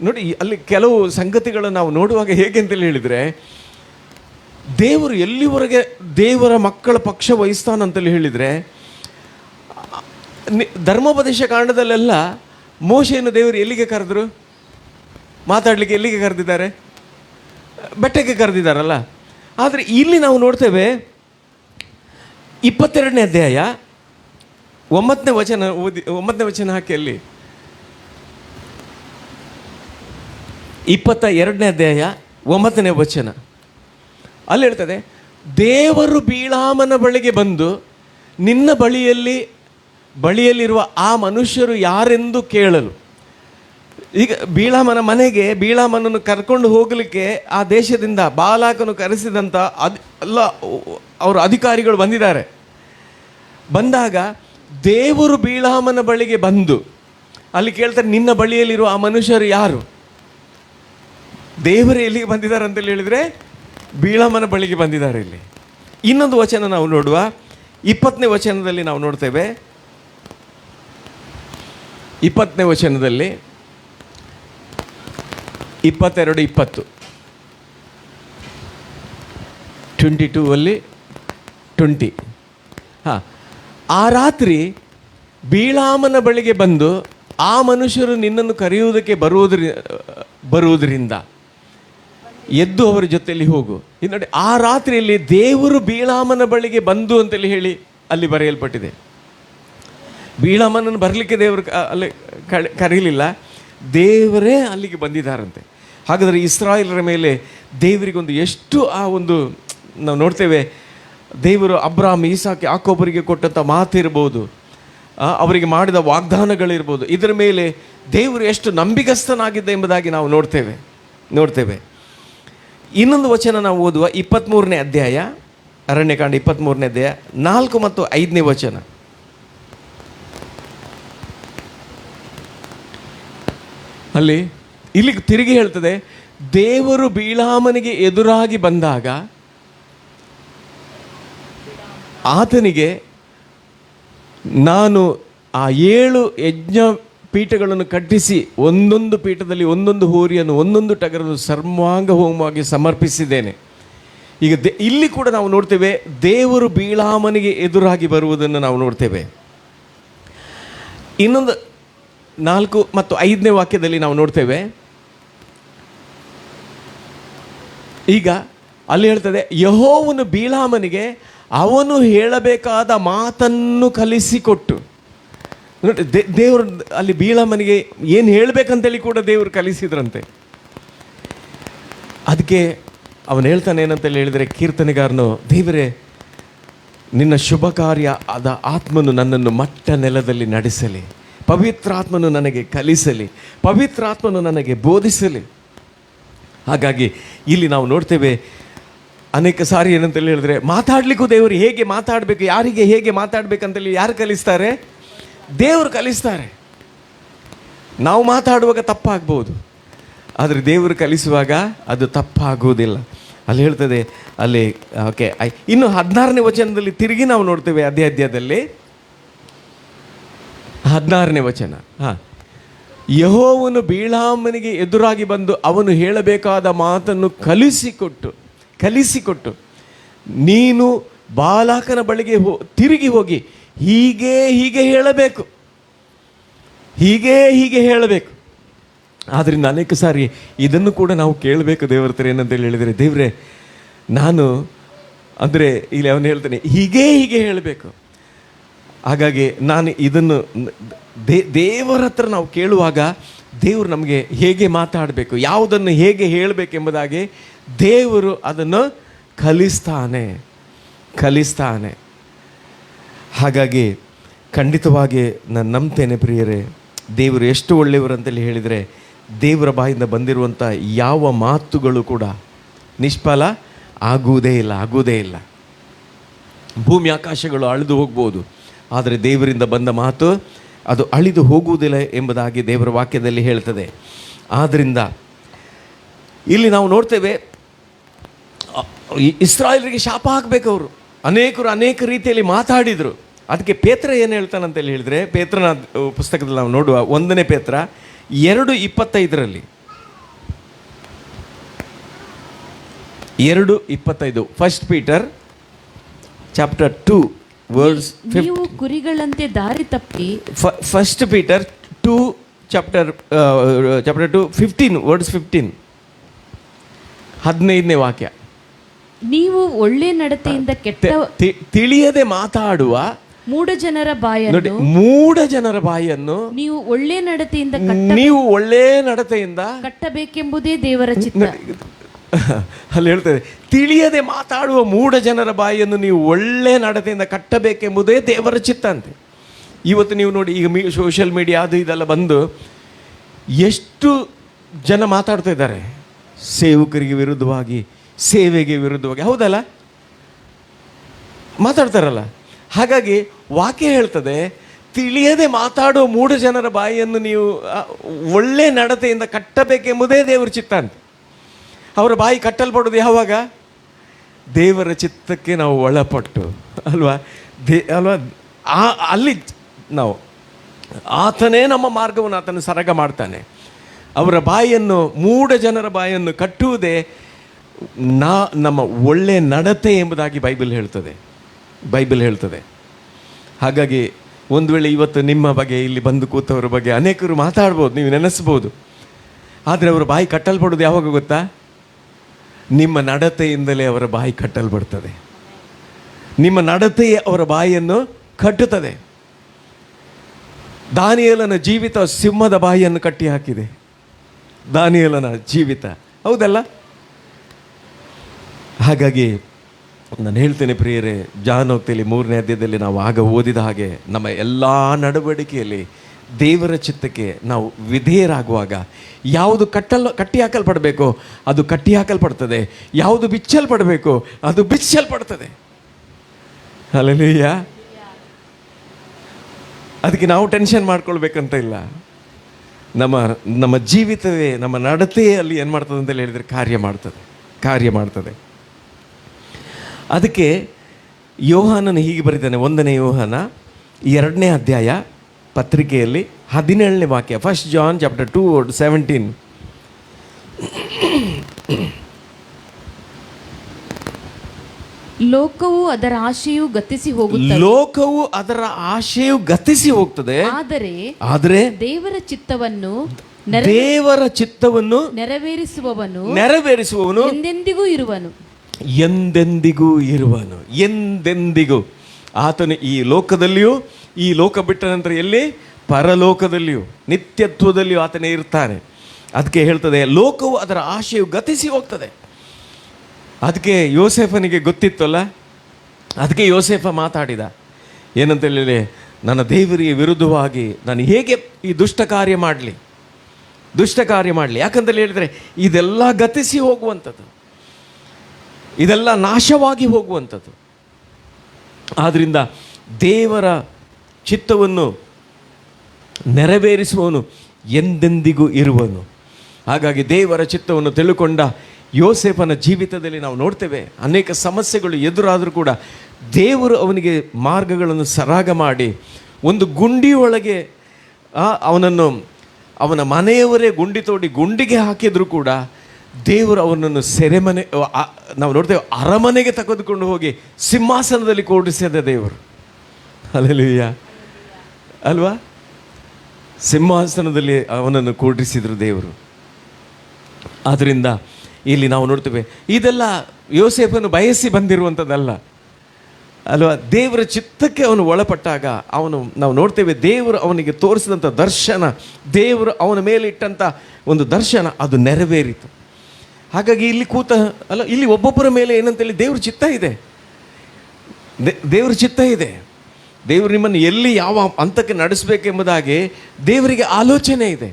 ನೋಡಿ, ಅಲ್ಲಿ ಕೆಲವು ಸಂಗತಿಗಳನ್ನು ನಾವು ನೋಡುವಾಗ ಹೇಗೆ ಅಂತೇಳಿ ಹೇಳಿದರೆ, ದೇವರು ಎಲ್ಲಿವರೆಗೆ ದೇವರ ಮಕ್ಕಳ ಪಕ್ಷ ವಹಿಸ್ತಾನಂತೇಳಿ ಹೇಳಿದರೆ, ಧರ್ಮೋಪದೇಶ ಕಾಂಡದಲ್ಲೆಲ್ಲ ಮೋಶೆಯನ್ನು ದೇವರು ಎಲ್ಲಿಗೆ ಕರೆದ್ರು? ಮಾತಾಡಲಿಕ್ಕೆ ಎಲ್ಲಿಗೆ ಕರೆದಿದ್ದಾರೆ? ಬೆಟ್ಟಕ್ಕೆ ಕರೆದಿದ್ದಾರಲ್ಲ. ಆದರೆ ಇಲ್ಲಿ ನಾವು ನೋಡ್ತೇವೆ 22ನೇ ಅಧ್ಯಾಯ 9ನೇ ವಚನ ಓದಿ, 9ನೇ ವಚನ ಹಾಕಿ. ಅಲ್ಲಿ 22ನೇ ಅಧ್ಯಾಯ 9ನೇ ವಚನ ಅಲ್ಲಿ ಹೇಳ್ತದೆ, ದೇವರು ಬೀಳಾಮನ ಬಳಿಗೆ ಬಂದು ನಿನ್ನ ಬಳಿಯಲ್ಲಿರುವ ಆ ಮನುಷ್ಯರು ಯಾರೆಂದು ಕೇಳಲು. ಈಗ ಬೀಳಾಮನ ಮನೆಗೆ ಬೀಳಾಮನನ್ನು ಕರ್ಕೊಂಡು ಹೋಗಲಿಕ್ಕೆ ಆ ದೇಶದಿಂದ ಬಾಲಾಕನು ಕರೆಸಿದಂಥ ಎಲ್ಲ ಅವರು ಅಧಿಕಾರಿಗಳು ಬಂದಿದ್ದಾರೆ. ಬಂದಾಗ ದೇವರು ಬೀಳಾಮನ ಬಳಿಗೆ ಬಂದು ಅಲ್ಲಿ ಕೇಳ್ತಾರೆ, ನಿನ್ನ ಬಳಿಯಲ್ಲಿರುವ ಆ ಮನುಷ್ಯರು ಯಾರು? ದೇವರು ಎಲ್ಲಿಗೆ ಬಂದಿದ್ದಾರೆ ಅಂತೇಳಿ ಹೇಳಿದರೆ ಬೀಳಾಮನ ಬಳಿಗೆ ಬಂದಿದ್ದಾರೆ. ಇಲ್ಲಿ ಇನ್ನೊಂದು ವಚನ ನಾವು ನೋಡುವ, 20ನೇ ವಚನದಲ್ಲಿ ನಾವು ನೋಡ್ತೇವೆ. 20ನೇ ವಚನದಲ್ಲಿ 22-20 22 ಅಲ್ಲಿ 20. ಆ ರಾತ್ರಿ ಬೀಳಾಮನ ಬಳಿಗೆ ಬಂದು ಆ ಮನುಷ್ಯರು ನಿನ್ನನ್ನು ಕರೆಯುವುದಕ್ಕೆ ಬರುವುದರಿಂದ ಎದ್ದು ಅವರ ಜೊತೆಯಲ್ಲಿ ಹೋಗು. ನೋಡಿ, ಆ ರಾತ್ರಿಯಲ್ಲಿ ದೇವರು ಬೀಳಾಮನ ಬಳಿಗೆ ಬಂದು ಅಂತೇಳಿ ಹೇಳಿ ಅಲ್ಲಿ ಬರೆಯಲ್ಪಟ್ಟಿದೆ. ಬೀಳಾಮನನ್ನು ಬರಲಿಕ್ಕೆ ದೇವರು ಅಲ್ಲಿ ಕರೀಲಿಲ್ಲ, ದೇವರೇ ಅಲ್ಲಿಗೆ ಬಂದಿದ್ದಾರಂತೆ. ಹಾಗಾದರೆ ಇಸ್ರಾಯೇಲರ ಮೇಲೆ ದೇವರಿಗೊಂದು ಎಷ್ಟು ಆ ಒಂದು ನಾವು ನೋಡ್ತೇವೆ, ದೇವರು ಅಬ್ರಾಮ್, ಈಸಾಕ್, ಯಾಕೋಬರಿಗೆ ಕೊಟ್ಟಂಥ ಮಾತಿರ್ಬೋದು, ಅವರಿಗೆ ಮಾಡಿದ ವಾಗ್ದಾನಗಳಿರ್ಬೋದು, ಇದರ ಮೇಲೆ ದೇವರು ಎಷ್ಟು ನಂಬಿಗಸ್ತನಾಗಿದ್ದ ಎಂಬುದಾಗಿ ನಾವು ನೋಡ್ತೇವೆ. ಇನ್ನೊಂದು ವಚನ ನಾವು ಓದುವ 23ನೇ ಅಧ್ಯಾಯ, ಅರಣ್ಯಕಾಂಡ 23ನೇ ಅಧ್ಯಾಯ 4 ಮತ್ತು 5ನೇ ವಚನ. ಇಲ್ಲಿ ತಿರುಗಿ ಹೇಳ್ತದೆ, ದೇವರು ಬೀಳಾಮನಿಗೆ ಎದುರಾಗಿ ಬಂದಾಗ ಆತನಿಗೆ, ನಾನು ಆ 7 ಯಜ್ಞ ಪೀಠಗಳನ್ನು ಕಟ್ಟಿಸಿ ಒಂದೊಂದು ಪೀಠದಲ್ಲಿ ಒಂದೊಂದು ಹೋರಿಯನ್ನು ಒಂದೊಂದು ಟಗರನ್ನು ಸರ್ವಾಂಗ ಹೋಮವಾಗಿ ಸಮರ್ಪಿಸಿದ್ದೇನೆ. ಈಗ ಇಲ್ಲಿ ಕೂಡ ನಾವು ನೋಡ್ತೇವೆ, ದೇವರು ಬೀಳಾಮನಿಗೆ ಎದುರಾಗಿ ಬರುವುದನ್ನು ನಾವು ನೋಡ್ತೇವೆ. ಇನ್ನೊಂದು 4 ಮತ್ತು 5ನೇ ವಾಕ್ಯದಲ್ಲಿ ನಾವು ನೋಡ್ತೇವೆ. ಈಗ ಅಲ್ಲಿ ಹೇಳ್ತದೆ, ಯೆಹೋವನು ಬೀಳಾಮನಿಗೆ ಅವನು ಹೇಳಬೇಕಾದ ಮಾತನ್ನು ಕಲಿಸಿಕೊಟ್ಟು. ನೋಡಿ, ದೇವರು ಅಲ್ಲಿ ಬೀಳಾಮನಿಗೆ ಏನು ಹೇಳಬೇಕಂತೇಳಿ ಕೂಡ ದೇವರು ಕಲಿಸಿದ್ರಂತೆ. ಅದಕ್ಕೆ ಅವನು ಹೇಳ್ತಾನೆ ಏನಂತೇಳಿ ಹೇಳಿದರೆ, ಕೀರ್ತನೆಗಾರನು, ದೇವರೇ ನಿನ್ನ ಶುಭ ಕಾರ್ಯ ಆದ ಆತ್ಮನು ನನ್ನನ್ನು ಮಟ್ಟ ನೆಲದಲ್ಲಿ ನಡೆಸಲಿ, ಪವಿತ್ರಾತ್ಮನು ನನಗೆ ಕಲಿಸಲಿ, ಪವಿತ್ರಾತ್ಮನು ನನಗೆ ಬೋಧಿಸಲಿ. ಹಾಗಾಗಿ ಇಲ್ಲಿ ನಾವು ನೋಡ್ತೇವೆ, ಅನೇಕ ಸಾರಿ ಏನಂತೇಳಿ ಹೇಳಿದ್ರೆ, ಮಾತಾಡಲಿಕ್ಕೂ ದೇವರು ಹೇಗೆ ಮಾತಾಡಬೇಕು, ಯಾರಿಗೆ ಹೇಗೆ ಮಾತಾಡಬೇಕಂತೇಳಿ ಯಾರು ಕಲಿಸ್ತಾರೆ? ದೇವರು ಕಲಿಸ್ತಾರೆ. ನಾವು ಮಾತಾಡುವಾಗ ತಪ್ಪಾಗ್ಬೋದು, ಆದರೆ ದೇವರು ಕಲಿಸುವಾಗ ಅದು ತಪ್ಪಾಗುವುದಿಲ್ಲ. ಅಲ್ಲಿ ಹೇಳ್ತದೆ, ಅಲ್ಲಿ ಓಕೆ. ಇನ್ನು 16ನೇ ವಚನದಲ್ಲಿ ತಿರುಗಿ ನಾವು ನೋಡ್ತೇವೆ, ಅದೇ ಅಧ್ಯಾಯದಲ್ಲಿ 16ನೇ ವಚನ. ಯೆಹೋವನು ಬೀಳಾಮನಿಗೆ ಎದುರಾಗಿ ಬಂದು ಅವನು ಹೇಳಬೇಕಾದ ಮಾತನ್ನು ಕಲಿಸಿಕೊಟ್ಟು ನೀನು ಬಾಲಾಕನ ಬಳಿಗೆ ತಿರುಗಿ ಹೋಗಿ ಹೀಗೆ ಹೇಳಬೇಕು, ಹೀಗೆ ಹೇಳಬೇಕು. ಆದ್ದರಿಂದ ಅನೇಕ ಸಾರಿ ಇದನ್ನು ಕೂಡ ನಾವು ಕೇಳಬೇಕು ದೇವರ ಹತ್ರ. ಏನಂತೇಳಿ ಹೇಳಿದರೆ, ದೇವರೇ ನಾನು ಅಂದರೆ ಇಲ್ಲಿ ಅವನು ಹೇಳ್ತಾನೆ ಹೀಗೆ ಹೇಳಬೇಕು. ಹಾಗಾಗಿ ನಾನು ಇದನ್ನು ದೇವರ ಹತ್ರ ನಾವು ಕೇಳುವಾಗ ದೇವರು ನಮಗೆ ಹೇಗೆ ಮಾತಾಡಬೇಕು, ಯಾವುದನ್ನು ಹೇಗೆ ಹೇಳಬೇಕೆಂಬುದಾಗಿ ದೇವರು ಅದನ್ನು ಕಲಿಸ್ತಾನೆ. ಹಾಗಾಗಿ ಖಂಡಿತವಾಗಿ ನಾನು ನಂಬ್ತೇನೆ ಪ್ರಿಯರೇ, ದೇವರು ಎಷ್ಟು ಒಳ್ಳೆಯವರು ಅಂತೇಳಿ ಹೇಳಿದರೆ, ದೇವರ ಬಾಯಿಂದ ಬಂದಿರುವಂಥ ಯಾವ ಮಾತುಗಳು ಕೂಡ ನಿಷ್ಫಲ ಆಗುವುದೇ ಇಲ್ಲ. ಭೂಮಿ ಆಕಾಶಗಳು ಅಳಿದು ಹೋಗ್ಬೋದು, ಆದರೆ ದೇವರಿಂದ ಬಂದ ಮಾತು ಅದು ಅಳಿದು ಹೋಗುವುದಿಲ್ಲ ಎಂಬುದಾಗಿ ದೇವರ ವಾಕ್ಯದಲ್ಲಿ ಹೇಳ್ತದೆ. ಆದ್ದರಿಂದ ಇಲ್ಲಿ ನಾವು ನೋಡ್ತೇವೆ, ಇಸ್ರಾಯೇಲರಿಗೆ ಶಾಪ ಹಾಕಬೇಕು. ಅವರು ಅನೇಕರು ಅನೇಕ ರೀತಿಯಲ್ಲಿ ಮಾತಾಡಿದರು, ಅದಕ್ಕೆ ಪೇತ್ರ ಏನು ಹೇಳ್ತಾನಂತೇಳಿ ಹೇಳಿದರೆ, ಪೇತ್ರನ ಪುಸ್ತಕದಲ್ಲಿ ನಾವು ನೋಡುವ 1 ಪೇತ್ರ 2:25 2:25 1 Peter chapter 2 verse 15. ನೀವು ಕುರಿಗಳಂತೆ ದಾರಿ ತಪ್ಪಿ 1 Peter 2 chapter 2 15 verse 15 15ನೇ ವಾಕ್ಯ. ನೀವು ಒಳ್ಳೆ ನಡತೆಯಿಂದ ಕೆಟ್ಟ ತಿಳಿಯದೆ ಮಾತಾಡುವ ಮೂಢ ಜನರ ನೋಡಿ, ಬಾಯನ್ನು ಮೂಢ ಜನರ ಬಾಯನ್ನು ನೀವು ಒಳ್ಳೆ ನಡತೆಯಿಂದ ನೀವು ಒಳ್ಳೆ ನಡತೆಯಿಂದ ಕಟ್ಟಬೇಕೆಂಬುದೇ ದೇವರ ಚಿತ್ತ. ಅಲ್ಲಿ ಹೇಳ್ತದೆ, ತಿಳಿಯದೆ ಮಾತಾಡುವ ಮೂಢ ಜನರ ಬಾಯನ್ನು ನೀವು ಒಳ್ಳೆ ನಡತೆಯಿಂದ ಕಟ್ಟಬೇಕೆಂಬುದೇ ದೇವರ ಚಿತ್ತ ಅಂತೆ. ಇವತ್ತು ನೀವು ನೋಡಿ, ಈಗ ಸೋಷಿಯಲ್ ಮೀಡಿಯಾ ಅದು ಇದೆಲ್ಲ ಬಂದು ಎಷ್ಟು ಜನ ಮಾತಾಡ್ತಾ ಇದ್ದಾರೆ ಸೇವಕರಿಗೆ ವಿರುದ್ಧವಾಗಿ, ಸೇವೆಗೆ ವಿರುದ್ಧವಾಗಿ, ಹೌದಲ್ಲ, ಮಾತಾಡ್ತಾರಲ್ಲ. ಹಾಗಾಗಿ ವಾಕ್ಯ ಹೇಳ್ತದೆ, ತಿಳಿಯದೆ ಮಾತಾಡುವ ಮೂಢ ಜನರ ಬಾಯಿಯನ್ನು ನೀವು ಒಳ್ಳೆ ನಡತೆಯಿಂದ ಕಟ್ಟಬೇಕೆಂಬುದೇ ದೇವರ ಚಿತ್ತ ಅಂತ. ಅವರ ಬಾಯಿ ಕಟ್ಟಲ್ಪಡೋದು ಯಾವಾಗ? ದೇವರ ಚಿತ್ತಕ್ಕೆ ನಾವು ಒಳಪಟ್ಟು ಅಲ್ವಾ, ಅಲ್ವಾ, ಅಲ್ಲಿ ನಾವು ಆತನೇ ನಮ್ಮ ಮಾರ್ಗವನ್ನು ಆತನು ಸರಗ ಮಾಡ್ತಾನೆ. ಅವರ ಬಾಯಿಯನ್ನು, ಮೂಢ ಜನರ ಬಾಯಿಯನ್ನು ಕಟ್ಟುವುದೇ ನಮ್ಮ ಒಳ್ಳೆ ನಡತೆ ಎಂಬುದಾಗಿ ಬೈಬಲ್ ಹೇಳ್ತದೆ. ಹಾಗಾಗಿ ಒಂದು ವೇಳೆ ಇವತ್ತು ನಿಮ್ಮ ಬಗ್ಗೆ, ಇಲ್ಲಿ ಬಂದು ಕೂತವರ ಬಗ್ಗೆ ಅನೇಕರು ಮಾತಾಡ್ಬೋದು, ನೀವು ನೆನೆಸ್ಬೋದು. ಆದರೆ ಅವರ ಬಾಯಿ ಕಟ್ಟಲ್ಪಡೋದು ಯಾವಾಗ ಗೊತ್ತಾ? ನಿಮ್ಮ ನಡತೆಯಿಂದಲೇ ಅವರ ಬಾಯಿ ಕಟ್ಟಲ್ಪಡ್ತದೆ. ನಿಮ್ಮ ನಡತೆಯೇ ಅವರ ಬಾಯಿಯನ್ನು ಕಟ್ಟುತ್ತದೆ. ದಾನಿಯೇಲನ ಜೀವಿತ ಸಿಂಹದ ಬಾಯಿಯನ್ನು ಕಟ್ಟಿ ಹಾಕಿದೆ. ದಾನಿಯೇಲನ ಜೀವಿತ, ಹೌದಲ್ಲ? ಹಾಗಾಗಿ ನಾನು ಹೇಳ್ತೇನೆ ಪ್ರಿಯರೇ, ಜಾನೋಕ್ತಿಯಲ್ಲಿ 3ನೇ ಅಧ್ಯಾಯದಲ್ಲಿ ನಾವು ಆಗ ಓದಿದ ಹಾಗೆ ನಮ್ಮ ಎಲ್ಲ ನಡವಳಿಕೆಯಲ್ಲಿ ದೇವರ ಚಿತ್ತಕ್ಕೆ ನಾವು ವಿಧೇಯರಾಗುವಾಗ ಯಾವುದು ಕಟ್ಟಿ ಹಾಕಲ್ಪಡಬೇಕೋ ಅದು ಕಟ್ಟಿ ಹಾಕಲ್ಪಡ್ತದೆ, ಯಾವುದು ಬಿಚ್ಚಲ್ಪಡಬೇಕೋ ಅದು ಬಿಚ್ಚಲ್ಪಡ್ತದೆ. ಹಲ್ಲೆಲೂಯಾ. ಅದಕ್ಕೆ ನಾವು ಟೆನ್ಷನ್ ಮಾಡ್ಕೊಳ್ಬೇಕಂತ ಇಲ್ಲ. ನಮ್ಮ ಜೀವಿತವೇ, ನಮ್ಮ ನಡತೆಯೇ ಅಲ್ಲಿ ಏನು ಮಾಡ್ತದೆ ಅಂತೇಳಿ ಹೇಳಿದರೆ ಕಾರ್ಯ ಮಾಡ್ತದೆ. ಅದಕ್ಕೆ ಯೋಹಾನನು ಹೀಗೆ ಬರೀತಾನೆ, 1ನೇ ಯೋಹಾನ 2ನೇ ಅಧ್ಯಾಯ ಪತ್ರಿಕೆಯಲ್ಲಿ 17ನೇ ವಾಕ್ಯ, 1 John chapter 2:17. ಲೋಕವು ಅದರ ಆಶೆಯು ಗತಿಸಿ ಹೋಗುತ್ತದೆ, ಆದರೆ ದೇವರ ಚಿತ್ತವನ್ನು ನೆರವೇರಿಸುವವನು ಎಂದೆಂದಿಗೂ ಇರುವನು. ಆತನು ಈ ಲೋಕದಲ್ಲಿಯೂ, ಈ ಲೋಕ ಬಿಟ್ಟ ನಂತರ ಎಲ್ಲಿ? ಪರಲೋಕದಲ್ಲಿಯೂ, ನಿತ್ಯತ್ವದಲ್ಲಿಯೂ ಆತನೇ ಇರ್ತಾನೆ. ಅದಕ್ಕೆ ಹೇಳ್ತದೆ, ಲೋಕವು ಅದರ ಆಶೆಯು ಗತಿಸಿ ಹೋಗ್ತದೆ. ಅದಕ್ಕೆ ಯೋಸೇಫನಿಗೆ ಗೊತ್ತಿತ್ತಲ್ಲ, ಅದಕ್ಕೆ ಯೋಸೇಫ ಮಾತಾಡಿದ ಏನಂತ ಹೇಳಿದ್ರೆ, ನನ್ನ ದೇವರಿಗೆ ವಿರುದ್ಧವಾಗಿ ನಾನು ಹೇಗೆ ಈ ದುಷ್ಟ ಕಾರ್ಯ ಮಾಡಲಿ. ಯಾಕಂತೇಳಿ ಹೇಳಿದರೆ ಇದೆಲ್ಲ ಗತಿಸಿ ಹೋಗುವಂಥದ್ದು, ಇದೆಲ್ಲ ನಾಶವಾಗಿ ಹೋಗುವಂಥದ್ದು. ಆದ್ದರಿಂದ ದೇವರ ಚಿತ್ತವನ್ನು ನೆರವೇರಿಸುವವನು ಎಂದೆಂದಿಗೂ ಇರುವನು. ಹಾಗಾಗಿ ದೇವರ ಚಿತ್ತವನ್ನು ತಿಳ್ಕೊಂಡ ಯೋಸೇಫನ ಜೀವಿತದಲ್ಲಿ ನಾವು ನೋಡ್ತೇವೆ, ಅನೇಕ ಸಮಸ್ಯೆಗಳು ಎದುರಾದರೂ ಕೂಡ ದೇವರು ಅವನಿಗೆ ಮಾರ್ಗಗಳನ್ನು ಸರಾಗ ಮಾಡಿ ಒಂದು ಗುಂಡಿಯೊಳಗೆ ಅವನ ಮನೆಯವರೇ ಗುಂಡಿ ತೋಡಿ ಗುಂಡಿಗೆ ಹಾಕಿದರೂ ಕೂಡ ದೇವರು ಅವನನ್ನು ಸೆರೆಮನೆ, ನಾವು ನೋಡ್ತೇವೆ, ಅರಮನೆಗೆ ತೆಗೆದುಕೊಂಡು ಹೋಗಿ ಸಿಂಹಾಸನದಲ್ಲಿ ಕೂಡಿಸಿದ ದೇವರು. ಹಲ್ಲೆಲೂಯಾ ಅಲ್ವಾ? ಸಿಂಹಾಸನದಲ್ಲಿ ಅವನನ್ನು ಕೂಡಿಸಿದ್ರು ದೇವರು. ಆದ್ದರಿಂದ ಇಲ್ಲಿ ನಾವು ನೋಡ್ತೇವೆ, ಇದೆಲ್ಲ ಯೋಸೇಫನು ಬಯಸಿ ಬಂದಿರುವಂಥದ್ದಲ್ಲ ಅಲ್ವಾ. ದೇವರ ಚಿತ್ತಕ್ಕೆ ಅವನು ಒಳಪಟ್ಟಾಗ ನಾವು ನೋಡ್ತೇವೆ, ದೇವರು ಅವನಿಗೆ ತೋರಿಸಿದಂಥ ದರ್ಶನ, ದೇವರು ಅವನ ಮೇಲೆ ಇಟ್ಟಂಥ ಒಂದು ದರ್ಶನ ಅದು ನೆರವೇರಿತು. ಹಾಗಾಗಿ ಇಲ್ಲಿ ಒಬ್ಬೊಬ್ಬರ ಮೇಲೆ ಏನಂತೇಳಿ ದೇವ್ರ ಚಿತ್ತ ಇದೆ. ದೇವರು ನಿಮ್ಮನ್ನು ಎಲ್ಲಿ ಯಾವ ಹಂತಕ್ಕೆ ನಡೆಸಬೇಕೆಂಬುದಾಗಿ ದೇವರಿಗೆ ಆಲೋಚನೆ ಇದೆ.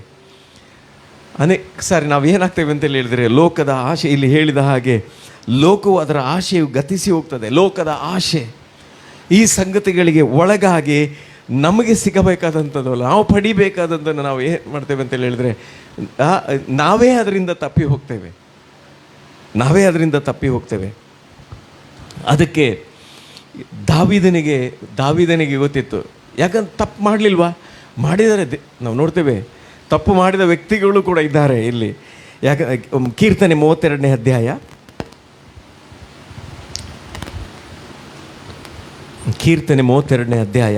ಅನೇಕ ಸಾರಿ ನಾವು ಏನಾಗ್ತೇವೆ ಅಂತೇಳಿ ಹೇಳಿದರೆ, ಲೋಕದ ಆಶೆ, ಇಲ್ಲಿ ಹೇಳಿದ ಹಾಗೆ ಲೋಕವು ಅದರ ಆಶೆಯು ಗತಿಸಿ ಹೋಗ್ತದೆ. ಲೋಕದ ಆಶೆ, ಈ ಸಂಗತಿಗಳಿಗೆ ಒಳಗಾಗಿ ನಮಗೆ ಸಿಗಬೇಕಾದಂಥದ್ದು, ನಾವು ಪಡಿಬೇಕಾದಂಥದ್ದು ನಾವು ಏನು ಮಾಡ್ತೇವೆ ಅಂತೇಳಿ ಹೇಳಿದರೆ ನಾವೇ ಅದರಿಂದ ತಪ್ಪಿ ಹೋಗ್ತೇವೆ. ಅದಕ್ಕೆ ದಾವೀದನಿಗೆ ಗೊತ್ತಿತ್ತು. ಯಾಕಂದ್ರೆ ತಪ್ಪು ಮಾಡಲಿಲ್ವಾ? ಮಾಡಿದರೆ ನಾವು ನೋಡ್ತೇವೆ ತಪ್ಪು ಮಾಡಿದ ವ್ಯಕ್ತಿಗಳು ಕೂಡ ಇದ್ದಾರೆ ಇಲ್ಲಿ. ಕೀರ್ತನೆ 32ನೇ ಅಧ್ಯಾಯ, ಕೀರ್ತನೆ 32ನೇ ಅಧ್ಯಾಯ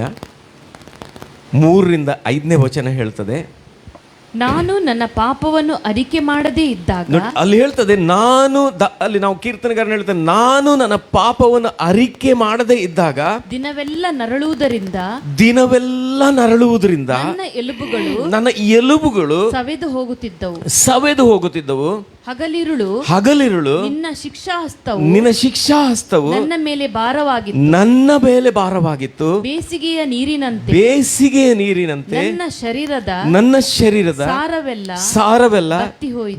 3ರಿಂದ 5ನೇ ವಚನ ಹೇಳ್ತದೆ, ನಾನು ನನ್ನ ಪಾಪವನ್ನು ಅರಿಕೆ ಮಾಡದೇ ಇದ್ದಾಗ. ಅಲ್ಲಿ ಹೇಳ್ತದೆ ಅಲ್ಲಿ ನಾವು ಕೀರ್ತನೆಗಾರನ ಹೇಳ್ತೇನೆ, ನಾನು ನನ್ನ ಪಾಪವನ್ನು ಅರಿಕೆ ಮಾಡದೇ ಇದ್ದಾಗ ದಿನವೆಲ್ಲ ನರಳುವುದರಿಂದ ನನ್ನ ಎಲುಬುಗಳು ಸವೆದು ಹೋಗುತ್ತಿದ್ದವು. ಹಗಲಿರುಳು ನಿನ್ನ ಶಿಕ್ಷಾಹಸ್ತವು ನನ್ನ ಮೇಲೆ ಭಾರವಾಗಿತ್ತು. ಬೇಸಿಗೆಯ ನೀರಿನಂತೆ ನನ್ನ ಶರೀರದ ಸಾರವೆಲ್ಲ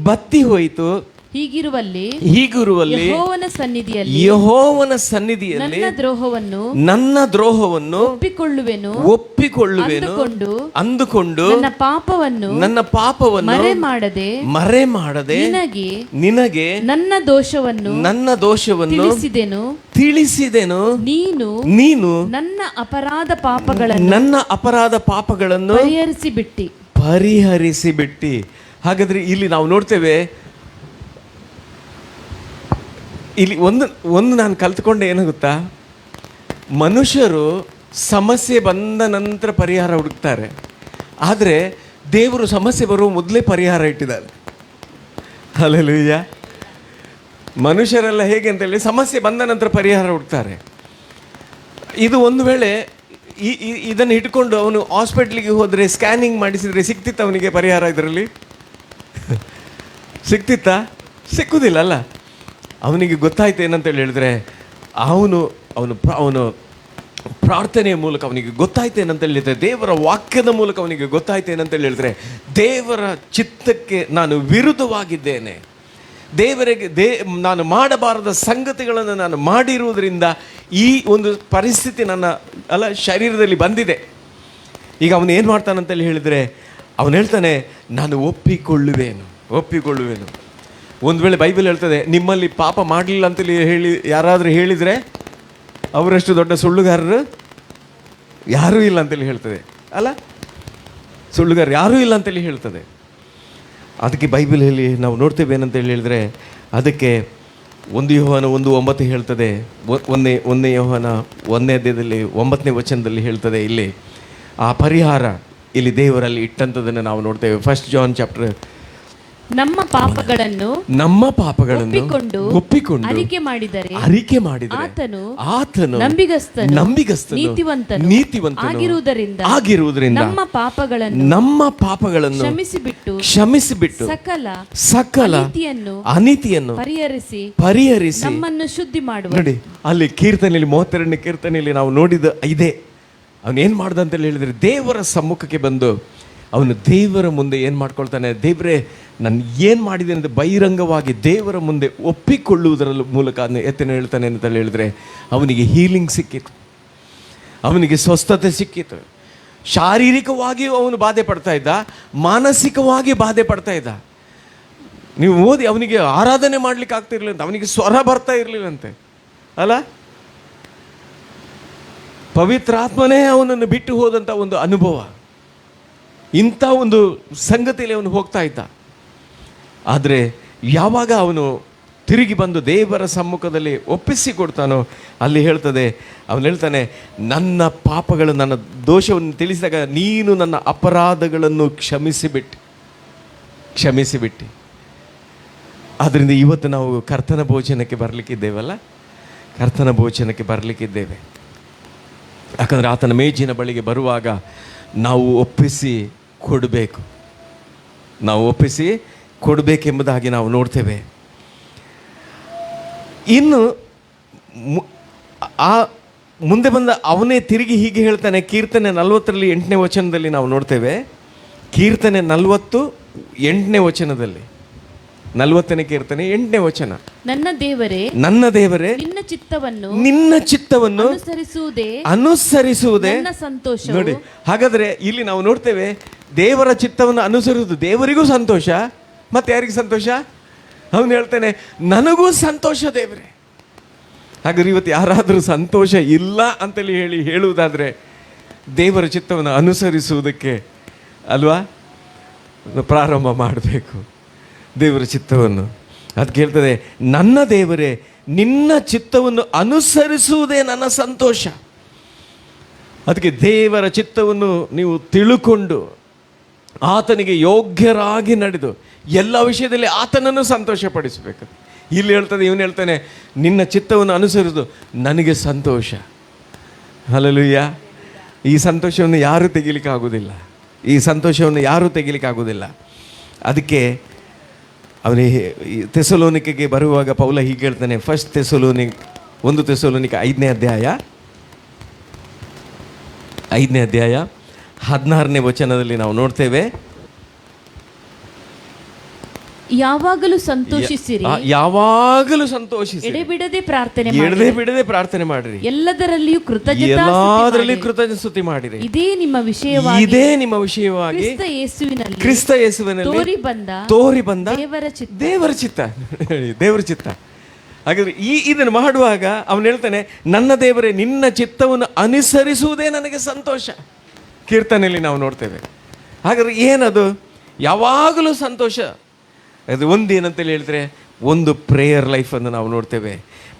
ಬತ್ತಿ ಹೋಯಿತು. ಹೀಗಿರುವಲ್ಲಿ ಯೆಹೋವನ ಸನ್ನಿಧಿಯಲ್ಲಿ ನನ್ನ ದ್ರೋಹವನ್ನು ಒಪ್ಪಿಕೊಳ್ಳುವೆನು ಅಂದುಕೊಂಡು ನನ್ನ ಪಾಪವನ್ನು ಮರೆ ಮಾಡದೆ ನಿನಗೆ ನನ್ನ ದೋಷವನ್ನು ತಿಳಿಸಿದೆನು. ನೀನು ನನ್ನ ಅಪರಾಧ ಪಾಪಗಳನ್ನು ಪರಿಹರಿಸಿಬಿಟ್ಟಿ. ಹಾಗಾದ್ರೆ ಇಲ್ಲಿ ನಾವು ನೋಡ್ತೇವೆ, ಇಲ್ಲಿ ಒಂದು ನಾನು ಕಲ್ತ್ಕೊಂಡೆ ಏನಾಗುತ್ತಾ, ಮನುಷ್ಯರು ಸಮಸ್ಯೆ ಬಂದ ನಂತರ ಪರಿಹಾರ ಹುಡುಕ್ತಾರೆ, ಆದರೆ ದೇವರು ಸಮಸ್ಯೆ ಬರುವ ಮೊದಲೇ ಪರಿಹಾರ ಇಟ್ಟಿದ್ದಾರೆ. ಹಲ್ಲೆಲೂಯಾ. ಮನುಷ್ಯರೆಲ್ಲ ಹೇಗೆ ಅಂತೇಳಿ ಸಮಸ್ಯೆ ಬಂದ ನಂತರ ಪರಿಹಾರ ಹುಡುಕ್ತಾರೆ. ಇದು ಒಂದು ವೇಳೆ ಇದನ್ನು ಇಟ್ಕೊಂಡು ಅವನು ಹಾಸ್ಪಿಟ್ಲಿಗೆ ಹೋದರೆ ಸ್ಕ್ಯಾನಿಂಗ್ ಮಾಡಿಸಿದರೆ ಸಿಕ್ತಿತ್ತ ಅವನಿಗೆ ಪರಿಹಾರ? ಇದರಲ್ಲಿ ಸಿಕ್ತಿತ್ತಾ? ಸಿಕ್ಕುವುದಿಲ್ಲ ಅಲ್ಲ. ಅವನಿಗೆ ಗೊತ್ತಾಯ್ತು ಏನಂತೇಳಿ ಹೇಳಿದ್ರೆ, ಅವನು ಪ್ರಾರ್ಥನೆಯ ಮೂಲಕ ಅವನಿಗೆ ಗೊತ್ತಾಯ್ತು ಏನಂತೇಳಿ ಹೇಳಿದ್ರೆ, ದೇವರ ವಾಕ್ಯದ ಮೂಲಕ ಅವನಿಗೆ ಗೊತ್ತಾಯ್ತು ಏನಂತೇಳಿ ಹೇಳಿದ್ರೆ, ದೇವರ ಚಿತ್ತಕ್ಕೆ ನಾನು ವಿರುದ್ಧವಾಗಿದ್ದೇನೆ, ನಾನು ಮಾಡಬಾರದ ಸಂಗತಿಗಳನ್ನು ನಾನು ಮಾಡಿರುವುದರಿಂದ ಈ ಒಂದು ಪರಿಸ್ಥಿತಿ ನನ್ನ ಶರೀರದಲ್ಲಿ ಬಂದಿದೆ. ಈಗ ಅವನು ಏನು ಮಾಡ್ತಾನಂತೇಳಿ ಹೇಳಿದರೆ, ಅವನು ಹೇಳ್ತಾನೆ, ನಾನು ಒಪ್ಪಿಕೊಳ್ಳುವೆನು. ಒಂದು ವೇಳೆ ಬೈಬಲ್ ಹೇಳ್ತದೆ, ನಿಮ್ಮಲ್ಲಿ ಪಾಪ ಮಾಡಲಿಲ್ಲ ಅಂತೇಳಿ ಯಾರಾದರೂ ಹೇಳಿದರೆ ಅವರಷ್ಟು ದೊಡ್ಡ ಸುಳ್ಳುಗಾರರು ಯಾರೂ ಇಲ್ಲ ಅಂತೇಳಿ ಹೇಳ್ತದೆ ಅಲ್ಲ. ಸುಳ್ಳುಗಾರರು ಯಾರೂ ಇಲ್ಲ ಅಂತೇಳಿ ಹೇಳ್ತದೆ. ಅದಕ್ಕೆ ಬೈಬಲ್ ಹೇಳಿ ನಾವು ನೋಡ್ತೇವೆ ಏನಂತೇಳಿ ಹೇಳಿದರೆ, ಅದಕ್ಕೆ 1 ಯೋಹಾನ 1:9 ಹೇಳ್ತದೆ. 1 ಯೋಹಾನ 1ನೇ ಅಧ್ಯಾಯದಲ್ಲಿ 9ನೇ ವಚನದಲ್ಲಿ ಹೇಳ್ತದೆ. ಇಲ್ಲಿ ಆ ಪರಿಹಾರ ಇಲ್ಲಿ ದೇವರಲ್ಲಿ ಇಟ್ಟಂಥದ್ದನ್ನು ನಾವು ನೋಡ್ತೇವೆ. 1 ಜಾನ್ ಚಾಪ್ಟರ್, ನಮ್ಮ ಪಾಪಗಳನ್ನು ಒಪ್ಪಿಕೊಂಡು ಅರಿಕೆ ಮಾಡಿದರೆ ಆತನು ನಂಬಿಗಸ್ತನು ನೀತಿವಂತನು ಆಗಿರುವುದರಿಂದ ನಮ್ಮ ಪಾಪಗಳನ್ನು ಕ್ಷಮಿಸಿಬಿಟ್ಟು ಸಕಲ ಅನೀತಿಯನ್ನು ಪರಿಹರಿಸಿ ನಮ್ಮನ್ನು ಶುದ್ಧಿ ಮಾಡುವ. ನೋಡಿ, ಅಲ್ಲಿ ಕೀರ್ತನೆಯಲ್ಲಿ 32ನೇ ಕೀರ್ತನೆಯಲ್ಲಿ ನಾವು ನೋಡಿದ ಇದೇ. ಅವನು ಏನು ಮಾಡ್ದ ಅಂತ ಹೇಳಿದ್ರೆ, ದೇವರ ಸಮ್ಮುಖಕ್ಕೆ ಬಂದು ಅವನು ದೇವರ ಮುಂದೆ ಏನು ಮಾಡ್ಕೊಳ್ತಾನೆ, ದೇವರೇ ನಾನು ಏನು ಮಾಡಿದ್ದೇನೆ ಅಂತ ಬಹಿರಂಗವಾಗಿ ದೇವರ ಮುಂದೆ ಒಪ್ಪಿಕೊಳ್ಳುವುದರ ಮೂಲಕ ಅದನ್ನು ಎತ್ತನೆ ಹೇಳ್ತಾನೆ ಅಂತ ಹೇಳಿದ್ರೆ, ಅವನಿಗೆ ಹೀಲಿಂಗ್ ಸಿಕ್ಕಿತು, ಅವನಿಗೆ ಸ್ವಸ್ಥತೆ ಸಿಕ್ಕಿತು. ಶಾರೀರಿಕವಾಗಿಯೂ ಅವನು ಬಾಧೆ ಪಡ್ತಾ ಇದ್ದ, ಮಾನಸಿಕವಾಗಿ ಬಾಧೆ ಪಡ್ತಾ ಇದ್ದ. ನೀವು ಓದಿ, ಅವನಿಗೆ ಆರಾಧನೆ ಮಾಡ್ಲಿಕ್ಕೆ ಆಗ್ತಿರ್ಲಿಲ್ಲ ಅಂತ, ಅವನಿಗೆ ಸ್ವರ ಬರ್ತಾ ಇರಲಿಲ್ಲಂತೆ ಅಲ್ಲ. ಪವಿತ್ರಾತ್ಮನೇ ಅವನನ್ನು ಬಿಟ್ಟು ಹೋದಂಥ ಒಂದು ಅನುಭವ, ಇಂಥ ಒಂದು ಸಂಗತಿಯಲ್ಲಿ ಅವನು ಹೋಗ್ತಾ ಇದ್ದ. ಆದರೆ ಯಾವಾಗ ಅವನು ತಿರುಗಿ ಬಂದು ದೇವರ ಸಮ್ಮುಖದಲ್ಲಿ ಒಪ್ಪಿಸಿಕೊಡ್ತಾನೋ, ಅಲ್ಲಿ ಹೇಳ್ತದೆ, ಅವನು ಹೇಳ್ತಾನೆ, ನನ್ನ ಪಾಪಗಳು ನನ್ನ ದೋಷವನ್ನು ತಿಳಿಸಿದಾಗ ನೀನು ನನ್ನ ಅಪರಾಧಗಳನ್ನು ಕ್ಷಮಿಸಿಬಿಟ್ಟು. ಆದ್ದರಿಂದ ಇವತ್ತು ನಾವು ಕರ್ತನ ಭೋಜನಕ್ಕೆ ಬರಲಿಕ್ಕಿದ್ದೇವಲ್ಲ, ಕರ್ತನ ಭೋಜನಕ್ಕೆ ಬರಲಿಕ್ಕಿದ್ದೇವೆ. ಯಾಕಂದರೆ ಆತನ ಮೇಜಿನ ಬಳಿಗೆ ಬರುವಾಗ ನಾವು ಒಪ್ಪಿಸಿ ಕೊಡಬೇಕೆಂಬುದಾಗಿ ನಾವು ನೋಡ್ತೇವೆ. ಇನ್ನು ಆ ಮುಂದೆ ಬಂದ ಅವನೇ ತಿರುಗಿ ಹೀಗೆ ಹೇಳ್ತಾನೆ. ಕೀರ್ತನೆ 40ರಲ್ಲಿ 8ನೇ ವಚನದಲ್ಲಿ ನಾವು ನೋಡ್ತೇವೆ. ಕೀರ್ತನೆ 40 8ನೇ ವಚನದಲ್ಲಿ, 40ನೇ ಕೀರ್ತನೆ 8ನೇ ವಚನ, ನನ್ನ ದೇವರೇ ನಿನ್ನ ಚಿತ್ತವನ್ನು ಅನುಸರಿಸುವುದೇ ಸಂತೋಷ. ನೋಡಿ, ಹಾಗಾದ್ರೆ ಇಲ್ಲಿ ನಾವು ನೋಡ್ತೇವೆ, ದೇವರ ಚಿತ್ತವನ್ನು ಅನುಸರಿಸುವುದು ದೇವರಿಗೂ ಸಂತೋಷ, ಮತ್ತೆ ಯಾರಿಗೂ ಸಂತೋಷ? ಅವನು ಹೇಳ್ತಾನೆ, ನನಗೂ ಸಂತೋಷ ದೇವರೇ. ಹಾಗಾದ್ರೆ ಇವತ್ತು ಯಾರಾದರೂ ಸಂತೋಷ ಇಲ್ಲ ಅಂತೇಳಿ ಹೇಳುವುದಾದರೆ ದೇವರ ಚಿತ್ತವನ್ನು ಅನುಸರಿಸುವುದಕ್ಕೆ ಅಲ್ವಾ ಪ್ರಾರಂಭ ಮಾಡಬೇಕು. ದೇವರ ಚಿತ್ತವನ್ನು ಅದಕ್ಕೆ ಹೇಳ್ತದೆ, ನನ್ನ ದೇವರೇ ನಿನ್ನ ಚಿತ್ತವನ್ನು ಅನುಸರಿಸುವುದೇ ನನ್ನ ಸಂತೋಷ. ಅದಕ್ಕೆ ದೇವರ ಚಿತ್ತವನ್ನು ನೀವು ತಿಳುಕೊಂಡು ಆತನಿಗೆ ಯೋಗ್ಯರಾಗಿ ನಡೆದು ಎಲ್ಲ ವಿಷಯದಲ್ಲಿ ಆತನನ್ನು ಸಂತೋಷಪಡಿಸಬೇಕು. ಇಲ್ಲಿ ಹೇಳ್ತದೆ, ಇವನು ಹೇಳ್ತಾನೆ, ನಿನ್ನ ಚಿತ್ತವನ್ನು ಅನುಸರಿಸು ನನಗೆ ಸಂತೋಷ. ಹಲ್ಲೆಲೂಯಾ. ಈ ಸಂತೋಷವನ್ನು ಯಾರೂ ತೆಗಿಲಿಕ್ಕಾಗೋದಿಲ್ಲ, ಈ ಸಂತೋಷವನ್ನು ಯಾರೂ ತೆಗಿಲಿಕ್ಕಾಗೋದಿಲ್ಲ. ಅದಕ್ಕೆ ಅವನಿಗೆ ಥೆಸಲೋನಿಕೆಗೆ ಬರುವಾಗ ಪೌಲ ಹೀಗೆ ಹೇಳ್ತಾನೆ, 1 ಥೆಸಲೋನಿಕ 5ನೇ ಅಧ್ಯಾಯ 16ನೇ ವಚನದಲ್ಲಿ ನಾವು ನೋಡ್ತೇವೆ, ಯಾವಾಗಲೂ ಸಂತೋಷಿಸಿರಿ, ಯಾವಾಗಲೂ ಸಂತೋಷಿಸಿ, ಎಡೆಬಿಡದೆ ಪ್ರಾರ್ಥನೆ ಮಾಡಿರಿ, ಎಲ್ಲದರಲ್ಲಿಯೂ ಕೃತಜ್ಞತೆ ಮಾಡಿರಿ. ಇದೇ ನಿಮ್ಮ ವಿಷಯವಾಗಿ ಕ್ರಿಸ್ತ ಯೇಸುವಿನಲ್ಲಿ ತೋರಿ ಬಂದ ದೇವರ ಚಿತ್ತ. ಹಾಗಾದ್ರೆ ಇದನ್ನು ಮಾಡುವಾಗ ಅವನು ಹೇಳ್ತಾನೆ, ನನ್ನ ದೇವರೇ ನಿನ್ನ ಚಿತ್ತವನ್ನು ಅನುಸರಿಸುವುದೇ ನನಗೆ ಸಂತೋಷ. ಕೀರ್ತನೆಯಲ್ಲಿ ನಾವು ನೋಡ್ತೇವೆ. ಹಾಗಾದ್ರೆ ಏನದು? ಯಾವಾಗಲೂ ಸಂತೋಷ. ಅದು ಒಂದೇನಂತೇಳಿ ಹೇಳಿದ್ರೆ, ಒಂದು ಪ್ರೇಯರ್ ಲೈಫನ್ನು ನಾವು ನೋಡ್ತೇವೆ,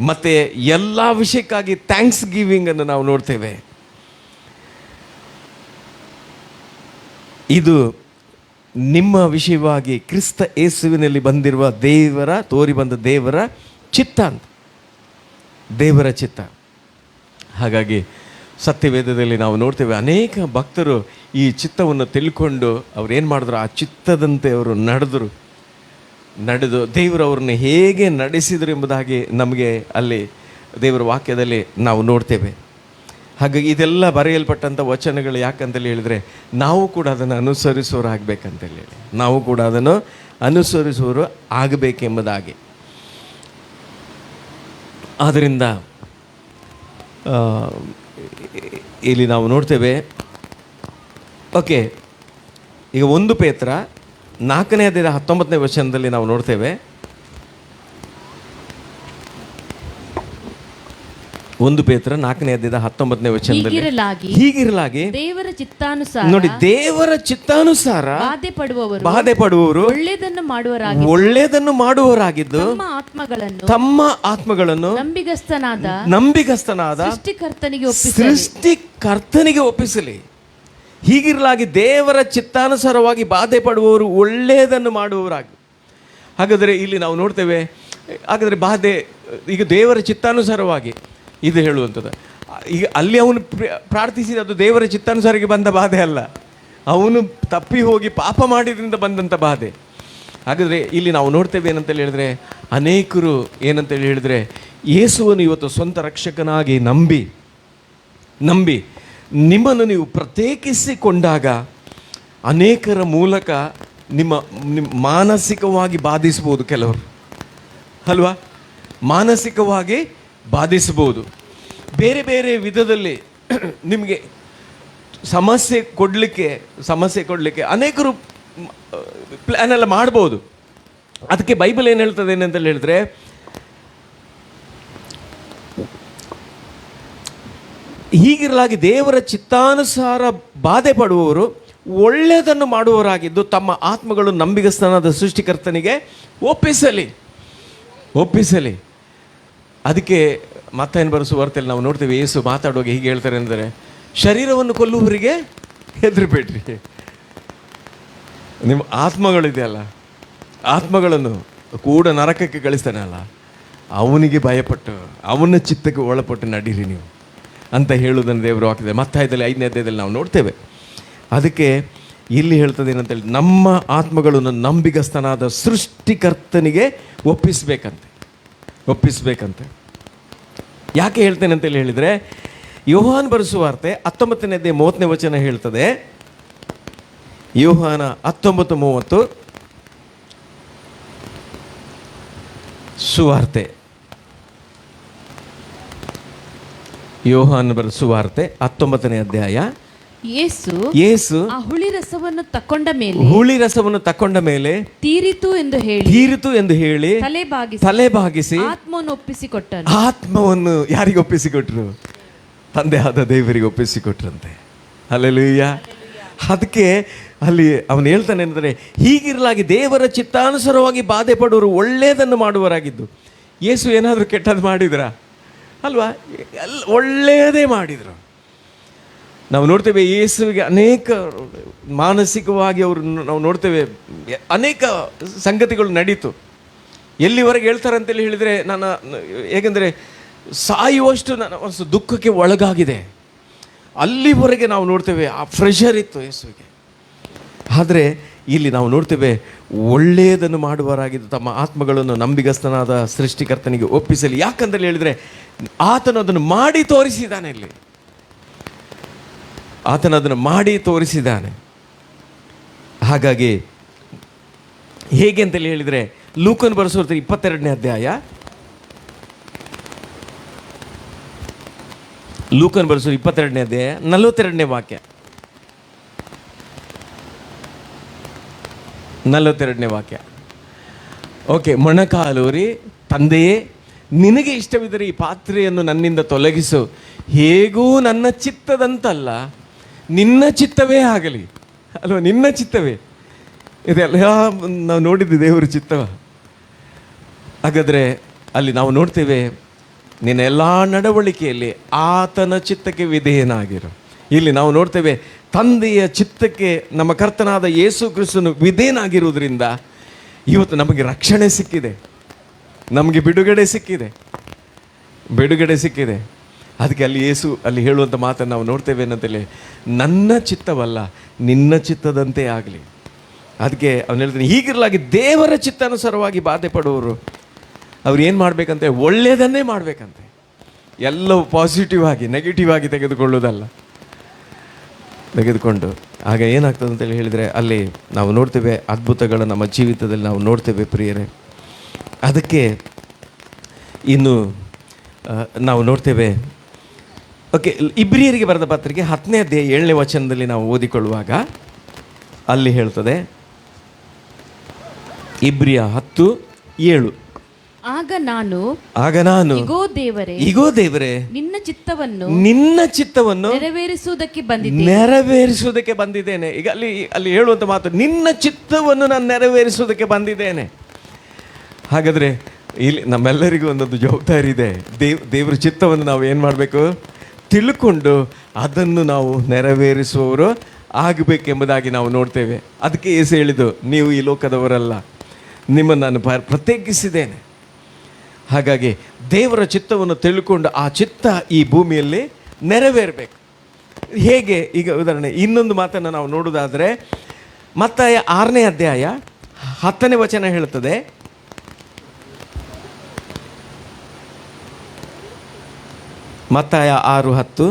ಮತ್ತು ಎಲ್ಲ ವಿಷಯಕ್ಕಾಗಿ ಥ್ಯಾಂಕ್ಸ್ ಗಿವಿಂಗನ್ನು ನಾವು ನೋಡ್ತೇವೆ. ಇದು ನಿಮ್ಮ ವಿಷಯವಾಗಿ ಕ್ರಿಸ್ತ ಯೇಸುವಿನಲ್ಲಿ ಬಂದಿರುವ ತೋರಿ ಬಂದ ದೇವರ ಚಿತ್ತ ಅಂತ, ದೇವರ ಚಿತ್ತ. ಹಾಗಾಗಿ ಸತ್ಯವೇದದಲ್ಲಿ ನಾವು ನೋಡ್ತೇವೆ, ಅನೇಕ ಭಕ್ತರು ಈ ಚಿತ್ತವನ್ನು ತಿಳ್ಕೊಂಡು ಅವ್ರು ಏನು ಮಾಡಿದ್ರು, ಆ ಚಿತ್ತದಂತೆ ಅವರು ನಡೆದು ದೇವರು ಅವ್ರನ್ನ ಹೇಗೆ ನಡೆಸಿದರು ಎಂಬುದಾಗಿ ನಮಗೆ ಅಲ್ಲಿ ದೇವರ ವಾಕ್ಯದಲ್ಲಿ ನಾವು ನೋಡ್ತೇವೆ. ಹಾಗಾಗಿ ಇದೆಲ್ಲ ಬರೆಯಲ್ಪಟ್ಟಂಥ ವಚನಗಳು ಯಾಕಂತೇಳಿ ಹೇಳಿದರೆ, ನಾವು ಕೂಡ ಅದನ್ನು ಅನುಸರಿಸುವವರು ಆಗಬೇಕೆಂಬುದಾಗಿ. ಆದ್ದರಿಂದ ಇಲ್ಲಿ ನಾವು ನೋಡ್ತೇವೆ. ಓಕೆ, ಈಗ 1 ಪೇತ್ರ 4ನೇ ಅಧ್ಯಾಯದ 19ನೇ ವಚನದಲ್ಲಿ ನಾವು ನೋಡ್ತೇವೆ, 1 ಪೇತ್ರ 4ನೇ ಅಧ್ಯಾಯದ 19ನೇ ವಚನದಲ್ಲಿ, ಹೀಗಿರಲಾಗಿ ದೇವರ ಚಿತ್ತಾನುಸಾರ, ನೋಡಿ, ದೇವರ ಚಿತ್ತಾನುಸಾರ ಬಾಧೆ ಪಡುವವರು ಒಳ್ಳೆಯದನ್ನು ಮಾಡುವವರಾಗಿದ್ದು ತಮ್ಮ ಆತ್ಮಗಳನ್ನು ನಂಬಿಗಸ್ತನಾದ ಸೃಷ್ಟಿಕರ್ತನಿಗೆ ಒಪ್ಪಿಸಲಿ. ಹೀಗಿರಲಾಗಿ ದೇವರ ಚಿತ್ತಾನುಸಾರವಾಗಿ ಬಾಧೆ ಪಡುವವರು ಒಳ್ಳೆಯದನ್ನು ಮಾಡುವವರಾಗಿ. ಹಾಗಾದರೆ ಇಲ್ಲಿ ನಾವು ನೋಡ್ತೇವೆ, ಹಾಗಾದರೆ ಬಾಧೆ ಈಗ ದೇವರ ಚಿತ್ತಾನುಸಾರವಾಗಿ ಇದು ಹೇಳುವಂಥದ್ದು. ಈಗ ಅಲ್ಲಿ ಅವನು ಪ್ರಾರ್ಥಿಸಿದ ಅದು ದೇವರ ಚಿತ್ತಾನುಸಾರಕ್ಕೆ ಬಂದ ಬಾಧೆ ಅಲ್ಲ, ಅವನು ತಪ್ಪಿ ಹೋಗಿ ಪಾಪ ಮಾಡಿದ್ರಿಂದ ಬಂದಂಥ ಬಾಧೆ. ಹಾಗಾದರೆ ಇಲ್ಲಿ ನಾವು ನೋಡ್ತೇವೆ ಏನಂತೇಳಿ ಹೇಳಿದ್ರೆ, ಅನೇಕರು ಏನಂತೇಳಿ ಹೇಳಿದ್ರೆ, ಯೇಸುವನ್ನು ಇವತ್ತು ಸ್ವಂತ ರಕ್ಷಕನಾಗಿ ನಂಬಿ ನಿಮ್ಮನ್ನು ನೀವು ಪ್ರತ್ಯೇಕಿಸಿಕೊಂಡಾಗ ಅನೇಕರ ಮೂಲಕ ನಿಮ್ಮ ಮಾನಸಿಕವಾಗಿ ಬಾಧಿಸ್ಬೋದು. ಕೆಲವರು ಅಲ್ವಾ, ಮಾನಸಿಕವಾಗಿ ಬಾಧಿಸಬಹುದು. ಬೇರೆ ಬೇರೆ ವಿಧದಲ್ಲಿ ನಿಮಗೆ ಸಮಸ್ಯೆ ಕೊಡಲಿಕ್ಕೆ ಅನೇಕರು ಪ್ಲ್ಯಾನ್ ಎಲ್ಲ ಮಾಡ್ಬೋದು. ಅದಕ್ಕೆ ಬೈಬಲ್ ಏನು ಹೇಳ್ತದೆ ಏನಂತ ಹೇಳಿದ್ರೆ, ಹೀಗಿರಲಾಗಿ ದೇವರ ಚಿತ್ತಾನುಸಾರ ಬಾಧೆ ಪಡುವವರು ಒಳ್ಳೆಯದನ್ನು ಮಾಡುವವರಾಗಿದ್ದು ತಮ್ಮ ಆತ್ಮಗಳು ನಂಬಿಗಸ್ತನಾದ ಸೃಷ್ಟಿಕರ್ತನಿಗೆ ಒಪ್ಪಿಸಲಿ. ಅದಕ್ಕೆ ಮತ್ತಾಯನ ಬರೆಸುವ ವಾರ್ತೆಯಲ್ಲಿ ನಾವು ನೋಡ್ತೇವೆ, ಯೇಸು ಮಾತಾಡುವಾಗ ಹೀಗೆ ಹೇಳ್ತಾರೆ ಅಂದರೆ, ಶರೀರವನ್ನು ಕೊಲ್ಲುವವರಿಗೆ ಹೆದರಬೇಡ್ರಿ, ನಿಮ್ಮ ಆತ್ಮಗಳಿದೆಯಲ್ಲ, ಆತ್ಮಗಳನ್ನು ಕೂಡ ನರಕಕ್ಕೆ ಕಳಿಸ್ತಾನಲ್ಲ, ಅವನಿಗೆ ಭಯಪಟ್ಟು ಅವನ ಚಿತ್ತಕ್ಕೆ ಒಳಪಟ್ಟು ನಡೀರಿ ನೀವು ಅಂತ ಹೇಳುವುದನ್ನು ದೇವರು ಹಾಕಿದೆ. ಮತ್ತಾಯದಲ್ಲಿ 5ನೇ ಅಧ್ಯಾಯದಲ್ಲಿ ನಾವು ನೋಡ್ತೇವೆ. ಅದಕ್ಕೆ ಇಲ್ಲಿ ಹೇಳ್ತದೆ ಏನಂತೇಳಿ, ನಮ್ಮ ಆತ್ಮಗಳನ್ನು ನಂಬಿಗಸ್ತನಾದ ಸೃಷ್ಟಿಕರ್ತನಿಗೆ ಒಪ್ಪಿಸ್ಬೇಕಂತೆ. ಯಾಕೆ ಹೇಳ್ತೇನೆ ಅಂತೇಳಿ ಹೇಳಿದರೆ, ಯೋಹಾನ ಬರೆಸುವ ವಾರ್ತೆ 19ನೇ ಅಧ್ಯಾಯ 30ನೇ ವಚನ ಹೇಳ್ತದೆ. ಯೋಹಾನ 19:30 ಸುವಾರ್ತೆ, ಯೋಹಾನ ಬರೆಸುವ ವಾರ್ತೆ 19ನೇ ಅಧ್ಯಾಯ ಯೇಸು ಆ ಹುಳಿ ರಸವನ್ನು ತಕೊಂಡ ಮೇಲೆ ಹುಳಿ ರಸವನ್ನು ತಕೊಂಡ ಮೇಲೆ ತೀರಿತು ಎಂದು ಹೇಳಿ ತಲೆ ಬಾಗಿಸಿ ಆತ್ಮವನ್ನು ಒಪ್ಪಿಸಿಕೊಟ್ಟನು. ಆತ್ಮವನ್ನು ಯಾರಿಗೆ ಒಪ್ಪಿಸಿಕೊಟ್ರು? ತಂದೆ ಆದ ದೇವರಿಗೆ ಒಪ್ಪಿಸಿಕೊಟ್ರಂತೆ. ಹಲ್ಲೆಲೂಯ. ಅದಕ್ಕೆ ಅಲ್ಲಿ ಅವನು ಹೇಳ್ತಾನೆ ಅಂದರೆ, ಹೀಗಿರಲಾಗಿ ದೇವರ ಚಿತ್ತಾನುಸಾರವಾಗಿ ಬಾಧೆ ಪಡುವರು ಒಳ್ಳೆಯದನ್ನು ಮಾಡುವರಾಗಿದ್ದು. ಯೇಸು ಏನಾದರೂ ಕೆಟ್ಟದ್ದು ಮಾಡಿದ್ರ? ಅಲ್ವಾ, ಒಳ್ಳೆಯದೇ ಮಾಡಿದರು. ನಾವು ನೋಡ್ತೇವೆ ಯೇಸುವಿಗೆ ಅನೇಕ ಮಾನಸಿಕವಾಗಿ ಅವರು ನಾವು ನೋಡ್ತೇವೆ ಅನೇಕ ಸಂಗತಿಗಳು ನಡೀತು. ಎಲ್ಲಿವರೆಗೆ ಹೇಳ್ತಾರೆ ಅಂತೇಳಿ ಹೇಳಿದರೆ, ಹೇಗೆಂದರೆ ಸಾಯುವಷ್ಟು ನನ್ನ ದುಃಖಕ್ಕೆ ಒಳಗಾಗಿದೆ, ಅಲ್ಲಿವರೆಗೆ ನಾವು ನೋಡ್ತೇವೆ ಆ ಪ್ರೆಷರ್ ಇತ್ತು ಯೇಸುವಿಗೆ. ಆದರೆ ಇಲ್ಲಿ ನಾವು ನೋಡ್ತೇವೆ ಒಳ್ಳೆಯದನ್ನು ಮಾಡುವರಾಗಿದ್ದು ತಮ್ಮ ಆತ್ಮಗಳನ್ನು ನಂಬಿಗಸ್ತನಾದ ಸೃಷ್ಟಿಕರ್ತನಿಗೆ ಒಪ್ಪಿಸಲಿ. ಯಾಕಂತೇಳಿ ಹೇಳಿದರೆ ಆತನು ಅದನ್ನು ಮಾಡಿ ತೋರಿಸಿದ್ದಾನೆ. ಇಲ್ಲಿ ಆತನು ಅದನ್ನು ಮಾಡಿ ತೋರಿಸಿದ್ದಾನೆ. ಹಾಗಾಗಿ ಹೇಗೆ ಅಂತೇಳಿ ಹೇಳಿದರೆ, ಲೂಕನ ಬರೆಸುವ 22ನೇ ಅಧ್ಯಾಯ, ಲೂಕನ ಬರೆಸುವ 22ನೇ ಅಧ್ಯಾಯ 42ನೇ ವಾಕ್ಯ, 42ನೇ ವಾಕ್ಯ. ಓಕೆ. ಮೊಣಕಾಲೂರಿ, ತಂದೆಯೇ ನಿನಗೆ ಇಷ್ಟವಿದ್ದರೆ ಈ ಪಾತ್ರೆಯನ್ನು ನನ್ನಿಂದ ತೊಲಗಿಸು, ಹೇಗೂ ನನ್ನ ಚಿತ್ತದಂತಲ್ಲ ನಿನ್ನ ಚಿತ್ತವೇ ಆಗಲಿ. ಅಲ್ವಾ, ನಿನ್ನ ಚಿತ್ತವೇ. ಇದೆಲ್ಲ ನಾವು ನೋಡಿದ್ದು ದೇವರ ಚಿತ್ತವ. ಹಾಗಾದರೆ ಅಲ್ಲಿ ನಾವು ನೋಡ್ತೇವೆ, ನಿನ್ನ ಎಲ್ಲ ನಡವಳಿಕೆಯಲ್ಲಿ ಆತನ ಚಿತ್ತಕ್ಕೆ ವಿಧೇಯನಾಗಿರು. ಇಲ್ಲಿ ನಾವು ನೋಡ್ತೇವೆ ತಂದೆಯ ಚಿತ್ತಕ್ಕೆ ನಮ್ಮ ಕರ್ತನಾದ ಯೇಸು ಕ್ರಿಸ್ತನು ವಿಧೇಯನಾಗಿರುವುದರಿಂದ ಇವತ್ತು ನಮಗೆ ರಕ್ಷಣೆ ಸಿಕ್ಕಿದೆ, ನಮಗೆ ಬಿಡುಗಡೆ ಸಿಕ್ಕಿದೆ. ಅದಕ್ಕೆ ಅಲ್ಲಿ ಯೇಸು ಅಲ್ಲಿ ಹೇಳುವಂಥ ಮಾತನ್ನು ನಾವು ನೋಡ್ತೇವೆ ಏನಂತೇಳಿ, ನನ್ನ ಚಿತ್ತವಲ್ಲ ನಿನ್ನ ಚಿತ್ತದಂತೆ ಆಗಲಿ. ಅದಕ್ಕೆ ಅವನು ಹೇಳ್ತಾನೆ, ಹೀಗಿರಲಾಗಿ ದೇವರ ಚಿತ್ತಾನುಸಾರವಾಗಿ ಬಾಧೆ ಪಡುವವರು ಅವ್ರು ಏನು ಮಾಡಬೇಕಂತೆ? ಒಳ್ಳೆಯದನ್ನೇ ಮಾಡಬೇಕಂತೆ. ಎಲ್ಲವೂ ಪಾಸಿಟಿವ್ ಆಗಿ, ನೆಗೆಟಿವ್ ಆಗಿ ತೆಗೆದುಕೊಂಡು ಆಗ ಏನಾಗ್ತದೆ ಅಂತೇಳಿ ಹೇಳಿದರೆ, ಅಲ್ಲಿ ನಾವು ನೋಡ್ತೇವೆ ಅದ್ಭುತಗಳು ನಮ್ಮ ಜೀವಿತದಲ್ಲಿ ನಾವು ನೋಡ್ತೇವೆ ಪ್ರಿಯರೇ. ಅದಕ್ಕೆ ಇನ್ನು ನಾವು ನೋಡ್ತೇವೆ. ಓಕೆ, ಇಬ್ರಿಯರಿಗೆ ಬರೆದ ಪತ್ರಿಕೆ 10ನೇ ಅಧ್ಯಾಯ 7ನೇ ವಚನದಲ್ಲಿ ನಾವು ಓದಿಕೊಳ್ಳುವಾಗ ಅಲ್ಲಿ ಹೇಳ್ತದೆ, ಇಬ್ರಿಯ 10:7, ಆಗ ನಾನು ಇಗೋ ದೇವರೇ ನಿನ್ನ ಚಿತ್ತವನ್ನು ನೆರವೇರಿಸುವುದಕ್ಕೆ ಬಂದಿದ್ದೇನೆ. ಈಗ ಅಲ್ಲಿ ಹೇಳುವಂಥ ಮಾತು, ನಿನ್ನ ಚಿತ್ತವನ್ನು ನಾನು ನೆರವೇರಿಸುವುದಕ್ಕೆ ಬಂದಿದ್ದೇನೆ. ಹಾಗಾದರೆ ಇಲ್ಲಿ ನಮ್ಮೆಲ್ಲರಿಗೂ ಒಂದೊಂದು ಜವಾಬ್ದಾರಿ ಇದೆ. ದೇವರ ಚಿತ್ತವನ್ನು ನಾವು ಏನು ಮಾಡಬೇಕು? ತಿಳ್ಕೊಂಡು ಅದನ್ನು ನಾವು ನೆರವೇರಿಸುವವರು ಆಗಬೇಕೆಂಬುದಾಗಿ ನಾವು ನೋಡ್ತೇವೆ. ಅದಕ್ಕೆ ಯೇಸು ಹೇಳಿದ್ದು, ನೀವು ಈ ಲೋಕದವರಲ್ಲ, ನಿಮ್ಮನ್ನು ನಾನು ಪ್ರತ್ಯೇಕಿಸಿದ್ದೇನೆ. ಹಾಗಾಗಿ ದೇವರ ಚಿತ್ತವನ್ನು ತಿಳ್ಕೊಂಡು ಆ ಚಿತ್ತ ಈ ಭೂಮಿಯಲ್ಲಿ ನೆರವೇರಬೇಕು. ಹೇಗೆ? ಈಗ ಉದಾಹರಣೆ ಇನ್ನೊಂದು ಮಾತನ್ನು ನಾವು ನೋಡುವುದಾದರೆ, ಮತ್ತಾಯ 6ನೇ ಅಧ್ಯಾಯ 10ನೇ ವಚನ ಹೇಳುತ್ತದೆ, ಮತ್ತಾಯ 6:10,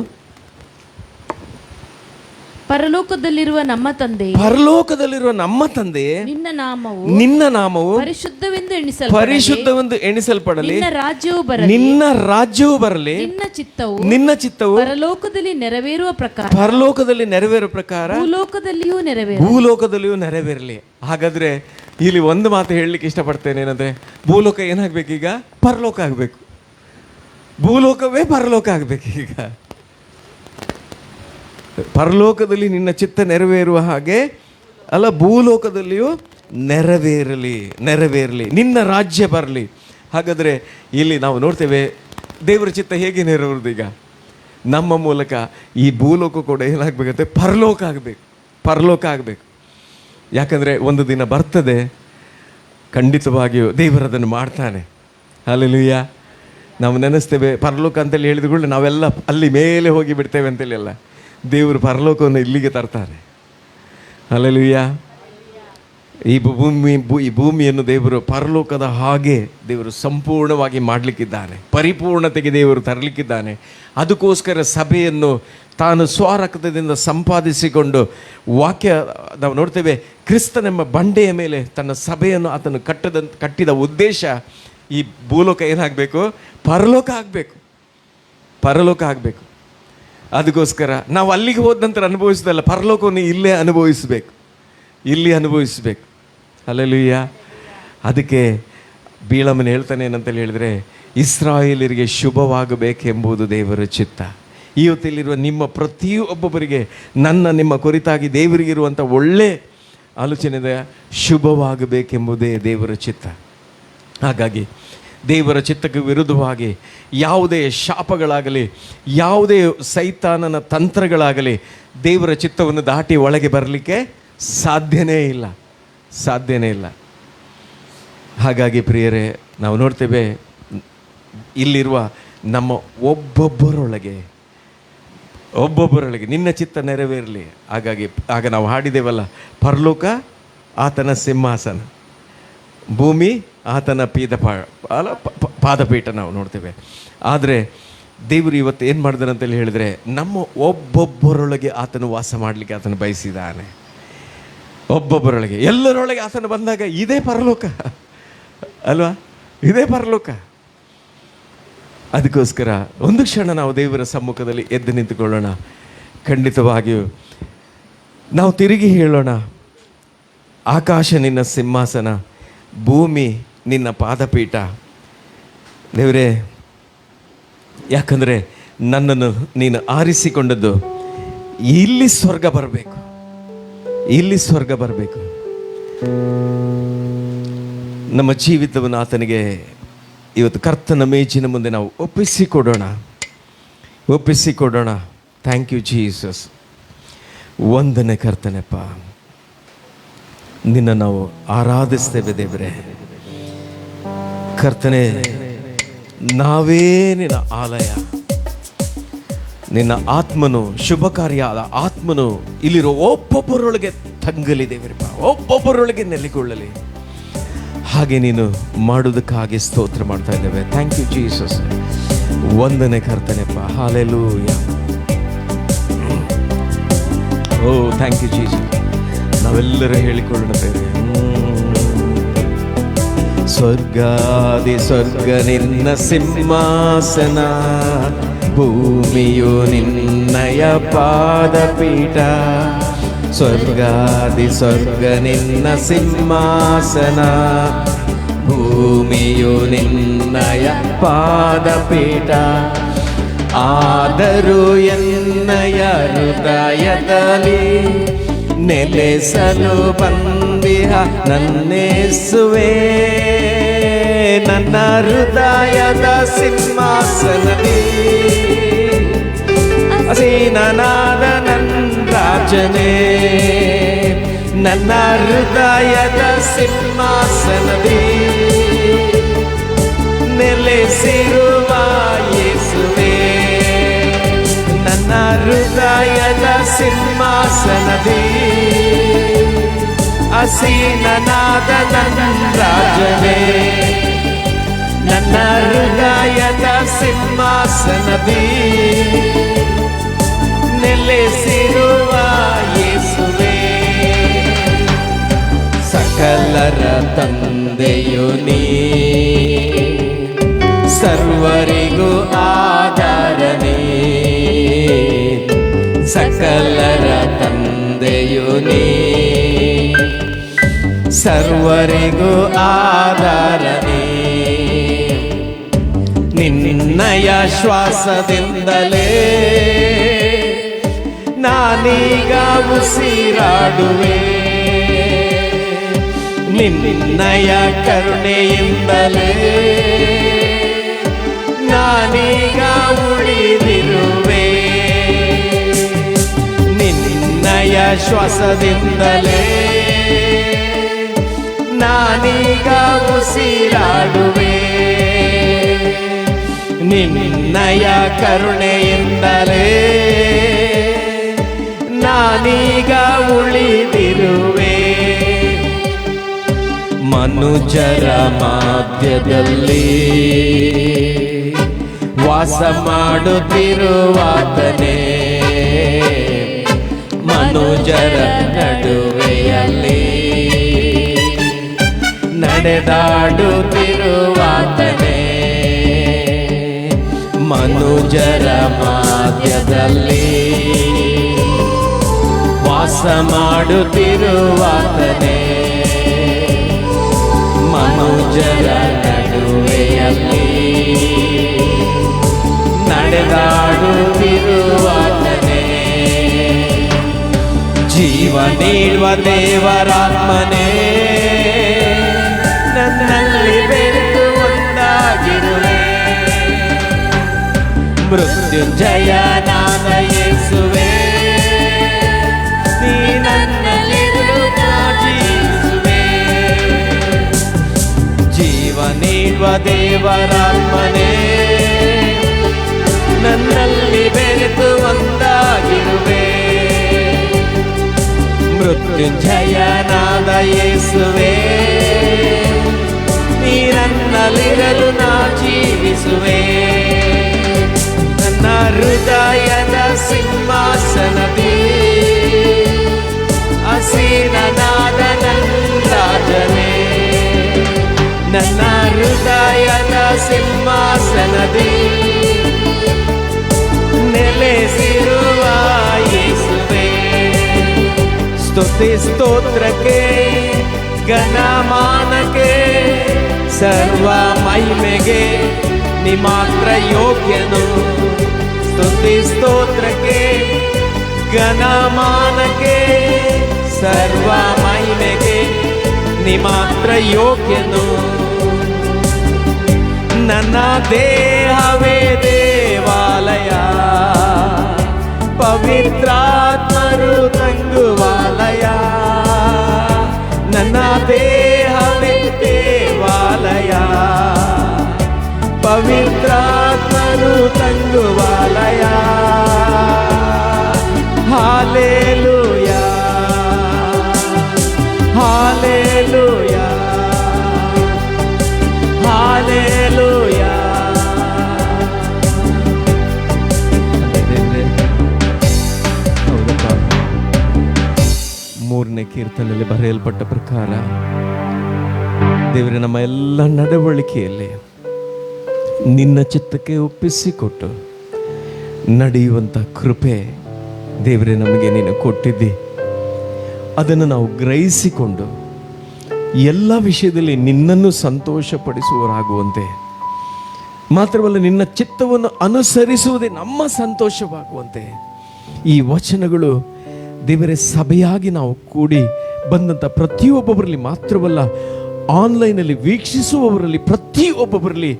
ಪರಲೋಕದಲ್ಲಿರುವ ನಮ್ಮ ತಂದೆಯೇ ನಿನ್ನ ನಾಮವು ಪರಿಶುದ್ಧವೆಂದು ಎಣಿಸಲ್ಪಡಲಿ, ನಿನ್ನ ರಾಜ್ಯವು ಬರಲಿ, ನಿನ್ನ ಚಿತ್ತವು ಪರಲೋಕದಲ್ಲಿ ನೆರವೇರುವ ಪ್ರಕಾರ ಭೂಲೋಕದಲ್ಲಿಯೂ ನೆರವೇರಲಿ. ಹಾಗಾದ್ರೆ ಇಲ್ಲಿ ಒಂದು ಮಾತು ಹೇಳಲಿಕ್ಕೆ ಇಷ್ಟಪಡ್ತೇನೆ, ಏನಂದ್ರೆ ಭೂಲೋಕ ಏನಾಗಬೇಕು? ಈಗ ಪರಲೋಕ ಆಗಬೇಕು. ಭೂಲೋಕವೇ ಪರಲೋಕ ಆಗಬೇಕು. ಈಗ ಪರಲೋಕದಲ್ಲಿ ನಿನ್ನ ಚಿತ್ತ ನೆರವೇರುವ ಹಾಗೆ ಅಲ್ಲ, ಭೂಲೋಕದಲ್ಲಿಯೂ ನೆರವೇರಲಿ, ನಿನ್ನ ರಾಜ್ಯ ಬರಲಿ. ಹಾಗಾದರೆ ಇಲ್ಲಿ ನಾವು ನೋಡ್ತೇವೆ ದೇವರ ಚಿತ್ತ ಹೇಗೆ ನೆರವೇರುವುದು? ಈಗ ನಮ್ಮ ಮೂಲಕ ಈ ಭೂಲೋಕ ಕೂಡ ಏನಾಗಬೇಕಂತೆ? ಪರಲೋಕ ಆಗಬೇಕು. ಯಾಕಂದರೆ ಒಂದು ದಿನ ಬರ್ತದೆ, ಖಂಡಿತವಾಗಿಯೂ ದೇವರದನ್ನು ಮಾಡ್ತಾನೆ. ಹಲ್ಲೆಲೂಯ. ನಾವು ನೆನೆಸ್ತೇವೆ ಪರಲೋಕ ಅಂತೇಳಿ ಹೇಳಿದ ಕೂಡಲೇ ನಾವೆಲ್ಲ ಅಲ್ಲಿ ಮೇಲೆ ಹೋಗಿ ಬಿಡ್ತೇವೆ ಅಂತೇಳಿ ಅಲ್ಲ, ದೇವರು ಪರಲೋಕವನ್ನು ಇಲ್ಲಿಗೆ ತರ್ತಾರೆ. ಹಲ್ಲೆಲೂಯ. ಈ ಭೂಮಿಯನ್ನು ದೇವರು ಪರಲೋಕದ ಹಾಗೆ ದೇವರು ಸಂಪೂರ್ಣವಾಗಿ ಮಾಡಲಿಕ್ಕಿದ್ದಾನೆ, ಪರಿಪೂರ್ಣತೆಗೆ ದೇವರು ತರಲಿಕ್ಕಿದ್ದಾನೆ. ಅದಕ್ಕೋಸ್ಕರ ಸಭೆಯನ್ನು ತಾನು ಸ್ವರಕ್ತದಿಂದ ಸಂಪಾದಿಸಿಕೊಂಡು ವಾಕ್ಯ ನಾವು ನೋಡ್ತೇವೆ, ಕ್ರಿಸ್ತನೆಂಬ ಬಂಡೆಯ ಮೇಲೆ ತನ್ನ ಸಭೆಯನ್ನು ಆತನು ಕಟ್ಟಿದ ಉದ್ದೇಶ ಈ ಭೂಲೋಕ ಏನಾಗಬೇಕು? ಪರಲೋಕ ಆಗಬೇಕು. ಅದಕ್ಕೋಸ್ಕರ ನಾವು ಅಲ್ಲಿಗೆ ಹೋದ ನಂತರ ಅನುಭವಿಸಿದಲ್ಲ, ಪರಲೋಕವನ್ನು ಇಲ್ಲೇ ಅನುಭವಿಸಬೇಕು, ಇಲ್ಲಿ ಅನುಭವಿಸಬೇಕು. ಹಲ್ಲೆಲೂಯಾ. ಅದಕ್ಕೆ ಬೀಳಮ್ಮನ ಹೇಳ್ತಾನೆ ಏನಂತೇಳಿ ಹೇಳಿದರೆ, ಇಸ್ರಾಯೇಲರಿಗೆ ಶುಭವಾಗಬೇಕೆಂಬುದು ದೇವರ ಚಿತ್ತ. ಇವತ್ತಿಲ್ಲಿರುವ ನಿಮ್ಮ ಪ್ರತಿಯೊಬ್ಬೊಬ್ಬರಿಗೆ ನಿಮ್ಮ ಕುರಿತಾಗಿ ದೇವರಿಗಿರುವಂಥ ಒಳ್ಳೆ ಆಲೋಚನೆ ಶುಭವಾಗಬೇಕೆಂಬುದೇ ದೇವರ ಚಿತ್ತ. ಹಾಗಾಗಿ ದೇವರ ಚಿತ್ತಕ್ಕೆ ವಿರುದ್ಧವಾಗಿ ಯಾವುದೇ ಶಾಪಗಳಾಗಲಿ, ಯಾವುದೇ ಸೈತಾನನ ತಂತ್ರಗಳಾಗಲಿ ದೇವರ ಚಿತ್ತವನ್ನು ದಾಟಿ ಒಳಗೆ ಬರಲಿಕ್ಕೆ ಸಾಧ್ಯನೇ ಇಲ್ಲ. ಹಾಗಾಗಿ ಪ್ರಿಯರೇ, ನಾವು ನೋಡ್ತೇವೆ ಇಲ್ಲಿರುವ ನಮ್ಮ ಒಬ್ಬೊಬ್ಬರೊಳಗೆ ನಿನ್ನ ಚಿತ್ತ ನೆರವೇರಲಿ. ಆಗ ನಾವು ಹಾಡಿದೇವಲ್ಲ, ಪರಲೋಕ ಆತನ ಸಿಂಹಾಸನ, ಭೂಮಿ ಆತನ ಪಾದಪೀಠ ನಾವು ನೋಡ್ತೇವೆ. ಆದರೆ ದೇವರು ಇವತ್ತು ಏನು ಮಾಡಿದಾರೆ ಅಂತೇಳಿ ಹೇಳಿದರೆ, ನಮ್ಮ ಒಬ್ಬೊಬ್ಬರೊಳಗೆ ಆತನು ವಾಸ ಮಾಡಲಿಕ್ಕೆ ಆತನು ಬಯಸಿದ್ದಾನೆ. ಒಬ್ಬೊಬ್ಬರೊಳಗೆ, ಎಲ್ಲರೊಳಗೆ ಆತನು ಬಂದಾಗ ಇದೇ ಪರಲೋಕ ಅಲ್ವಾ, ಇದೇ ಪರಲೋಕ. ಅದಕ್ಕೋಸ್ಕರ ಒಂದು ಕ್ಷಣ ನಾವು ದೇವರ ಸಮ್ಮುಖದಲ್ಲಿ ಎದ್ದು ನಿಂತುಕೊಳ್ಳೋಣ. ಖಂಡಿತವಾಗಿಯೂ ನಾವು ತಿರುಗಿ ಹೇಳೋಣ, ಆಕಾಶ ನಿನ್ನ ಸಿಂಹಾಸನ, ಭೂಮಿ ನಿನ್ನ ಪಾದಪೀಠ. ದೇವರೇ, ಯಾಕಂದರೆ ನನ್ನನ್ನು ನೀನು ಆರಿಸಿಕೊಂಡದ್ದು ಇಲ್ಲಿ ಸ್ವರ್ಗ ಬರಬೇಕು. ನಮ್ಮ ಜೀವಿತವನ್ನು ಆತನಿಗೆ ಇವತ್ತು ಕರ್ತನ ಮೇಜಿನ ಮುಂದೆ ನಾವು ಒಪ್ಪಿಸಿಕೊಡೋಣ. Thank you Jesus. ವಂದನೆ ಕರ್ತನೆಪ್ಪ, ನಿನ್ನ ನಾವು ಆರಾಧಿಸ್ತೇವೆ ದೇವರೇ. ಕರ್ತನೆ, ನಾವೇ ನಿನ್ನ ಆಲಯ, ನಿನ್ನ ಆತ್ಮನು, ಶುಭಕಾರಿಯಾದ ಆತ್ಮನು ಇಲ್ಲಿರೋ ಒಬ್ಬೊಬ್ಬರೊಳಗೆ ತಂಗಲಿ ದೇವರಪ್ಪ, ಒಬ್ಬೊಬ್ಬರೊಳಗೆ ನೆಲೆಗೊಳ್ಳಲಿ. ಹಾಗೆ ನೀನು ಮಾಡುವುದಕ್ಕಾಗಿ ಸ್ತೋತ್ರ ಮಾಡ್ತಾ ಇದ್ದೇವೆ. Thank you Jesus. ವಂದನೆ ಕರ್ತನೆಪ್ಪ. Hallelujah. Oh thank you Jesus. ನಾವೆಲ್ಲರೂ ಹೇಳಿಕೊಳ್ಳೋಣ ಬೇರೆ. ಸ್ವರ್ಗಾದಿ ಸ್ವರ್ಗ ನಿನ್ನ ಸಿಂಹಾಸನ, ಭೂಮಿಯು ನಿನ್ನಯ ಪಾದಪೀಠ. ಸ್ವರ್ಗಾದಿ ಸ್ವರ್ಗ ನಿನ್ನ ಸಿಂಹಾಸನ, ಭೂಮಿಯು ನಿನ್ನಯ ಪಾದಪೀಠ. ಆದರೂ ಎನ್ನಯ ಹೃದಯದಲ್ಲಿ ನೆಲೆಸಲು ಬಂದಿಹ ನನ್ನೇಸುವೆ. ನನ್ನ ಹೃದಯದ ಸಿಂಹಾಸನದಿ ಅಸೀನನಾದ ನನ್ನ ರಾಜನೇ, ನನ್ನ ಹೃದಯದ ಸಿಂಹಾಸನದಿ ನೆಲೆಸಿರುವ ಯೇಸುವೇ. ನನ್ನ ಹೃದಯದ ಸಿಂಹಾಸನದಿ ಅಸೀನನಾದ ನನ್ನ ರಾಜನೇ, ನನ್ನ ಹೃದಯದ ಸಿಂಹಾಸನದಿ ನೆಲೆಸಿರುವ ಯೇಸುವೇ. ಸಕಲರ ತಂದೆಯು ನೀ, ಸರ್ವರಿಗೂ ಆಧಾರನೇ. ಸಕಲರ ತಂದೆಯು ನೀ, ಸರ್ವರಿಗೂ ಆಧಾರನೇ. ನಿನ್ನಯ ಶ್ವಾಸದಿಂದಲೇ ನಾನೀಗ ಉಸಿರಾಡುವೆ. ನಿನ್ನಯ ಕರುಣೆಯಿಂದಲೇ ನಾನೀಗ ಉಳಿದಿರುವೆ. ನಿನ್ನಯ ಶ್ವಾಸದಿಂದಲೇ ನಾನೀಗ ಉಸಿರಾಡುವೆ. ನಿನ್ನಯ ಕರುಣೆಯಿಂದಲೇ ನಾನೀಗ ಉಳಿದಿರುವೆ. ಮನುಜರ ಮಧ್ಯದಲ್ಲಿ ವಾಸ ಮಾಡುತ್ತಿರುವಾತನೇ, ಮನುಜರ ನಡುವೆಯಲ್ಲಿ ನಡೆದಾಡುತ್ತಿರುವಾತನೇ. ಮನುಜರ ಮಧ್ಯದಲ್ಲಿ ವಾಸ ಮಾಡುತ್ತಿರುವಾತನೇ, ಮನುಜರ ನಡುವೆಯಲ್ಲಿ ನಡೆದಾಡುತ್ತಿರುವಾತನೇ, ಜೀವ ನೀಡುವ ದೇವರಾತ್ಮನೇ, ನನ್ನಲ್ಲಿ ಬೆರೆತು ಒಂದಾಗಿರುವೆ, ಮೃತ್ಯುಂಜಯನಾದ ಯೇಸುವೆ, ನೀ ನನ್ನಲ್ಲಿರು ನಾ ಜೀವಿಸುವೆ, ಜೀವ ನೀಡುವ ದೇವರಾತ್ಮನೇ, ನನ್ನಲ್ಲಿ ಬೆರೆತು ಒಂದಾಗಿರುವೆ, ಮೃತ್ಯುಂಜಯನಾದ ಯೇಸುವೆ, ನೀ ನನ್ನಲ್ಲಿರಲು ನಾ ಜೀವಿಸುವೆ, ನನ್ನ ಹೃದಯದ ಸಿಂಹಾಸನದಿ ಆಸೀನನಾದ ನನ್ನ ರಾಜನೇ, ನನ್ನ ಹೃದಯದ ಸಿಂಹಾಸನದಿ ನೆಲೆಸಿರುವ ಯೇಸುವೆ, ಸ್ತುತಿ ಸ್ತೋತ್ರಕ್ಕೆ ಘನಮಾನಕ್ಕೆ ಸರ್ವ ಮಹಿಮೆಗೆ ನೀ ಮಾತ್ರ ಯೋಗ್ಯನು, ಸ್ತುತಿ ಸ್ತೋತ್ರಕ್ಕೆ ಘನಮಾನಕ್ಕೆ ಸರ್ವ ಮಹಿಮೆಗೆ ನೀ ಮಾತ್ರ ಯೋಗ್ಯನು, ನನ್ನ ದೇಹವೇ ದೇವಾಲಯ, ಪವಿತ್ರಾತ್ಮರು ತಂಗುವಾಲಯ, ನನ್ನ ದೇಹವೇ ದೇವಾಲಯ, ಪವಿತ್ರಾತ್ಮರು ತಂಗುವಾಲಯ, ಹಾಲೆಲೂಯಾ ಹಾಲೆಲೂಯಾ ಹಾಲೆಲೂಯಾ. ಮೂರನೇ ಕೀರ್ತನೆಯಲ್ಲಿ ಬರೆಯಲ್ಪಟ್ಟ ಪ್ರಕಾರ ದೇವರೇ, ನಮ್ಮ ಎಲ್ಲ ನಡವಳಿಕೆಯಲ್ಲಿ ನಿನ್ನ ಚಿತ್ತಕ್ಕೆ ಒಪ್ಪಿಸಿಕೊಟ್ಟು ನಡೆಯುವಂಥ ಕೃಪೆ ದೇವರೇ ನಮಗೆ ನೀನು ಕೊಟ್ಟಿದ್ದಿ. ಅದನ್ನು ನಾವು ಗ್ರಹಿಸಿಕೊಂಡು ಎಲ್ಲ ವಿಷಯದಲ್ಲಿ ನಿನ್ನನ್ನು ಸಂತೋಷಪಡಿಸುವರಾಗುವಂತೆ, ಮಾತ್ರವಲ್ಲ ನಿನ್ನ ಚಿತ್ತವನ್ನು ಅನುಸರಿಸುವುದೇ ನಮ್ಮ ಸಂತೋಷವಾಗುವಂತೆ ಈ ವಚನಗಳು ದೇವರೇ ಸಭೆಯಾಗಿ ನಾವು ಕೂಡಿ ಬಂದಂಥ ಪ್ರತಿಯೊಬ್ಬೊಬ್ಬರಲ್ಲಿ ಮಾತ್ರವಲ್ಲ, ಆನ್ಲೈನಲ್ಲಿ ವೀಕ್ಷಿಸುವವರಲ್ಲಿ ಪ್ರತಿಯೊಬ್ಬೊಬ್ಬರಲ್ಲಿ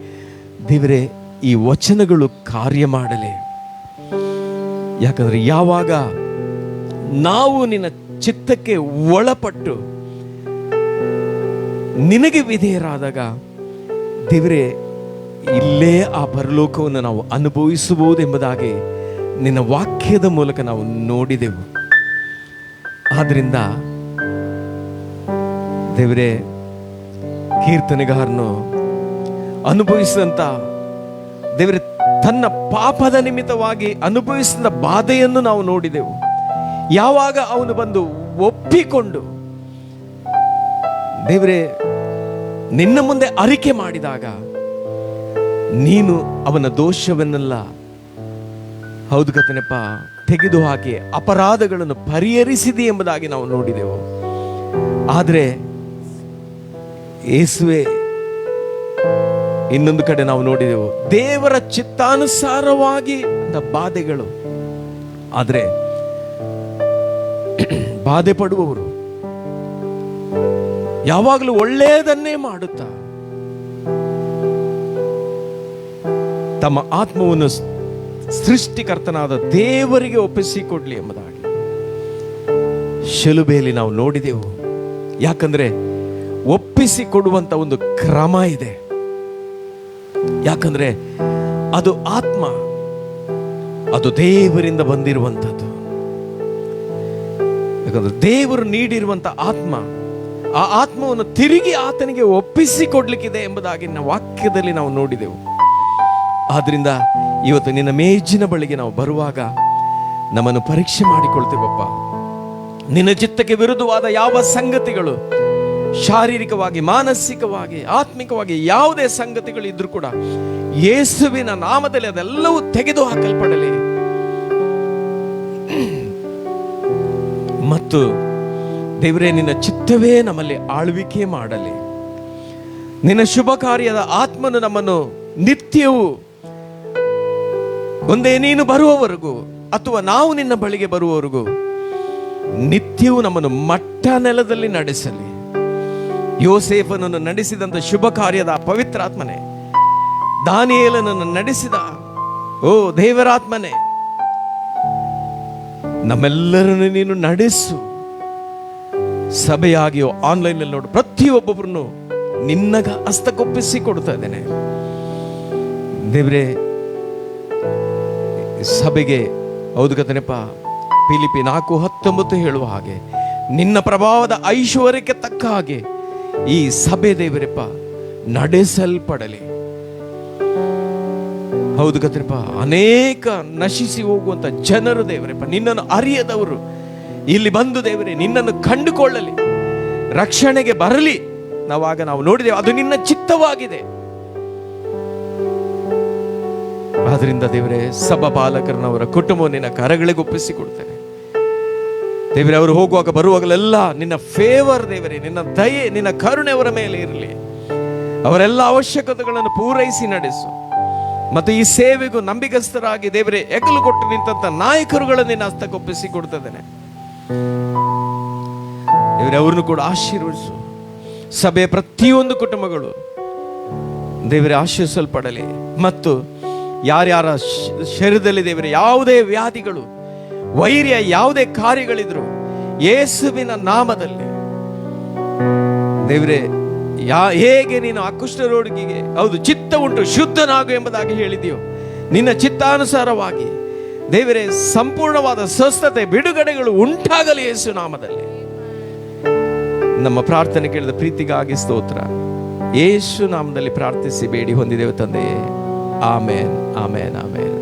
ದೇವರೇ ಈ ವಚನಗಳು ಕಾರ್ಯ ಮಾಡಲಿ. ಯಾಕಂದರೆ ಯಾವಾಗ ನಾವು ನಿನ್ನ ಚಿತ್ತಕ್ಕೆ ಒಳಪಟ್ಟು ನಿನಗೆ ವಿಧೇಯರಾದಾಗ ದೇವರೇ ಇಲ್ಲೇ ಆ ಪರಲೋಕವನ್ನು ನಾವು ಅನುಭವಿಸಬಹುದೆಂಬುದಾಗಿ ನಿನ್ನ ವಾಕ್ಯದ ಮೂಲಕ ನಾವು ನೋಡಿದೆವು. ಆದ್ರಿಂದ ದೇವರೇ, ಕೀರ್ತನೆಗಾರನು ಅನುಭವಿಸಿದಂಥ ದೇವರೇ ತನ್ನ ಪಾಪದ ನಿಮಿತ್ತವಾಗಿ ಅನುಭವಿಸಿದ ಬಾಧೆಯನ್ನು ನಾವು ನೋಡಿದೆವು. ಯಾವಾಗ ಅವನು ಬಂದು ಒಪ್ಪಿಕೊಂಡು ದೇವರೇ ನಿನ್ನ ಮುಂದೆ ಅರಿಕೆ ಮಾಡಿದಾಗ ನೀನು ಅವನ ದೋಷವನ್ನೆಲ್ಲ ಹೌದು ಕತನೆಪ್ಪ ತೆಗೆದು ಹಾಕಿ ಅಪರಾಧಗಳನ್ನು ಪರಿಹರಿಸಿದೆ ಎಂಬುದಾಗಿ ನಾವು ನೋಡಿದೆವು. ಆದರೆ ಯೇಸುವೆ ಇನ್ನೊಂದು ಕಡೆ ನಾವು ನೋಡಿದೆವು, ದೇವರ ಚಿತ್ತಾನುಸಾರವಾಗಿ ಬಾಧೆಗಳು. ಆದರೆ ಬಾಧೆ ಪಡುವವರು ಯಾವಾಗಲೂ ಒಳ್ಳೆಯದನ್ನೇ ಮಾಡುತ್ತಾ ತಮ್ಮ ಆತ್ಮವನ್ನು ಸೃಷ್ಟಿಕರ್ತನಾದ ದೇವರಿಗೆ ಒಪ್ಪಿಸಿಕೊಡ್ಲಿ ಎಂಬುದಾಗಿ ಶಿಲುಬೆಯಲ್ಲಿ ನಾವು ನೋಡಿದೆವು. ಯಾಕಂದ್ರೆ ಒಪ್ಪಿಸಿಕೊಡುವಂತ ಒಂದು ಕ್ರಮ ಇದೆ. ಯಾಕಂದ್ರೆ ಅದು ಆತ್ಮ, ಅದು ದೇವರಿಂದ ಬಂದಿರುವಂಥದ್ದು. ಯಾಕಂದ್ರೆ ದೇವರು ನೀಡಿರುವಂತ ಆತ್ಮ, ಆ ಆತ್ಮವನ್ನು ತಿರುಗಿ ಆತನಿಗೆ ಒಪ್ಪಿಸಿಕೊಡ್ಲಿಕ್ಕಿದೆ ಎಂಬುದಾಗಿ ನಾವು ವಾಕ್ಯದಲ್ಲಿ ನಾವು ನೋಡಿದೆವು. ಆದ್ರಿಂದ ಇವತ್ತು ನಿನ್ನ ಮೇಜಿನ ಬಳಿಗೆ ನಾವು ಬರುವಾಗ ನಮ್ಮನ್ನು ಪರೀಕ್ಷೆ ಮಾಡಿಕೊಳ್ತೇವಪ್ಪ. ನಿನ್ನ ಚಿತ್ತಕ್ಕೆ ವಿರುದ್ಧವಾದ ಯಾವ ಸಂಗತಿಗಳು ಶಾರೀರಿಕವಾಗಿ, ಮಾನಸಿಕವಾಗಿ, ಆತ್ಮಿಕವಾಗಿ ಯಾವುದೇ ಸಂಗತಿಗಳಿದ್ರೂ ಕೂಡ ಯೇಸುವಿನ ನಾಮದಲ್ಲಿ ಅದೆಲ್ಲವೂ ತೆಗೆದು ಹಾಕಲ್ಪಡಲಿ. ಮತ್ತು ದೇವರೇ, ನಿನ್ನ ಚಿತ್ತವೇ ನಮ್ಮಲ್ಲಿ ಆಳ್ವಿಕೆ ಮಾಡಲಿ. ನಿನ್ನ ಶುಭ ಕಾರ್ಯದ ಆತ್ಮನು ನಮ್ಮನ್ನು ನಿತ್ಯವೂ, ಒಂದೇ ನೀನು ಬರುವವರೆಗೂ ಅಥವಾ ನಾವು ನಿನ್ನ ಬಳಿಗೆ ಬರುವವರೆಗೂ ನಿತ್ಯವೂ ನಮ್ಮನ್ನು ಮಟ್ಟ ನೆಲದಲ್ಲಿ ನಡೆಸಲಿ. ಯೋಸೇಫನನ್ನು ನಡೆಸಿದಂಥ ಶುಭ ಕಾರ್ಯದ ಪವಿತ್ರಾತ್ಮನೆ, ದಾನಿಯೇಲನನ್ನು ನಡೆಸಿದ ಓ ದೇವರಾತ್ಮನೆ, ನಮ್ಮೆಲ್ಲರನ್ನು ನೀನು ನಡೆಸು. ಸಭೆಯಾಗಿಯೋ ಆನ್ಲೈನ್ ನೋಡು, ಪ್ರತಿಯೊಬ್ಬೊಬ್ಬರನ್ನು ನಿನ್ನಗ ಹಸ್ತಕ್ಕೊಪ್ಪಿಸಿ ಕೊಡ್ತಾ ಇದ್ದೇನೆ ದೇವರೇ. ಸಭೆಗೆ ಹೌದು ಕತನೆಪ್ಪ, ಫಿಲಿಪಿ 4:19 ಹೇಳುವ ಹಾಗೆ ನಿನ್ನ ಪ್ರಭಾವದ ಐಶ್ವರ್ಯಕ್ಕೆ ತಕ್ಕ ಹಾಗೆ ಈ ಸಭೆ ದೇವರಪ್ಪ ನಡೆಸಲ್ಪಡಲಿ. ಹೌದು ಕತನೆಪ್ಪ, ಅನೇಕ ನಶಿಸಿ ಹೋಗುವಂತ ಜನರು ದೇವರಪ್ಪ, ನಿನ್ನನ್ನು ಅರಿಯದವರು ಇಲ್ಲಿ ಬಂದು ದೇವರೇ ನಿನ್ನನ್ನು ಕಂಡುಕೊಳ್ಳಲಿ, ರಕ್ಷಣೆಗೆ ಬರಲಿ. ನಾವು ನೋಡಿದೆವು, ಅದು ನಿನ್ನ ಚಿತ್ತವಾಗಿದೆ. ಆದ್ರಿಂದ ದೇವರೇ, ಸಭಾ ಪಾಲಕರನ್ನವರ ಕುಟುಂಬ ನಿನ್ನ ಕರಗಳಿಗೆ ಒಪ್ಪಿಸಿಕೊಡ್ತೇನೆ ದೇವರೇ. ಅವರು ಹೋಗುವಾಗ ಬರುವಾಗಲೆಲ್ಲ ನಿನ್ನ ಫೇವರ್ ದೇವರೇ, ನಿನ್ನ ದಯೆ, ನಿನ್ನ ಕರುಣೆ ಅವರ ಮೇಲೆ ಇರಲಿ. ಅವರೆಲ್ಲ ಅವಶ್ಯಕತೆಗಳನ್ನು ಪೂರೈಸಿ ನಡೆಸು. ಮತ್ತು ಈ ಸೇವೆಗೂ ನಂಬಿಕಸ್ಥರಾಗಿ ದೇವರೇ ಹೆಗಲು ಕೊಟ್ಟು ನಿಂತ ನಾಯಕರುಗಳನ್ನು ನಿನ್ನ ಹಸ್ತಕ್ಕೊಪ್ಪಿಸಿ ಕೊಡ್ತಿದ್ದೇನೆ ದೇವರೇ. ಅವ್ರನ್ನು ಕೂಡ ಆಶೀರ್ವದಿಸು. ಸಭೆಯ ಪ್ರತಿಯೊಂದು ಕುಟುಂಬಗಳು ದೇವರೇ ಆಶೀರ್ವಿಸಲ್ಪಡಲಿ. ಮತ್ತು ಯಾರ್ಯಾರ ಶರೀರದಲ್ಲಿ ದೇವರೇ ಯಾವುದೇ ವ್ಯಾಧಿಗಳು, ವೈರ್ಯ, ಯಾವುದೇ ಕಾರ್ಯಗಳಿದ್ರು ಯೇಸುವಿನ ನಾಮದಲ್ಲಿ ದೇವರೇ, ಹೇಗೆ ನೀನು ಆ ಕುಷ್ಠರೋಗಿಗೆ ಹೌದು ಚಿತ್ತ ಉಂಟು ಶುದ್ಧನಾಗು ಎಂಬುದಾಗಿ ಹೇಳಿದೆಯೋ, ನಿನ್ನ ಚಿತ್ತಾನುಸಾರವಾಗಿ ದೇವರೇ ಸಂಪೂರ್ಣವಾದ ಸ್ವಸ್ಥತೆ, ಬಿಡುಗಡೆಗಳು ಉಂಟಾಗಲಿ ಯೇಸು ನಾಮದಲ್ಲಿ. ನಮ್ಮ ಪ್ರಾರ್ಥನೆ ಕೇಳಿದ ಪ್ರೀತಿಗಾಗಿ ಸ್ತೋತ್ರ. ಯೇಸು ನಾಮದಲ್ಲಿ ಪ್ರಾರ್ಥಿಸಿ ಬೇಡಿ ಹೊಂದಿದೆವು ತಂದೆಯೇ. ಆಮೇನ್, ಆಮೇನ್, ಆಮೇನ್.